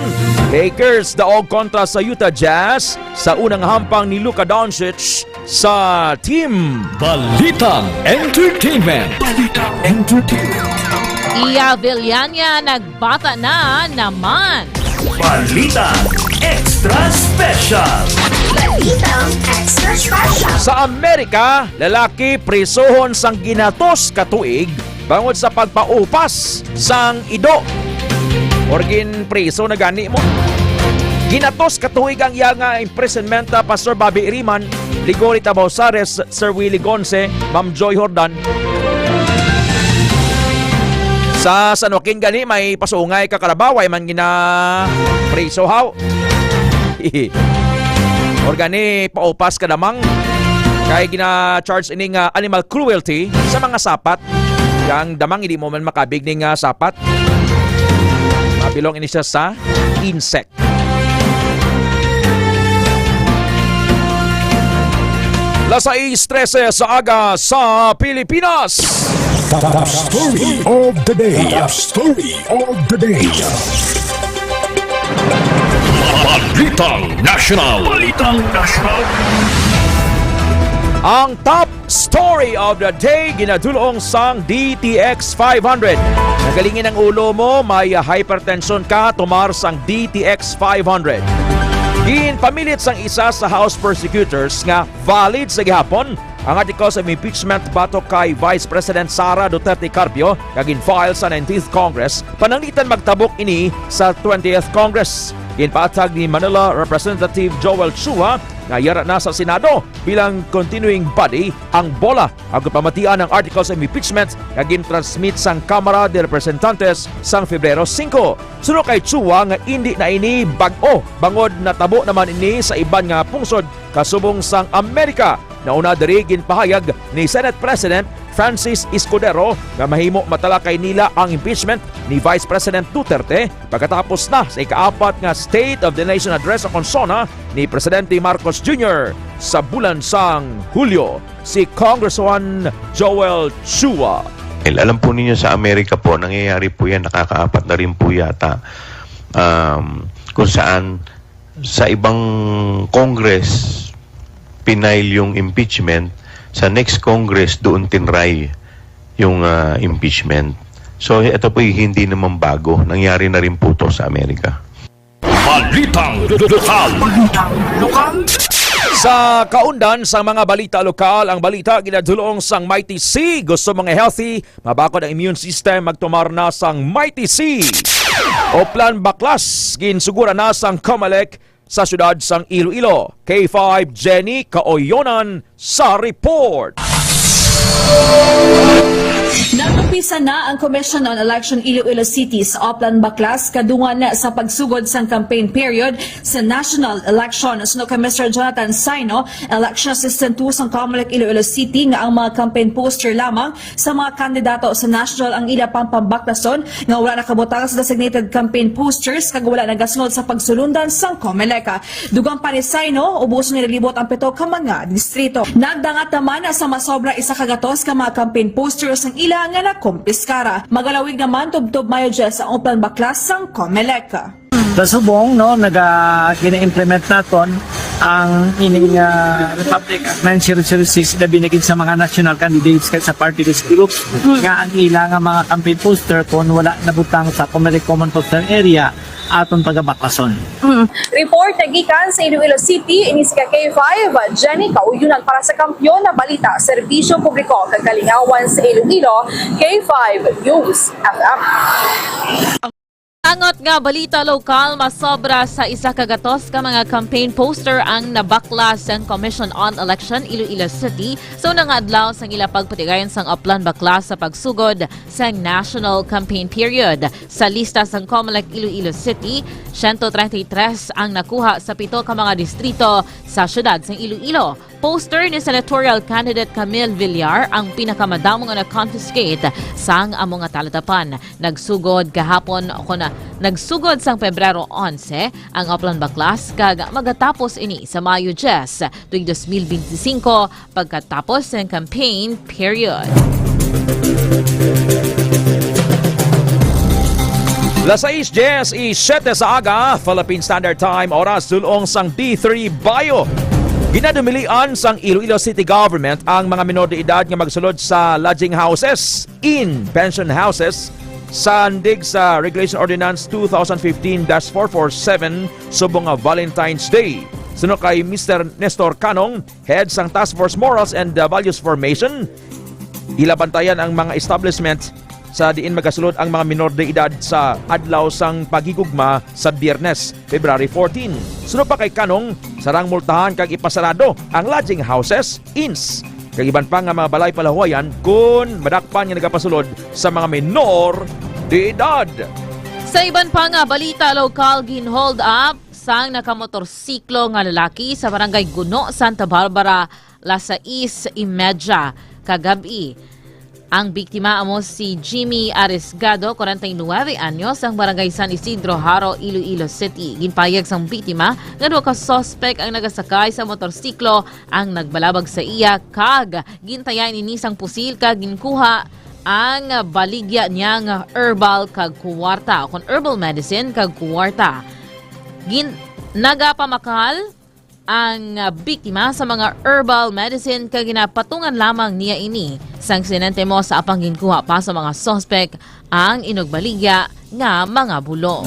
Lakers daog kontra sa Utah Jazz sa unang hampang ni Luka Doncic sa team. Balitang Entertainment. Iya Villania nagbata na naman. Balita Extra Special. Balitang Extra Special. Sa Amerika, lalaki prisohon sang ginatos katuig bangod sa pagpaupas sang ido. Orgin priso na gani mo. Ginatos katuig ang iya nga imprisonment Pastor Bobby Iriman, Ligori Tabausares, Sir Willie Gonce, Ma'am Joy Jordan. Sa San Joaquin gani may pasungay kakalabaway man gina priso haw. Organi paupas ka namang kay gina-charge ining animal cruelty sa mga sapat. Yang damang hindi mo man makabig ning sapat. Mabilong ini siya sa insect. Lasais 13 sa aga sa Pilipinas. The story of the day. The story of the day. Balitang National. Balitang National. Ang top story of the day ginadulong sang DTX 500. Nagalingin ang ulo mo, may hypertension ka, tumar sang DTX 500. Ginpamilit sang isa sa House prosecutors nga valid sa gihapon ang articles of impeachment batok kay Vice President Sara Duterte Carpio kagin file sa 19th Congress pananglitan magtabok ini sa 20th Congress. Ginpatag ni Manila Representative Joel Chua na yara na sa Senado bilang continuing body ang bola agud pamatian ang articles of impeachment kagin transmit sang Kamara de Representantes sang Febrero 5. Suno kay Chua nga indi na ini bag-o bangod natabo naman ini sa iban nga pungsod kasubong sang Amerika. Nauna diri ginpahayag ni Senate President Francis Escudero na mahimo matalakay nila ang impeachment ni Vice President Duterte pagkatapos na sa ikaapat nga State of the Nation Address o konsona ni Presidente Marcos Jr. sa bulan sang Hulyo. Si Congressman Joel Chua. Alam po ninyo sa Amerika po, nangyayari po yan, nakakaapat na rin po yata kung saan sa ibang Congress pinail yung impeachment, sa next Congress doon tinry yung impeachment. So ito po hindi naman bago. Nangyari na rin po to sa Amerika. Balitang lokal. Sa kaundan sa mga balita lokal, ang balita ginadulong sang Mighty C. Gusto mga healthy, mabakod ang immune system, magtumar na sang Mighty C. O plan baklas, ginsugura na sang Comelec sa syudad sang Iloilo. K5 Jenny Kaoyonan sa report. Nagumpisa na ang Commission on Election Iloilo City sa Oplan Baklas kadungan na sa pagsugod sang campaign period sa national election. Suno kay Mr. Jonathan Saino, Election Assistant 2 sa Comelec Iloilo City nga ang mga campaign poster lamang sa mga kandidato sa national ang ila pang pambaklason nga wala nakabutang sa designated campaign posters kag wala nagasunod sa pagsulundan sang Comelec. Dugang pa ni Saino, ubos nilibot ang 7 ka mga distrito. Nagdangat naman sa masobra isa kagatos ka mga campaign posters ang ila nga na kumpiskara. Magalawig naman tubtob Mayo Jess ang Oplan Baklas sang Comelec. Sa subong, gina-implement naton ang ining Republic Act 9006 na binigin sa mga national candidates sa party list groups nga ang ila nga mga campaign poster kung wala nabutang sa Comelec Common Poster Area aton pagabaklason. Report nagikan sa Iloilo City, ini si K5 Jenny Kauyunan para sa Kampyon na Balita, Serbisyo Publiko, Kagalingawan sa Iloilo, K5 News FM. Angot nga balita lokal, masobra sa isa kagatos ka mga campaign poster ang nabaklas ng Commission on Election Iloilo City so nangadlaw sang ila pagpatigayon sang Oplan Baklas sa pagsugod sang national campaign period. Sa lista sang Comelec Iloilo City, 133 ang nakuha sa 7 ka mga distrito sa syudad sang Iloilo. Poster ni senatorial candidate Camille Villar ang pinakamadamo nga na-confiscate sang among talatapan. Nagsugod kahapon nagsugod sang Pebrero 11 ang Oplan Baklas kag magatapos ini sa Mayo 10 tuig 2025 pagkatapos ng campaign period. Lasais 10 7 sa aga, Philippine Standard Time, oras dulong sang D3 Bayo. Ginadumilian sang Iloilo City Government ang mga menor de edad nga magsulod sa lodging houses, pension houses, sandig sa Regulation Ordinance 2015-447 subong nga Valentine's Day. Suno kay Mr. Nestor Canong, head sang Task Force Morals and Values Formation, ilabantayan ang mga establishment sa diin magasulod ang mga minor de edad sa adlaw sang pagigugma sa Biyernes, February 14. Suno pa kay Canong, sarang multahan kag ipasarado ang lodging houses, inns, kag iban pa nga mga balay palahuayan kung madakpan nga nagapasulod sa mga minor de edad. Sa iban pa nga balita, lokal ginhold up sang nakamotorsiklo nga lalaki sa barangay Guno, Santa Barbara, Lasais, Imedya, kagabi. Ang biktima amo si Jimmy Arisgado, 49 anyos, ang barangay San Isidro, Haro, Iloilo City. Ginpayag sang biktima nga duha ka suspect ang nagasakay sa motorsiklo ang nagbalabag sa iya kag gintayan ini sang pusil kag ginkuha ang baligya niyang herbal kag kuwarta kon herbal medicine kag kuwarta. Nagapamakal ang biktima sa mga herbal medicine kag ginapatungan lamang niya ini. Sang sinente mo sa apang ginkuha pa sa mga suspect ang inugbaligya nga mga bulo.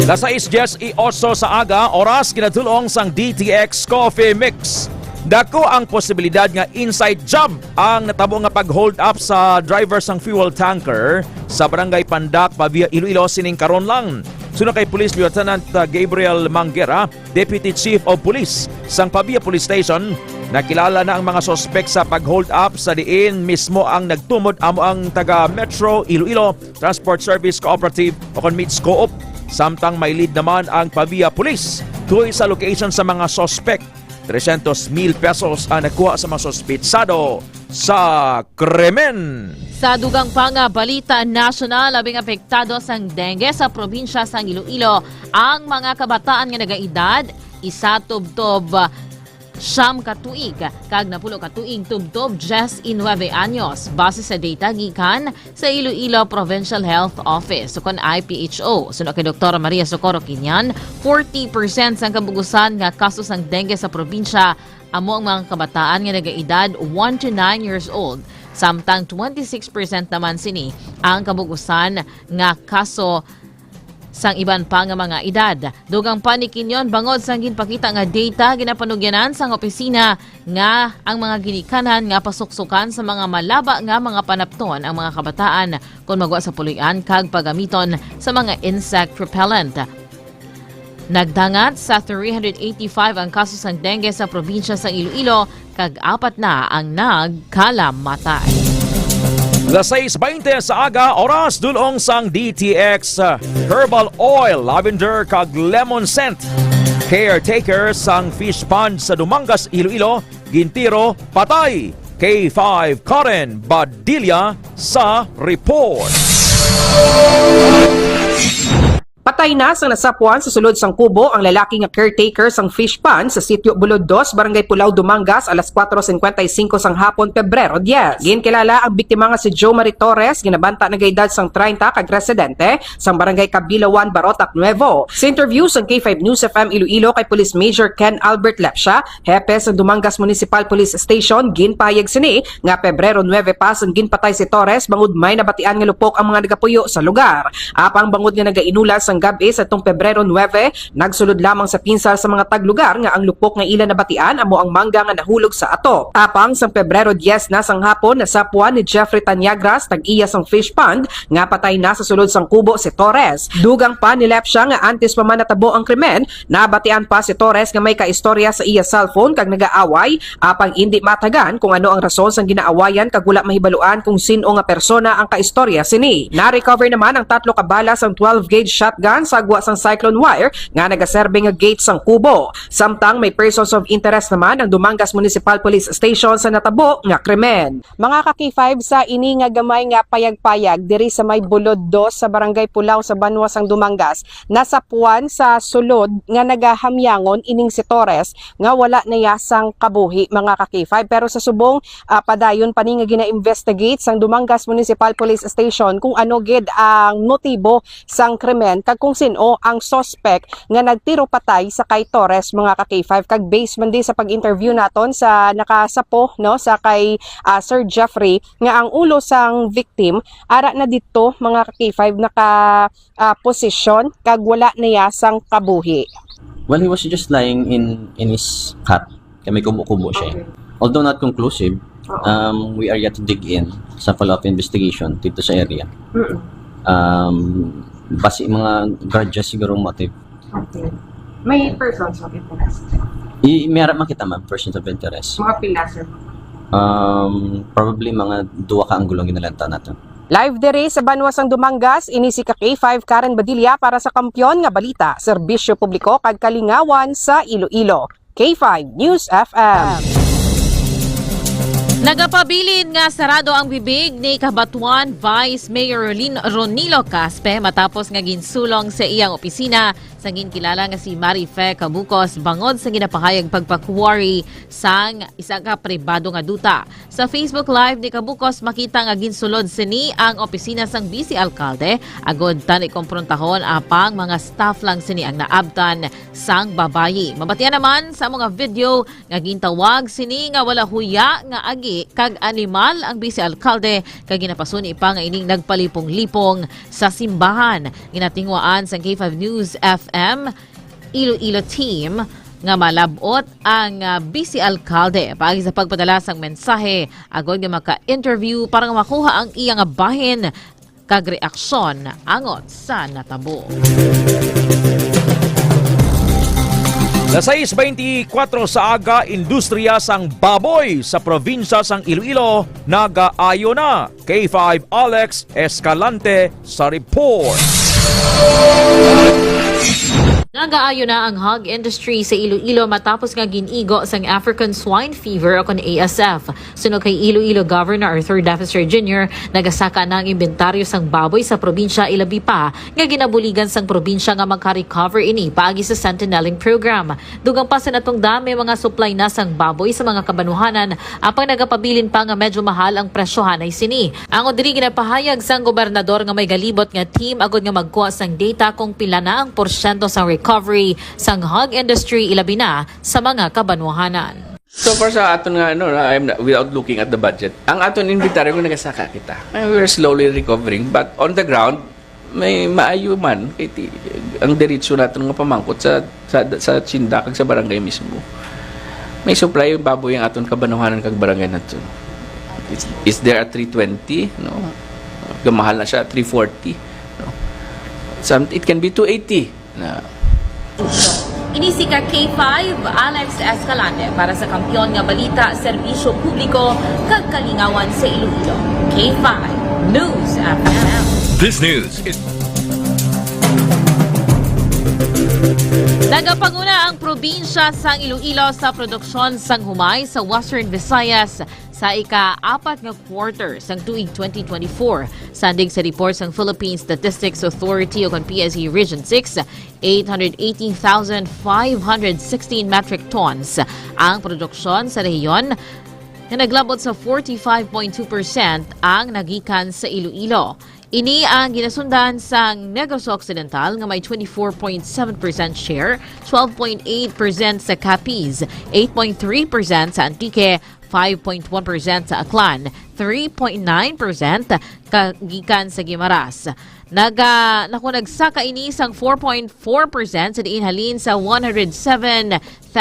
Lasais 10:08 sa aga, oras ginatulong sang DTX Coffee Mix. Dako ang posibilidad nga inside job ang natabo nga pag-hold up sa driver sang fuel tanker sa Barangay Pandak, Pavia, Iloilo sining karon lang. Suna kay Police Lieutenant Gabriel Manguera, Deputy Chief of Police sang Pavia Police Station, nakilala na ang mga sospek sa pag-hold up sa diin mismo ang nagtumod amo ang taga Metro Iloilo Transport Service Cooperative o kon MITS Co-op. Samtang may lead naman ang Pavia Police tuloy sa location sa mga sospek. 300,000 pesos ang nakuha sa mga sospitsado sa krimen. Sa dugang pa nga balita nasyonal, labing apektado sang dengue sa probinsya sang Iloilo ang mga kabataan nga nagaedad isa tubtob siyam katuig kag napulo katuig tubtob 19 anyos base sa data gikan sa Iloilo Provincial Health Office kon IPHO. Suno kay Dr. Maria Socorro Quinian, 40% sang kabugusan nga kaso sang dengue sa probinsya amo ang mga kabataan nga nagaedad 1 to 9 years old. Samtang 26% naman sini ang kabugusan nga kaso sang iban pa nga mga edad. Dugang pa ni Quinion bangod sang ginpakita nga data ginapanugyanan sang opisina nga ang mga ginikanan nga pasuksukan sa mga malaba nga mga panapton ang mga kabataan kung magwa sa puloy-an kag pagamiton sa mga insect repellent. Nagdangat sa 385 ang kaso sang dengue sa probinsya sa Iloilo kag 4 na ang nagkalamatay. Las 6:20 sa aga, oras dulong sang DTX Herbal Oil, Lavender kag Lemon Scent. Caretaker sang fish pond sa Dumangas, Iloilo, gintiro, patay. K5 Karen Badilla sa report. Patay na sang nasapuan sa sulod sang kubo ang lalaki nga caretaker sang fish pond sa sitio Bulod 2, Barangay Pulao, Dumangas, alas 4:55 sang hapon, Pebrero 10. Ginkilala ang biktima nga si Joe Marie Torres, ginabanta na edad sang 30 kag residente sang Barangay Cabilawan, Barotac, Nuevo. Sa interview sang K5 News FM Iloilo kay Police Major Ken Albert Lepsha, hepe sang Dumangas Municipal Police Station, ginpayag sini nga Pebrero 9 pa sang ginpatay si Torres bangod may nabatian nga lupok ang mga nagapuyo sa lugar. Apang bangod nga nagainulas sang gabi sa itong Pebrero 9, nagsulod lamang sa pinsal sa mga taglugar nga ang lupok nga ilan nabatian amo ang mangga nga nahulog sa ato. Tapang sang Pebrero 10 na sang hapon nasapuan ni Jeffrey Tanyagras tag-iya sang fish pond nga patay na sa sulod sang kubo si Torres. Dugang pa ni Lepsha nga antes pa man natabo ang krimen, nabatian pa si Torres nga may kaistorya sa iya cellphone kag nagaaway apang hindi matagan kung ano ang rason sang ginaawayan kag wala mahibaluan kung sino nga persona ang kaistorya sini. Na-recover naman ang 3 ka bala sang 12-gauge shotgun sa agwa sang cyclone wire nga nagaserbe nga gate sang kubo. Samtang may persons of interest naman ang Dumangas Municipal Police Station sa natabo nga krimen. Mga ka-K5 sa ini nga gamay nga payag-payag diri sa may Bulod 2 sa Barangay Pulao sa Banwa sang Dumangas, nasapuan sa sulod nga nagahamyangon ining si Torres nga wala na yasang kabuhi mga ka-K5, pero sa subong padayon pa ni nga gina-investigate sang Dumangas Municipal Police Station kung ano gid ang motibo sang krimen kag kung sino ang suspect nga nagtiro patay sa kay Torres mga ka K5 kag based man di sa pag-interview naton sa nakasapo no sa kay Sir Jeffrey nga ang ulo sang victim ara na dito mga ka K5 naka posisyon kag wala niya sang kabuhi. Well, he was just lying in his hut. Kaya may kubo-kubo siya. Although not conclusive, we are yet to dig in sa follow-up investigation dito sa area. Basi mga grudges siguro motive. Okay. May persons of interest? May harap makita ma'am, persons of interest. Mga pila, sir? Probably mga 2 ka anggulong ginalanta natin. Live dere sa Banwasang Dumangas, ini si K5 Karen Badilla para sa Kampiyon nga Balita, Serbisyo Publiko kag Kalingawan sa Iloilo. K5 News FM. Nagapabilin nga sarado ang bibig ni Cabatuan Vice Mayor Ronilo Caspe matapos nga ginsulong sa iyang opisina sa ginkilala nga si Marife Cabukos bangod sa ginapahayag pagpakuwari sang isa ka pribado nga duta. Sa Facebook Live ni Cabukos makita nga ginsulod sini ang opisina sang Vice Alkalde agod tani komprontahon apang mga staff lang sini ang naabtan sang babayi. Mabatian naman sa mga video nga gintawag sini nga wala huya nga agi kag animal ang Vice Alkalde kag ginapasuni pa nga ining nagpalipong-lipong sa simbahan. Ginatingwaan sa K5 News FM Iloilo team nga malabot ang Vice Alkalde paagi sa pagpadala sang mensahe agod nga maka-interview para nga makuha ang iyang bahin kag reaksyon angot sa natabo. Sa 6:24 sa aga, industriya sang baboy sa probinsya sang Iloilo nagaayo na. K5 Alex Escalante sa report. Nagaayo na ang hog industry sa Iloilo matapos nga ginigo sang African Swine Fever o kon ASF. Sunod kay Iloilo Governor Arthur Defensor Jr., nagasaka na ang inventaryo sang baboy sa probinsya ilabi pa nga ginabuligan sang probinsya nga magka-recover ini paagi sa Sentineling Program. Dugang pa sa natong dami mga supply na sang baboy sa mga kabanuhanan apang nagapabilin pa nga medyo mahal ang presyohan ay sini. Ang diri ginapahayag sang gobernador nga may galibot nga team agod nga magkuha sang data kung pila na ang porsyento sang recovery sang hog industry ilabi na sa mga kabanuhanan. So far sa aton nga without looking at the budget, ang aton inventory kung nagasaka kita. We're slowly recovering but on the ground may maayo man kay ang diretso naton nga pamangkot sa tsinda kag sa barangay mismo. May supply yung baboy ang aton kabanuhanan kag barangay naton. Is there at 320? No. Gamahal na siya 340. No. It can be 280 na. Ini si K5 Alex Escalante para sa Kampiyon nga Balita, Serbisyo Publiko kag Kalingawan sa Iloilo. K5 News FM. This news is... Nagapanguna ang probinsya sang Iloilo sa produksyon sang humay sa Western Visayas sa ika-4 nga quarter sang tuig 2024. Sandig sa report sang Philippine Statistics Authority o PSE Region 6, 818,516 metric tons ang produksyon sa rehiyon na naglabot sa 45.2% ang nagikan sa Iloilo. Ini ang ginasundan sang Negros Occidental nga may 24.7% share, 12.8% sa Capiz, 8.3% sa Antique, 5.1% sa Aklan, 3.9% kagikan sa Guimaras. Nagsaka ini sang 4.4% sa diin halin sa 107,877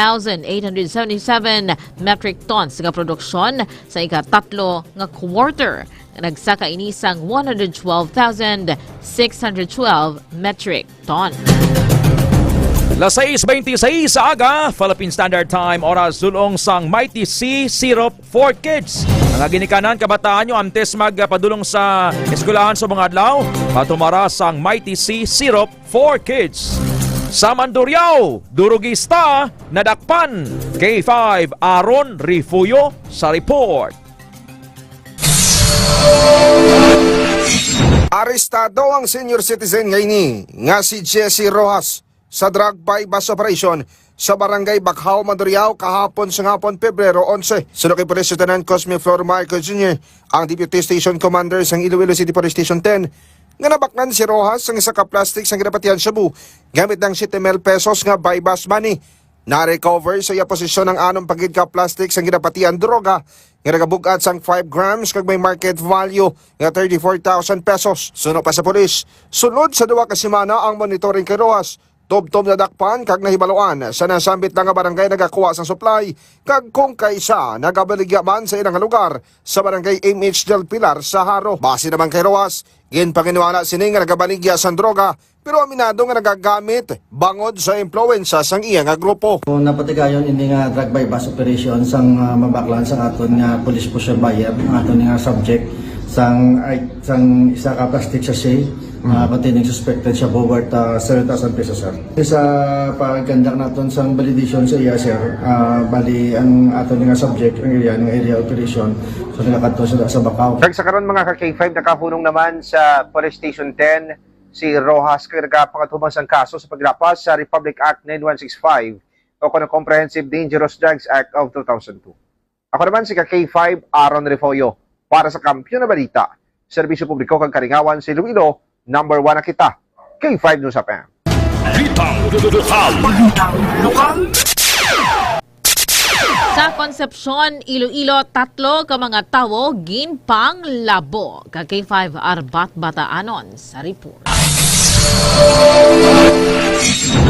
metric tons nga produksyon sa ika-3 nga quarter. Nagsaka ini sang 112,612 metric ton. Las 6:26 sa aga, Philippine Standard Time, oras dulong sang Mighty C Syrup for Kids. Ang ginikanan kabataan nyo amtes magpadulong sa eskwelahan sa mga adlaw, patumara sang Mighty C Syrup for Kids. Sa Mandurriao, Durugista, nadakpan. K5 Aaron Rifuyo sa report. Arestado ang senior citizen ngayon nga si Jesse Rojas sa drug bypass operation sa barangay Bakhaw, Mandurriao kahapon sa hapon Pebrero 11. Sunod kay Police Lieutenant Cosme Flor Marco Jr., ang Deputy Station Commander sa Iloilo City Police Station 10, nga nabaknan si Rojas ang isa ka plastic sa ginapatian Cebu gamit ng 7,000 pesos nga buy-bus money. Na-recover sa iya posisyon ng anong pagid ka plastic sa ginapatian droga nga nagabugat sang 5 grams kag may market value nga 34,000 pesos. Suno pa sa pulis, sunod sa 2 ka semana ang monitoring kay Rojas. Tubtob na dakpan kag nahibaluan sa nasambit na nga barangay nagakuha sang supply kag kung kaysa nagabaligya man sa ilang lugar sa barangay MH del Pilar sa Haro. Base naman kay Rojas, ginpanginiwala sini nga nagabaligya sang droga pero aminado nga nagagamit bangod sa impluwensya sang iya nga grupo. Kung napatigayon hindi nga drug by bus operation sang mabaklan sang aton nga police pusher buyer ang aton nga subject sang isa ka plastic sachet containing suspected siya worth 7,000 pesos, sir. Sa pagkandak natin sa validation sa iya, sir, bali ang ato nga subject, ang area operation, so nagakato sa Bacau. Sa karon mga ka-K5, nakahunong naman sa Police Station 10 si Rojas kay nagapangatuman sang kaso sa pagrapas sa Republic Act 9165 o kung Comprehensive Dangerous Drugs Act of 2002. Ako naman si ka-K5 Aaron Refollo para sa Kampiyon na Balita, Serbisyo Publiko kag Kalingawan sa Iloilo. Number 1 na kita, K5 News FM. Sa Concepcion, Iloilo, 3 ka mga tawo ginpang labo. Kag K5 Arbat Bataanon sa report.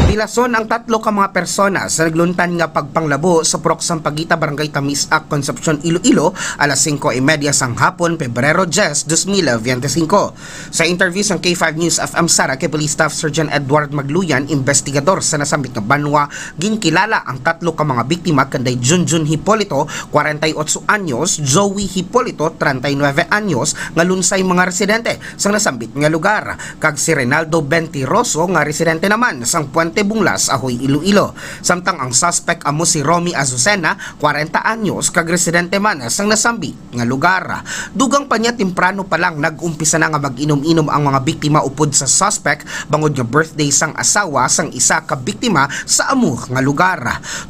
Dilason ang 3 ka mga persona sa nagluntan nga pagpanglabo sa Proxang Pagita Barangay Tamisac, Concepcion, Iloilo alas 5:30 sang hapon, Pebrero 10, 2025. Sa interview sa K5 News FM Sara kay Police Staff Sergeant Edward Magluyan, investigador sa nasambit nga banwa, ginkilala ang 3 ka mga biktima kanday Junjun Hipolito, 48 anyos, Joey Hipolito, 39 anyos, nga lunsay mga residente sa nasambit nga lugar, kag si Renaldo Bentiroso nga residente naman sang Puente Bunglas, Ahoy, Iloilo. Samtang ang suspect amo si Romy Azucena, 40 anyos, kag residente man sang nasambi nga lugar. Dugang pa niya temprano pa lang nag-umpisa na nga mag-inom-inom ang mga biktima upod sa suspect bangod nga birthday sang asawa sang isa ka biktima sa amo nga lugar.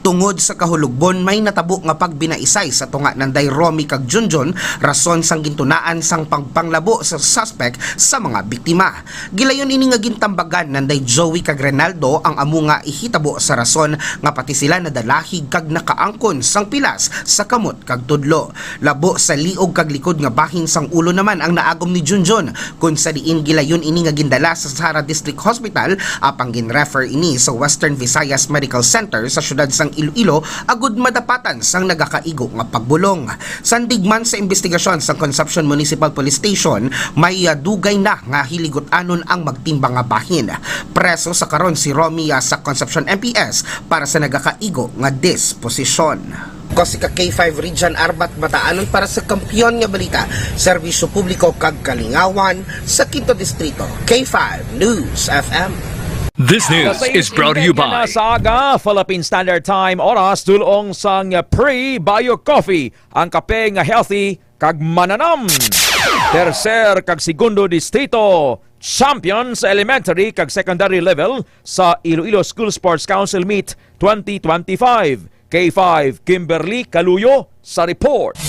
Tungod sa kahulugbon may natabo nga pagbinaisay sa tunga nanday Romy kag Junjun rason sang gintunaan sang pagpanglabo sa suspect sa mga biktima. Gilayon ini nga gintambagan nanday Joey kag Renaldo ang amo nga ihitabo sa rason nga pati sila nadalahig kag nakaangkon sang pilas sa kamot kag tudlo. Labo sa liog kag likod nga bahin sang ulo naman ang naagom ni Junjun kun sa diin gilayon ini nga gindala sa Sara District Hospital apang ginrefer ini sa Western Visayas Medical Center sa syudad sang Iloilo agud madapatan sang nagakaigo nga pagbulong. Sandigman sa investigasyon sa Concepcion Municipal Police Station may dugay na nga hiligot-anon ang magtimbang nga bahin. Preso sa karon si Romy sa Concepcion MPS para sa nagakaigo nga disposisyon. Ko si K5 Region Arbat Bataanon para sa Kampiyon nga Balita, Serbisyo Publiko kag Kalingawan sa Quinto Distrito. K5 News FM. This news is brought to you by sa aga, Philippine Standard Time, oras dulong sang Pre-Bio Coffee, ang kape nga healthy kag mananam. Tercer kag segundo distrito, champion sa elementary kag secondary level sa Iloilo School Sports Council Meet 2025. K5 Kimberly Caluyo sa report.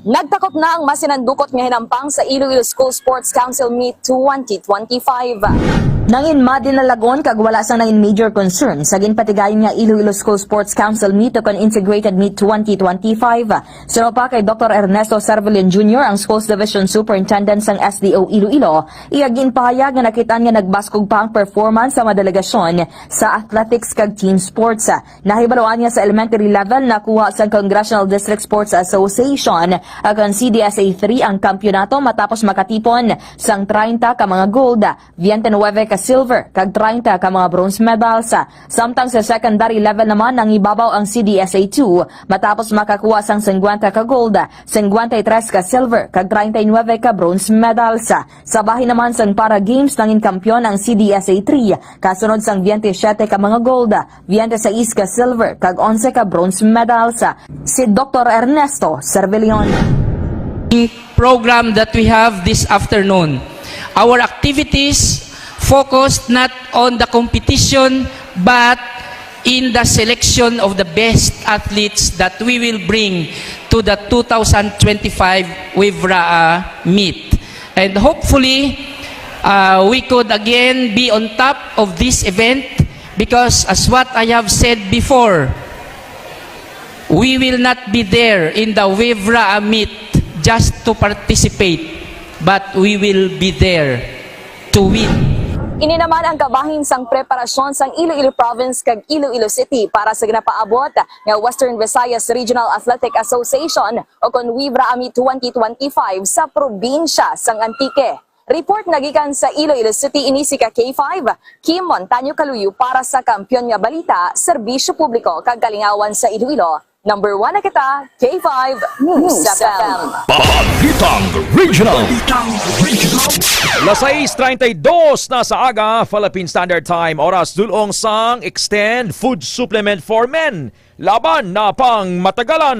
Nagtakop na ang masinandukot nga hinampang sa Iloilo School Sports Council Meet 2025. Nangin madinalagon kag wala sang nangin major concern sa ginpatigayon nga Iloilo School Sports Council Meet o Integrated Meet 2025. Sino pa kay Dr. Ernesto Cervellin Jr., ang Schools Division Superintendent sang SDO Iloilo, iyagin pahayag nga nakitaan nga nagbaskog pa ang performance sa madelegasyon sa athletics kag team sports. Nahibaluan niya sa elementary level nakuha sa Congressional District Sports Association akan CDSA 3 ang kampyonato matapos makatipon sang 30 ka mga gold, 29 ka silver, kag 30 ka mga bronze medals. Samtang sa secondary level naman nang ibabaw ang CDSA 2 matapos makakuha sang 50 ka gold, 53 ka silver, kag 39 ka bronze medals. Sa bahin naman sang para games nangin kampyon ang CDSA 3 kasunod sang 27 ka mga gold, 26 ka silver, kag 11 ka bronze medals. Si Dr. Ernesto Cervellin. Program that we have this afternoon. Our activities focused not on the competition but in the selection of the best athletes that we will bring to the 2025 WIVRA meet. And hopefully, we could again be on top of this event because as what I have said before, we will not be there in the WIVRA meet just to participate, but we will be there to win. Ini naman ang kabahin sang preparasyon sang Iloilo Province kag Iloilo City para sa ginapaabot nga Western Visayas Regional Athletic Association o kon WIVRA Ami 2025 sa probinsya sang Antique. Report nagikan sa Iloilo City inisi ka K5, Kim Montaño Kaluyo para sa Kampiyon nga Balita, Serbisyo Publiko kag Kalingawan sa Iloilo. Number 1 na kita, K5 News FM. Balitang Regional. Las 6:32 na sa aga, Philippine Standard Time, oras dulong sang Extend Food Supplement for Men. Laban na pang matagalan.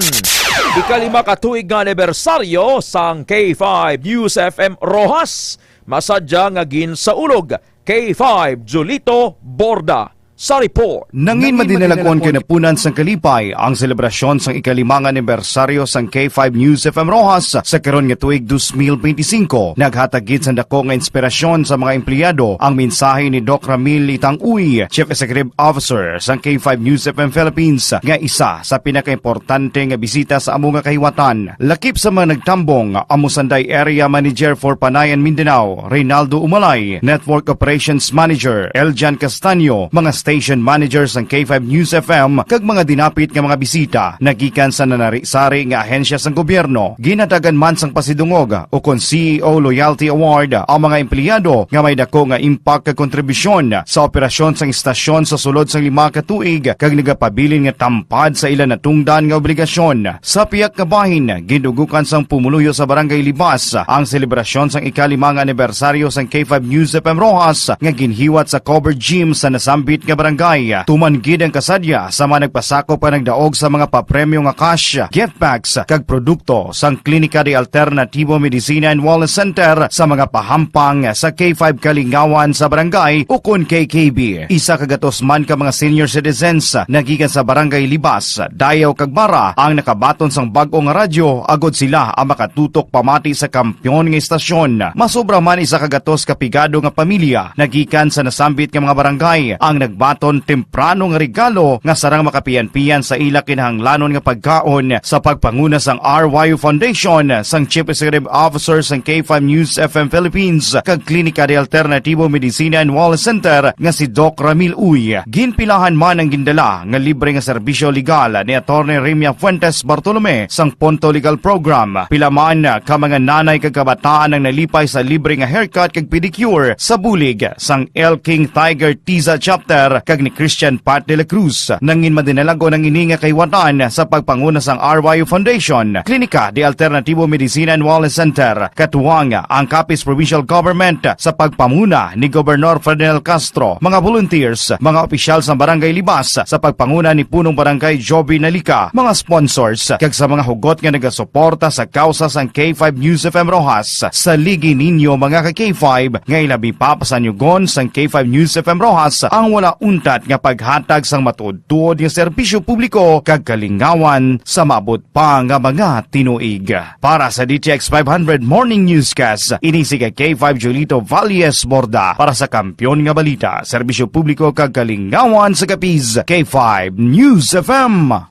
Ikalima katuig nga anibersaryo sang K5 News FM Rojas. Masadya nga gin sa ulog, K5 Julito Borda. Sa report. Nangin madinalagwan kay napunan sang kalipay ang selebrasyon sang ikalimang anibersaryo sang K5 News FM Rojas sa karon nga tuig 2025. Naghatagid sa dako nga inspirasyon sa mga empleyado ang mensahe ni Doc Ramil Itang Uy, Chief Executive Officer sang K5 News FM Philippines, nga isa sa pinakaimportante nga bisita sa amo nga kahiwatan. Lakip sa mga nagtambong, amo Sanday Area Manager for Panayan Mindanao, Reynaldo Umalay, Network Operations Manager, Eljan Castaño, mga station managers ng K5 News FM kag mga dinapit nga mga bisita nagikan sa nanari-sari nga ahensya sang gobyerno. Ginatagan man sang pasidungog o kon CEO Loyalty Award ang mga empleyado nga may dako nga impact kag kontribusyon sa operasyon sang istasyon sa sulod sang 5 ka tuig kag nagapabilin nga tampad sa ilan na tungdan nga obligasyon. Sa piyak ka bahin, gidugukan sang pumuluyo sa Barangay Libas ang selebrasyon sang ikalimang anibersaryo sang K5 News FM Rojas nga ginhiwat sa covered gym sa nasambit nga barangay. Tumanggid ang kasadya sa mga nagpasako pa nagdaog sa mga papremyo nga cash, gift packs kag produkto sang Klinika de Alternativo Medicina and Wellness Center sa mga pahampang sa K5 Kalingawan sa barangay o kon KKB. Isa kagatos man ka mga senior citizens nagikan sa Barangay Libas, Dayaw kag Bara ang nakabaton sang bag-o nga radyo agod sila ang makatutok pamati sa kampyon nga istasyon. Masobra man isa kagatos kapigado nga pamilya nagikan sa nasambit nga mga barangay ang nagbaton temprano nga regalo nga sarang makapiyan-piyan sa ila kinahanglanon nga pagkaon sa pagpanguna sang RYU Foundation sang Chief Executive Officer sang K5 News FM Philippines kag Klinika de Alternativo Medicina and Wellness Center nga si Doc Ramil Uy. Ginpilahan man ang gindala nga libre nga serbisyo legal ni Attorney Remia Fuentes Bartolome sang Ponto Legal Program. Pilaman ka mga nanay kag kabataan ang nalipay sa libre nga haircut kag pedicure sa bulig sang El King Tiger Tiza Chapter kag ni Christian Pat de la Cruz. Nangin madinalago ng ininga kaywatan sa pagpanguna sang RYU Foundation, Klinika de Alternativo Medicina and Wellness Center. Katuwang ang Capiz Provincial Government sa pagpamuna ni Gobernador Ferdinand Castro, mga volunteers, mga opisyal sa Barangay Libas sa pagpanguna ni Punong Barangay Joby Nalica, mga sponsors kag sa mga hugot nga nagasuporta sa kausa sang K5 News FM Rojas. Sa ligi ninyo mga ka-K5 nga ilabi pa sa nyugon sang K5 News FM Rojas ang wala untat nga paghatag sang matuod-tuod nga serbisyo publiko kag kalingawan sa maabot pa nga mga tinuig. Para sa DTX 500 Morning Newscast, inisi kay K5 Julito Valles Borda para sa Kampiyon nga Balita, serbisyo publiko kag kalingawan sa Capiz, K5 News FM.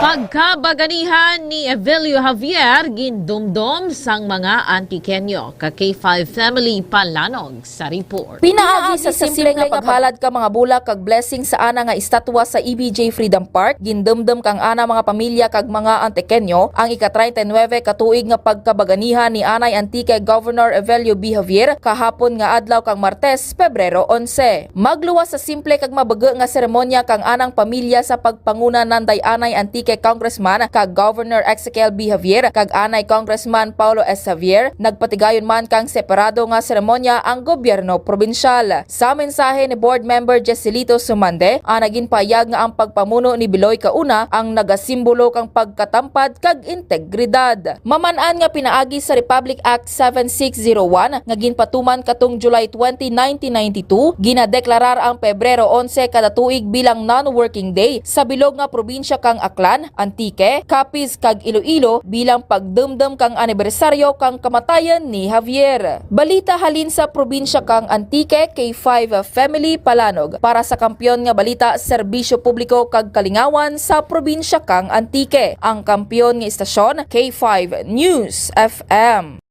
Pagkabaganihan ni Evelio Javier gindumdum sang mga anti-Kenyo ka K5 family palanog sa report. Pinaagi sa simple nga paghalad ka mga bulak kag blessing sa ana nga estatwa sa EBJ Freedom Park, gindumdum kang ana mga pamilya kag mga anti-Kenyo ang ika-39 katuig nga pagkabaganihan ni Anay Antique Governor Evelio B. Javier kahapon nga adlaw kang Martes, Pebrero 11. Magluwas sa simple kag mabaga nga seremonya kang anang pamilya sa pagpanguna nanday Anay Antique Congressman kag Governor Ezequiel B. Javier kag Anay Congressman Paulo S. Javier. Nagpatigayon man kang separado nga seremonya ang gobyerno probinsyal. Sa mensahe ni Board Member Jesilito Sumande, naging payag nga ang pagpamuno ni Biloy Kauna ang nagasimbolo kang pagkatampad kag integridad. Maman-an nga pinaagi sa Republic Act 7601 nga ginpatuman katong July 20, 1992, ginadeklarar ang Pebrero 11 kada tuig bilang non-working day sa bilog nga probinsya kang Aklan Bulacan, Antique, Capiz kag Iloilo bilang pagdumdum kang anibersaryo kang kamatayan ni Javier. Balita halin sa probinsya kang Antique, K5 Family Palanog para sa kampyon nga balita serbisyo publiko kag kalingawan sa probinsya kang Antique. Ang kampyon nga istasyon K5 News FM.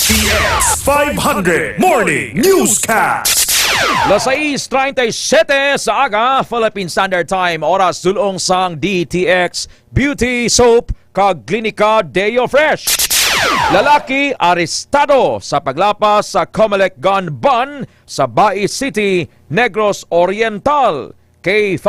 TX 500 Morning Newscast. Las 6:37 sa aga, Philippine Standard Time, oras dulong sang DTX Beauty Soap kag Klinika Deo Fresh. Lalaki arestado sa paglapas sa Comelec gun ban sa Bai City, Negros Oriental. K5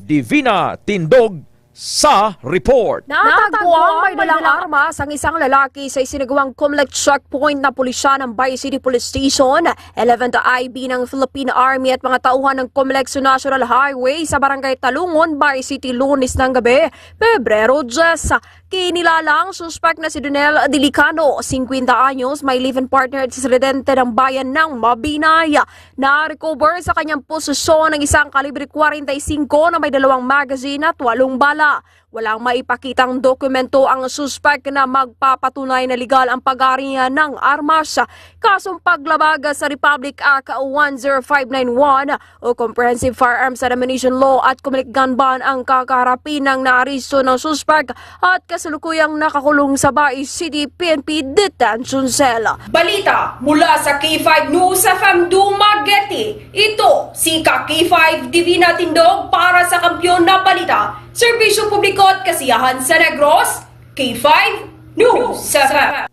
Divina Tindog sa report. Natagpuan may dalang armas ang isang lalaki sa isinagawang Comelec checkpoint na pulisya ng Bai City Police Station. 11th IB ng Philippine Army at mga tauhan ng Comelec National Highway sa Barangay Talungon, Bai City, Lunes ng gabi, Pebrero 10. Kinilalang suspect na si Donel Dilicano, 50 anyos, may live-in partner at residente ng bayan ng Mabinay. Na-recover sa kanyang posisyon ng isang kalibre 45 na may 2 magazine at 8 bala. Walang maipakitang dokumento ang suspect na magpapatunay na legal ang pag-arihan ng armas. Kasong paglabag sa Republic Act 10591 o Comprehensive Firearms and Ammunition Law at Comelec gun ban ang kakaharapin ng naaristo ng suspect at kasalukuyang nakakulong sa Bai City PNP Detention Cell. Balita mula sa K5 News FM Dumaguete. Ito si K5 Divina Tindog para sa Kampyon na Balita. Serbisyo publiko at kasiyahan sa Negros, K5 News FM.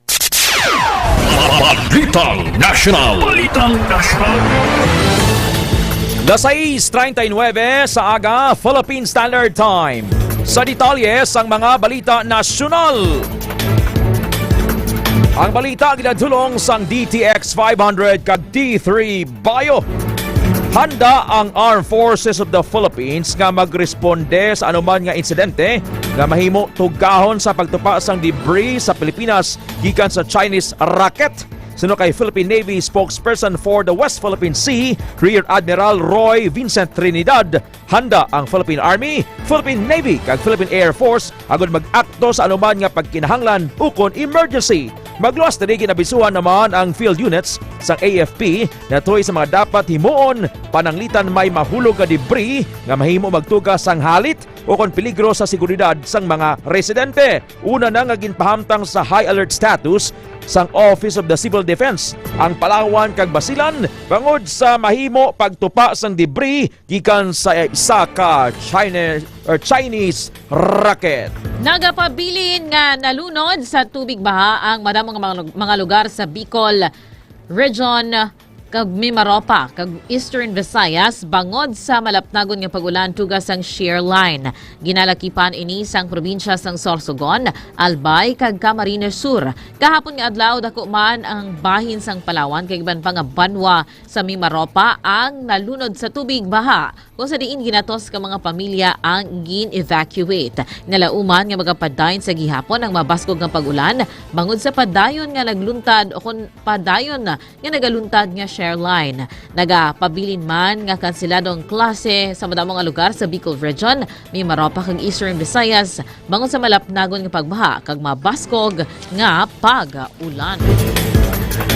Balitang National. Balitang National. Las 6:39 sa aga, Philippine Standard Time. Sa detalye ang mga balita nasyonal. Ang balita ginadulong sang DTX 500 kag D3 Bio. Handa ang Armed Forces of the Philippines nga magresponde sa anuman nga insidente nga mahimo tugahon sa pagtupa sang debris sa Pilipinas gikan sa Chinese rocket. Suno kay Philippine Navy spokesperson for the West Philippine Sea, Rear Admiral Roy Vincent Trinidad, handa ang Philippine Army, Philippine Navy kag Philippine Air Force agud mag-akto sa anuman nga pagkinahanglan ukon emergency. Magluwas na ginabisuhan naman ang field units sa AFP na toy sa mga dapat himuon pananglitan may mahulog nga debris nga mahimo magtugas sang halit o kon peligro sa seguridad sang mga residente. Una na nga ginpahamtang sa high alert status sang Office of the Civil Defense ang Palawan kag Basilan bangod sa mahimo pagtupa sang debris gikan sa isa ka Chinese rocket. Nagapabilin nga nalunod sa tubig baha ang madamong mga lugar sa Bicol Region kag Mimaropa kag Eastern Visayas bangod sa malapnagon nga pagulan tugas ang shear line. Ginalakipan ini sang probinsya sang Sorsogon, Albay kag Camarines Sur. Kahapon nga adlaw dako man ang bahin sang Palawan kag iban pa nga banwa sa Mimaropa ang nalunod sa tubig baha. Kung sa diin ginatos ka mga pamilya ang gin-evacuate. Nalauman nga magapadayon sa gihapon ang mabaskog nga pagulan bangod sa padayon nga nagluntad o kung padayon nga nagaluntad nga shear line. Nagapabilin man nga kanseladong klase sa madamong nga lugar sa Bicol Region, Mimaropa kag Eastern Visayas bangod sa malapnagon nga pagbaha kag mabaskog nga pag-ulan.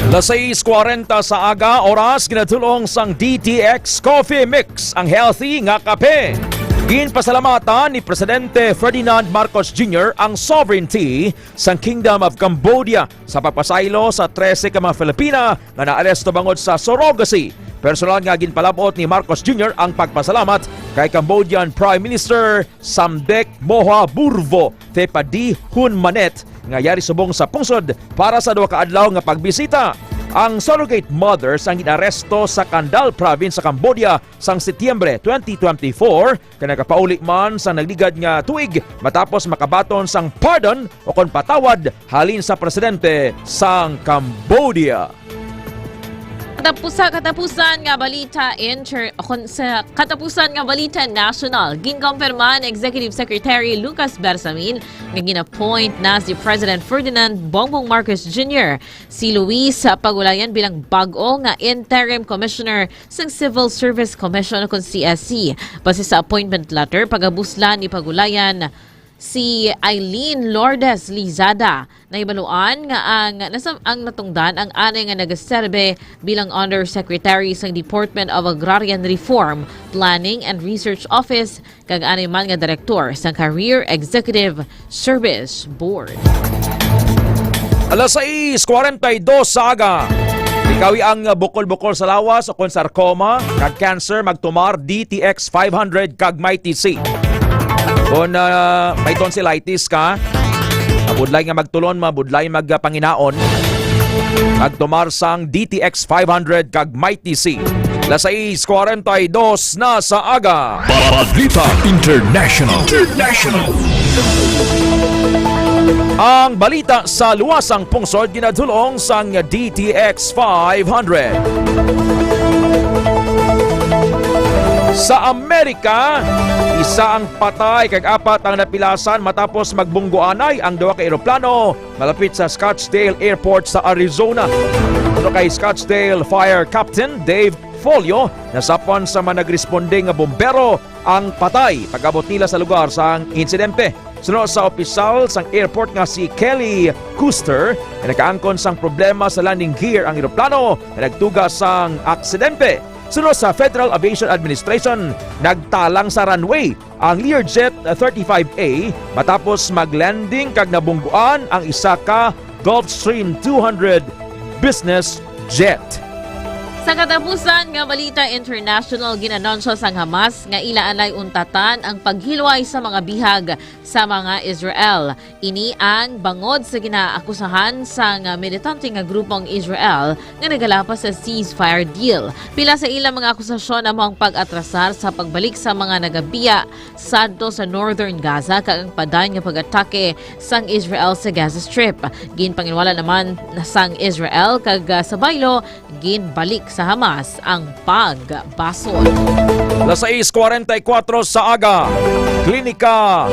Las 6:40 sa aga, oras ginatulong sang DTX Coffee Mix, ang healthy nga kape. Ginpasalamatan ni Presidente Ferdinand Marcos Jr. ang sovereignty sang Kingdom of Cambodia sa pagpasaylo sa 13 ka mga Filipina nga naaresto bangod sa surrogacy. Personal nga ginpalabot ni Marcos Jr. ang pagpasalamat kay Cambodian Prime Minister Samdech Moha Burvo Thepadi Hunmanet nga yari subong sa pungsod para sa 2 ka adlaw nga pagbisita. Ang surrogate mothers ang ginaresto sa Kandal Province sa Cambodia sang Setyembre 2024 kaya nakapauli man sa nagligad nga tuig matapos makabaton sang pardon o kon patawad halin sa presidente sang Cambodia. Katapusan nga balita national, ginkumpirma ni Executive Secretary Lucas Bersamin nga gina-appoint na si President Ferdinand Bongbong Marcos Jr. si Luis Pagulayan bilang bag-o nga interim commissioner sa Civil Service Commission o CSC. Base sa appointment letter, pagabuslan ni Pagulayan si Eileen Lourdes Lizada. Naibaluan nga ang natungdan ang anay nga nagaserbe bilang Undersecretary sa Department of Agrarian Reform, Planning and Research Office kag anay man nga direktor sa Career Executive Service Board. Alas 6:42 sa aga. Ikawi ang bukol-bukol sa lawas o kung sarcoma, kag cancer, magtumar, DTX 500 kag may TC. Kung may tonsillitis ka, mabudlay nga magtulon, mabudlay magpanginaon, magtumar sang DTX 500 kag may TC. Alas 6:42 na sa aga. Balita International. Ang balita sa luwasang pungsod ginadulong sang DTX 500. Sa Amerika, isa ang patay kag apat ang napilasan matapos magbunggoanay ang duwa ka eroplano malapit sa Scottsdale Airport sa Arizona. Ano kay Scottsdale Fire Captain Dave Folio, nasapon sa managresponding nga bombero ang patay pag-abot nila sa lugar sa insidente. Sunod sa opisyal sang airport nga si Kelly Custer, na nakaangkon sang problema sa landing gear ang eroplano na nagtuga sang aksidente. Sunod sa Federal Aviation Administration, nagtalang sa runway ang Learjet 35A matapos maglanding kag nabungguan ang isa ka Gulfstream 200 business jet. Sa katapusan nga balita international, ginanunsyo sang Hamas nga ilaanay untatan ang paghilway sa mga bihag sa mga Israel. Ini ang bangod sa ginaakusahan sang militante nga grupong Israel nga nagalapas sa ceasefire deal. Pila sa ilang mga akusasyon amo ang pag-atrasar sa pagbalik sa mga nagabiya sadto sa northern Gaza kag ang padan nga pag-atake sang Israel sa Gaza Strip. Ginpanginwala naman na sang Israel kag sa baylo ginbalik sa Hamas ang pagbasol. Alas 6:44 sa aga. Klinika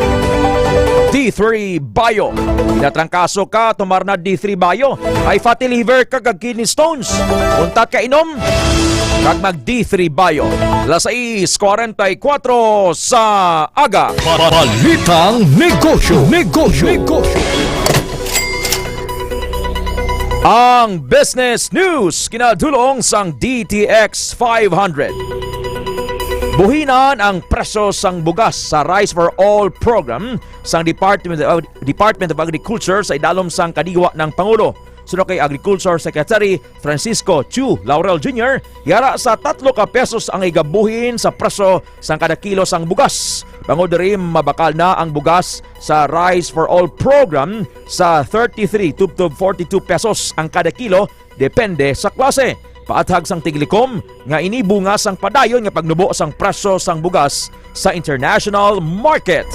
D3 Bio. Inatrangkaso ka, tumar na D3 Bio. Ay fatty liver kag kidney stones. Untat ka inom, kag mag D3 Bio. Alas 6:44 sa aga. Balitang negosyo. Ang business news kinadulong sang DTX 500. Buhinan ang presyo sang bugas sa Rice for All program sang Department of Agriculture sa idalom sang kadiwa ng Pangulo. Sunod kay Agriculture Secretary Francisco Chu Laurel Jr., yara sa 3 pesos ang igabuhin sa presyo sang kada kilo sang bugas. Bangod rin mabakal na ang bugas sa Rice for All program sa 33 to 42 pesos ang kada kilo, depende sa klase. Paathag sang Tiglikom nga inibunga sang padayon nga pagnubo sang presyo sang bugas sa international market.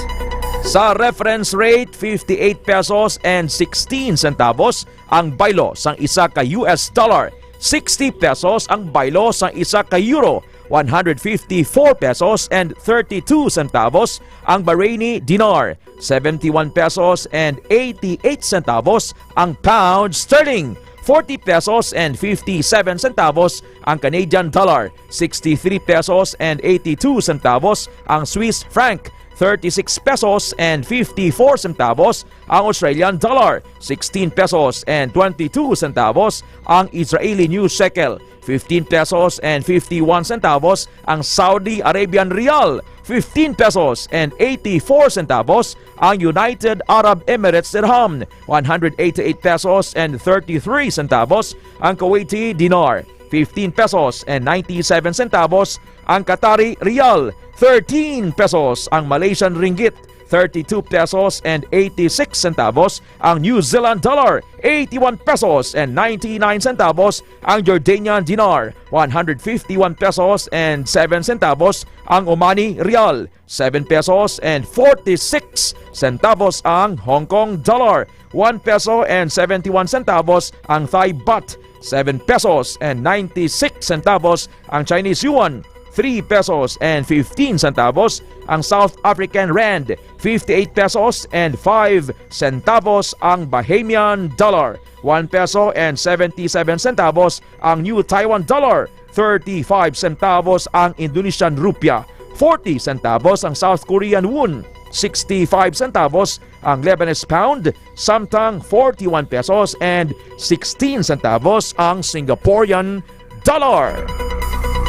Sa reference rate, 58 pesos and 16 centavos ang baylo sang isa ka US dollar. 60 pesos ang baylo sang isa ka euro. 154 pesos and 32 centavos ang Bahraini dinar. 71 pesos and 88 centavos ang pound sterling. 40 pesos and 57 centavos ang Canadian dollar. 63 pesos and 82 centavos ang Swiss franc. 36 pesos and 54 centavos ang Australian dollar. 16 pesos and 22 centavos ang Israeli new shekel. 15 pesos and 51 centavos ang Saudi Arabian rial. 15 pesos and 84 centavos ang United Arab Emirates dirham. 188 pesos and 33 centavos ang Kuwaiti dinar. 15 pesos and 97 centavos ang Qatari riyal. 13 pesos ang Malaysian ringgit. 32 pesos and 86 centavos ang New Zealand dollar. 81 pesos and 99 centavos ang Jordanian dinar. 151 pesos and 7 centavos ang Omani rial. 7 pesos and 46 centavos ang Hong Kong dollar. 1 peso and 71 centavos ang Thai baht. 7 pesos and 96 centavos ang Chinese yuan. 3 pesos and 15 centavos ang South African rand. 58 pesos and 5 centavos ang Bahamian dollar. 1 peso and 77 centavos ang New Taiwan dollar. 35 centavos ang Indonesian rupiah. 40 centavos ang South Korean won. 65 centavos ang Lebanese pound, samtang 41 pesos and 16 centavos ang Singaporean dollar.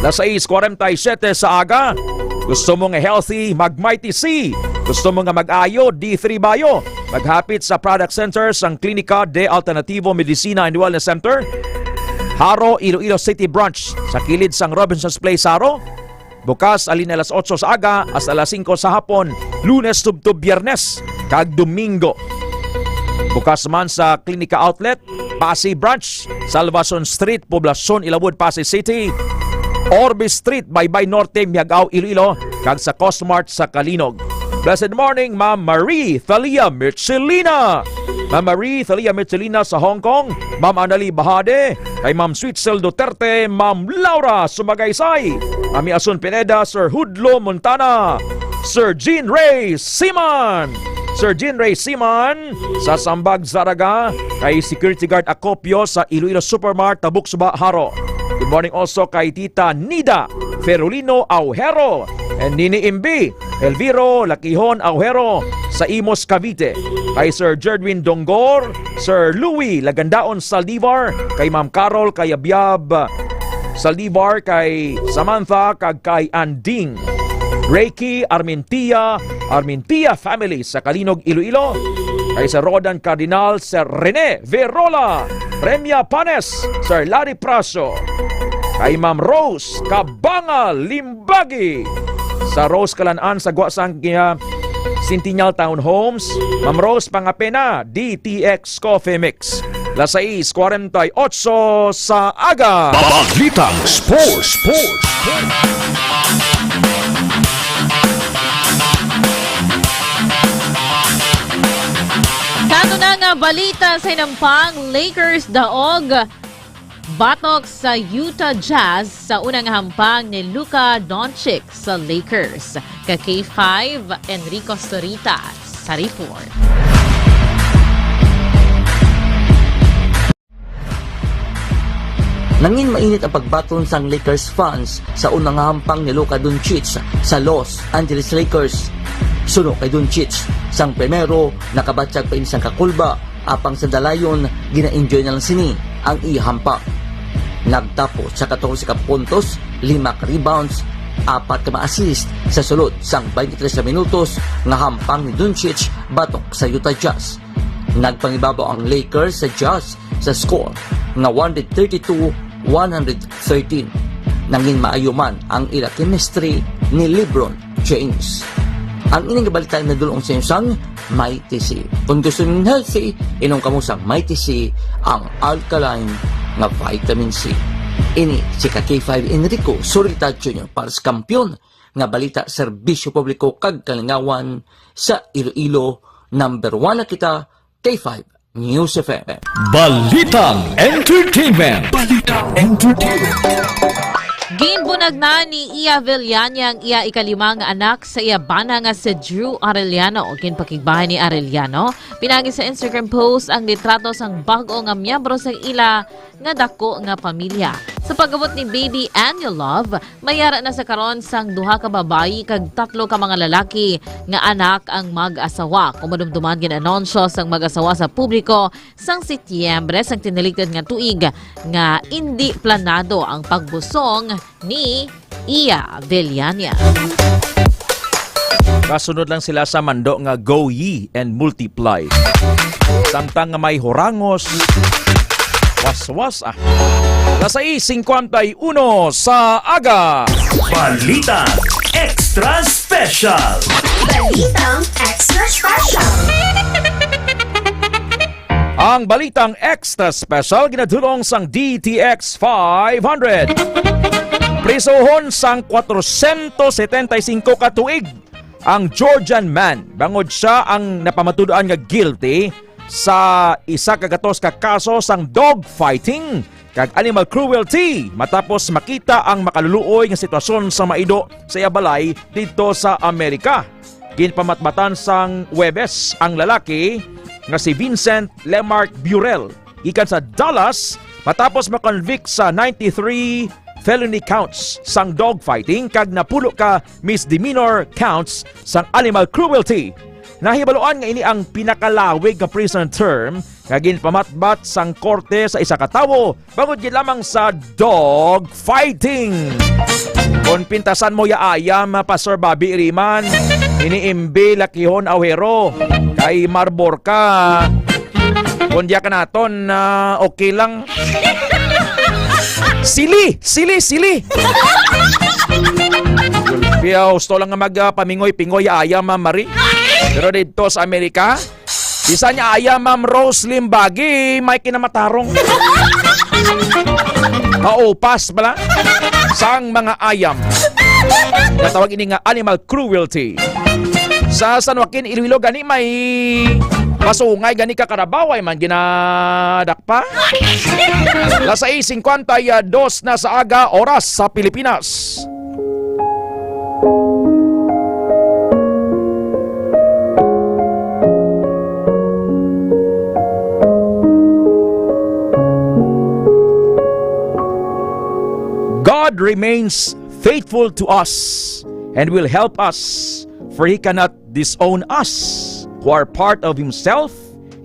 Las 6:47 sa aga. Gusto mo nga healthy, mag-Mighty C. Gusto mo nga mag-ayo, D3 Bio. Maghapit sa Product Center sang Klinika de Alternativo Medicina and Wellness Center. Haro, Iloilo City Branch sa kilid sang Robinson's Place, Haro. Bukas alin alas 8 sa aga hasta alas 5 sa hapon, Lunes tubto Biyernes kag Domingo. Bukas man sa Klinika Outlet, Pasay Branch, Salvacion Street, Poblacion, Ilawod, Pasay City. Orbe Street, Baybay Norte, Miagao, Iloilo, kag sa Cosmart sa Kalinog. Blessed morning, Ma'am Marie Thalia Michelina. Ma'am Marie Thalia Michelina sa Hong Kong, Ma'am Anali Bahade, kay Ma'am Sweetsel Duterte, Ma'am Laura Sumagaysay, Ami Asun Pineda, Sir Hudlo Montana, Sir Jean Ray Siman. Sir Jean Ray Siman sa Sambag Zaraga, kay Security Guard Acopio sa Iloilo Supermart, Tabuk-Suba, Haro. Good morning also kay Tita Nida Ferolino Aujero and Nini Imbi Elviro Lakihon Aujero sa Imos, Cavite. Kay Sir Jerdwin Dongor, Sir Louis Lagandaon Saldivar, kay Ma'am Carol Kayabyab Saldivar, kay Samantha kag kay Anding Reiki Armentia family sa Kalinog, Iloilo. Kay Sir Rodan Cardinal, Sir Rene Verola, Remia Panes, Sir Larry Praso. Kay Ma'am Rose Kabanga Limbagi sa Rose Kalanaan sa Guasang Centennial Town Homes. Ma'am Rose Pangapena, DTX Coffee Mix. Las 6:48 sa aga. Balitang Sports. Kato na nga balita sa inampang Lakers daog batok sa Utah Jazz sa unang hampang ni Luka Doncic sa Lakers. Ka K5, Enrico Storita sa report. Nangin mainit ang pagbaton sang Lakers fans sa unang hampang ni Luka Doncic sa Los Angeles Lakers. Suno kay Doncic, sang primero nakabatsag pa insang kakulba, apang sa dalayon gina-enjoy na lang sini ang ihampak. Nagtapos sa 14 ka puntos, 5 ka rebounds, 4 ka ma-assist sa sulod sang 23 minutos nga hampang ni Doncic batok sa Utah Jazz. Nagpangibabaw ang Lakers sa Jazz sa score nga 132-113. Nangin maayuman ang ila chemistry ni LeBron James. Ang ining balitaan na dulong sa isang Mighty C. Kung gusto nyo healthy, inong kamo sa Mighty C ang alkaline nga vitamin C. Ini si K5 Enrico Surita Jr. para sa kampyon nga balita serbisyo publiko kag kalingawan sa Iloilo. Number 1 na kita, K5 News FM. Balitang Entertainment. Ginbunag na ni Iya Villania ang iya ikalimang anak sa iya bana nga si Drew Arellano. Ginpakigbahay ni Arellano, pinagi sa Instagram post ang litrato sang bago nga miyembro sa ila nga dako nga pamilya. Sa pagabot ni Baby Annual Love, mayara na sa karon sang duha ka babayi kag 3 ka mga lalaki nga anak ang mag-asawa. Kumadumduman gin-anonsyo sang mag-asawa sa publiko sang Setyembre sang tinaligdan nga tuig nga hindi planado ang pagbusong ni Iya Villania. Kasunod lang sila sa mando nga Go Ye and Multiply. Samtang nga may horangos, waswas Las 6:51 sa aga. Balita Extra Special. Balitang Extra Special. Ang balitang Extra Special ginadulong sang DTX 500. Prisohon sang 475 ka tuig ang Georgian man. Bangod siya ang napamatuduan nga guilty sa isa kagatos ka kaso sang dog fighting kag animal cruelty matapos makita ang makaluluoy nga sitwasyon sa maido sa iyabalay dito sa Amerika. Ginpamatbatan sang Huwebes ang lalaki nga si Vincent Lemark Burrell ikan sa Dallas matapos makonvict sa 93 felony counts sang dogfighting kag napulo ka misdemeanor counts sang animal cruelty. Nahibaloan nga ini ang pinakalawig nga prison term nga ginpamatbat sang korte sa isa ka tawo bangod gid lamang sa dog fighting. Kung pintasan mo ya ayam Pastor Bobby Iriman, iniimbi lakihon awero kay marbor ka. Kung diya ka naton okay lang. Sili. Piyaw, gusto lang nga magpamingoy-pingoy ayam Mari. Pero dito sa Amerika, isa niya ayam Ma'am Rose Limbagi, may kinamatarong. Paupas bala sang mga ayam. Natawag ini nga animal cruelty. Sa San Joaquin, Iloilo, gani may masungay, gani ka karabaway man ginadakpa. Las 6:52 na sa aga, oras sa Pilipinas. God remains faithful to us and will help us, for He cannot disown us who are part of Himself,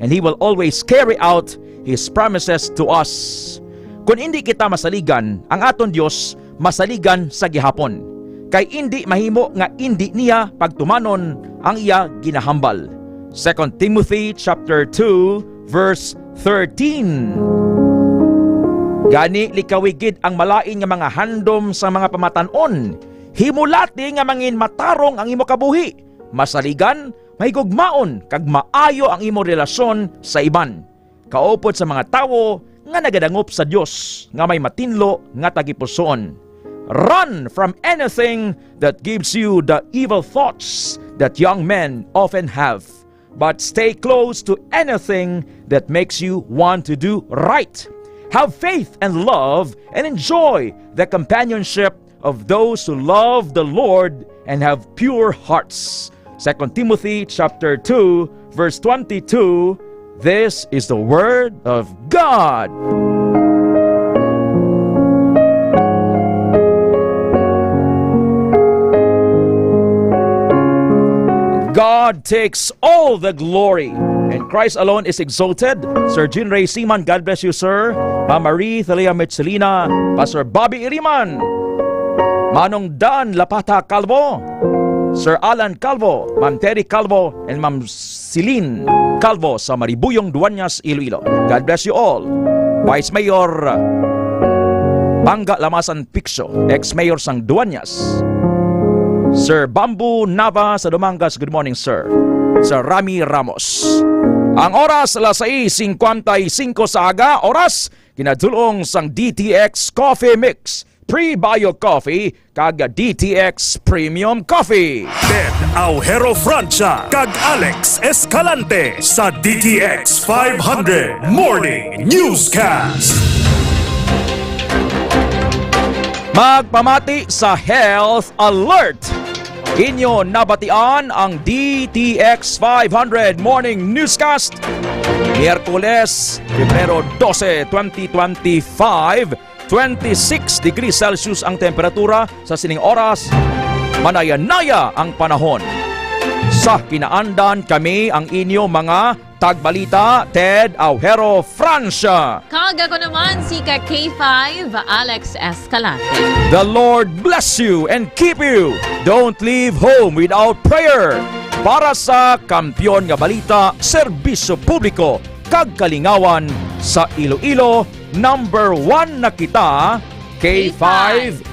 and He will always carry out His promises to us. Kung hindi kita masaligan, ang aton Dios masaligan sa gihapon. Kay hindi mahimo nga hindi niya pagtumanon ang iya ginahambal. 2 Timothy chapter 2 verse 13. Gani likawigid ang malain nga mga handom sa mga pamatanon. Himulati nga mangin matarong ang imo kabuhi. Masaligan, mahigugmaon kag maayo ang imo relasyon sa iban. Kaupod sa mga tawo nga nagadangop sa Dios nga may matinlo nga tagipusoon. Run from anything that gives you the evil thoughts that young men often have, but stay close to anything that makes you want to do right. Have faith and love and enjoy the companionship of those who love the Lord and have pure hearts. 2 Timothy chapter 2 verse 22. This is the word of God. God takes all the glory, and Christ alone is exalted. Sir Jean Ray Seaman, God bless you, sir. Ma'am Marie Thalia Metzelina, Pastor Bobby Iriman, Manong Dan Lapata Calvo, Sir Alan Calvo, Ma'am Terry Calvo, and Ma'am Celine Calvo sa Maribuyong, Duanyas, Iloilo. God bless you all. Vice Mayor Bangga Lamasan Piccio, ex-mayor sang Duanyas. Sir Bambu Nava sa Dumangas, good morning, sir. Sir Rami Ramos. Ang oras, alas 6:55 sa aga, oras, kinadulong sang DTX Coffee Mix, Pre-Bio Coffee, kag DTX Premium Coffee. Ted Aujero Francia, kag Alex Escalante sa DTX 500 Morning Newscast. Magpamati sa Health Alert. Inyo nabatian ang DTX 500 Morning Newscast. Miyerkules, Pebrero 12, 2025, 26 degrees Celsius ang temperatura sa sining oras. Manaya-naya ang panahon. Sa kinaandan kami ang inyo mga tagbalita, Ted Aujero Francia. Kag ako naman si K5 Alex Escalante. The Lord bless you and keep you. Don't leave home without prayer. Para sa Kampiyon nga Balita, Serbisyo Publiko, kag Kalingawan sa Iloilo, number 1 na kita, K5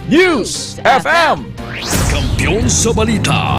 News FM. Kampiyon sa Balita.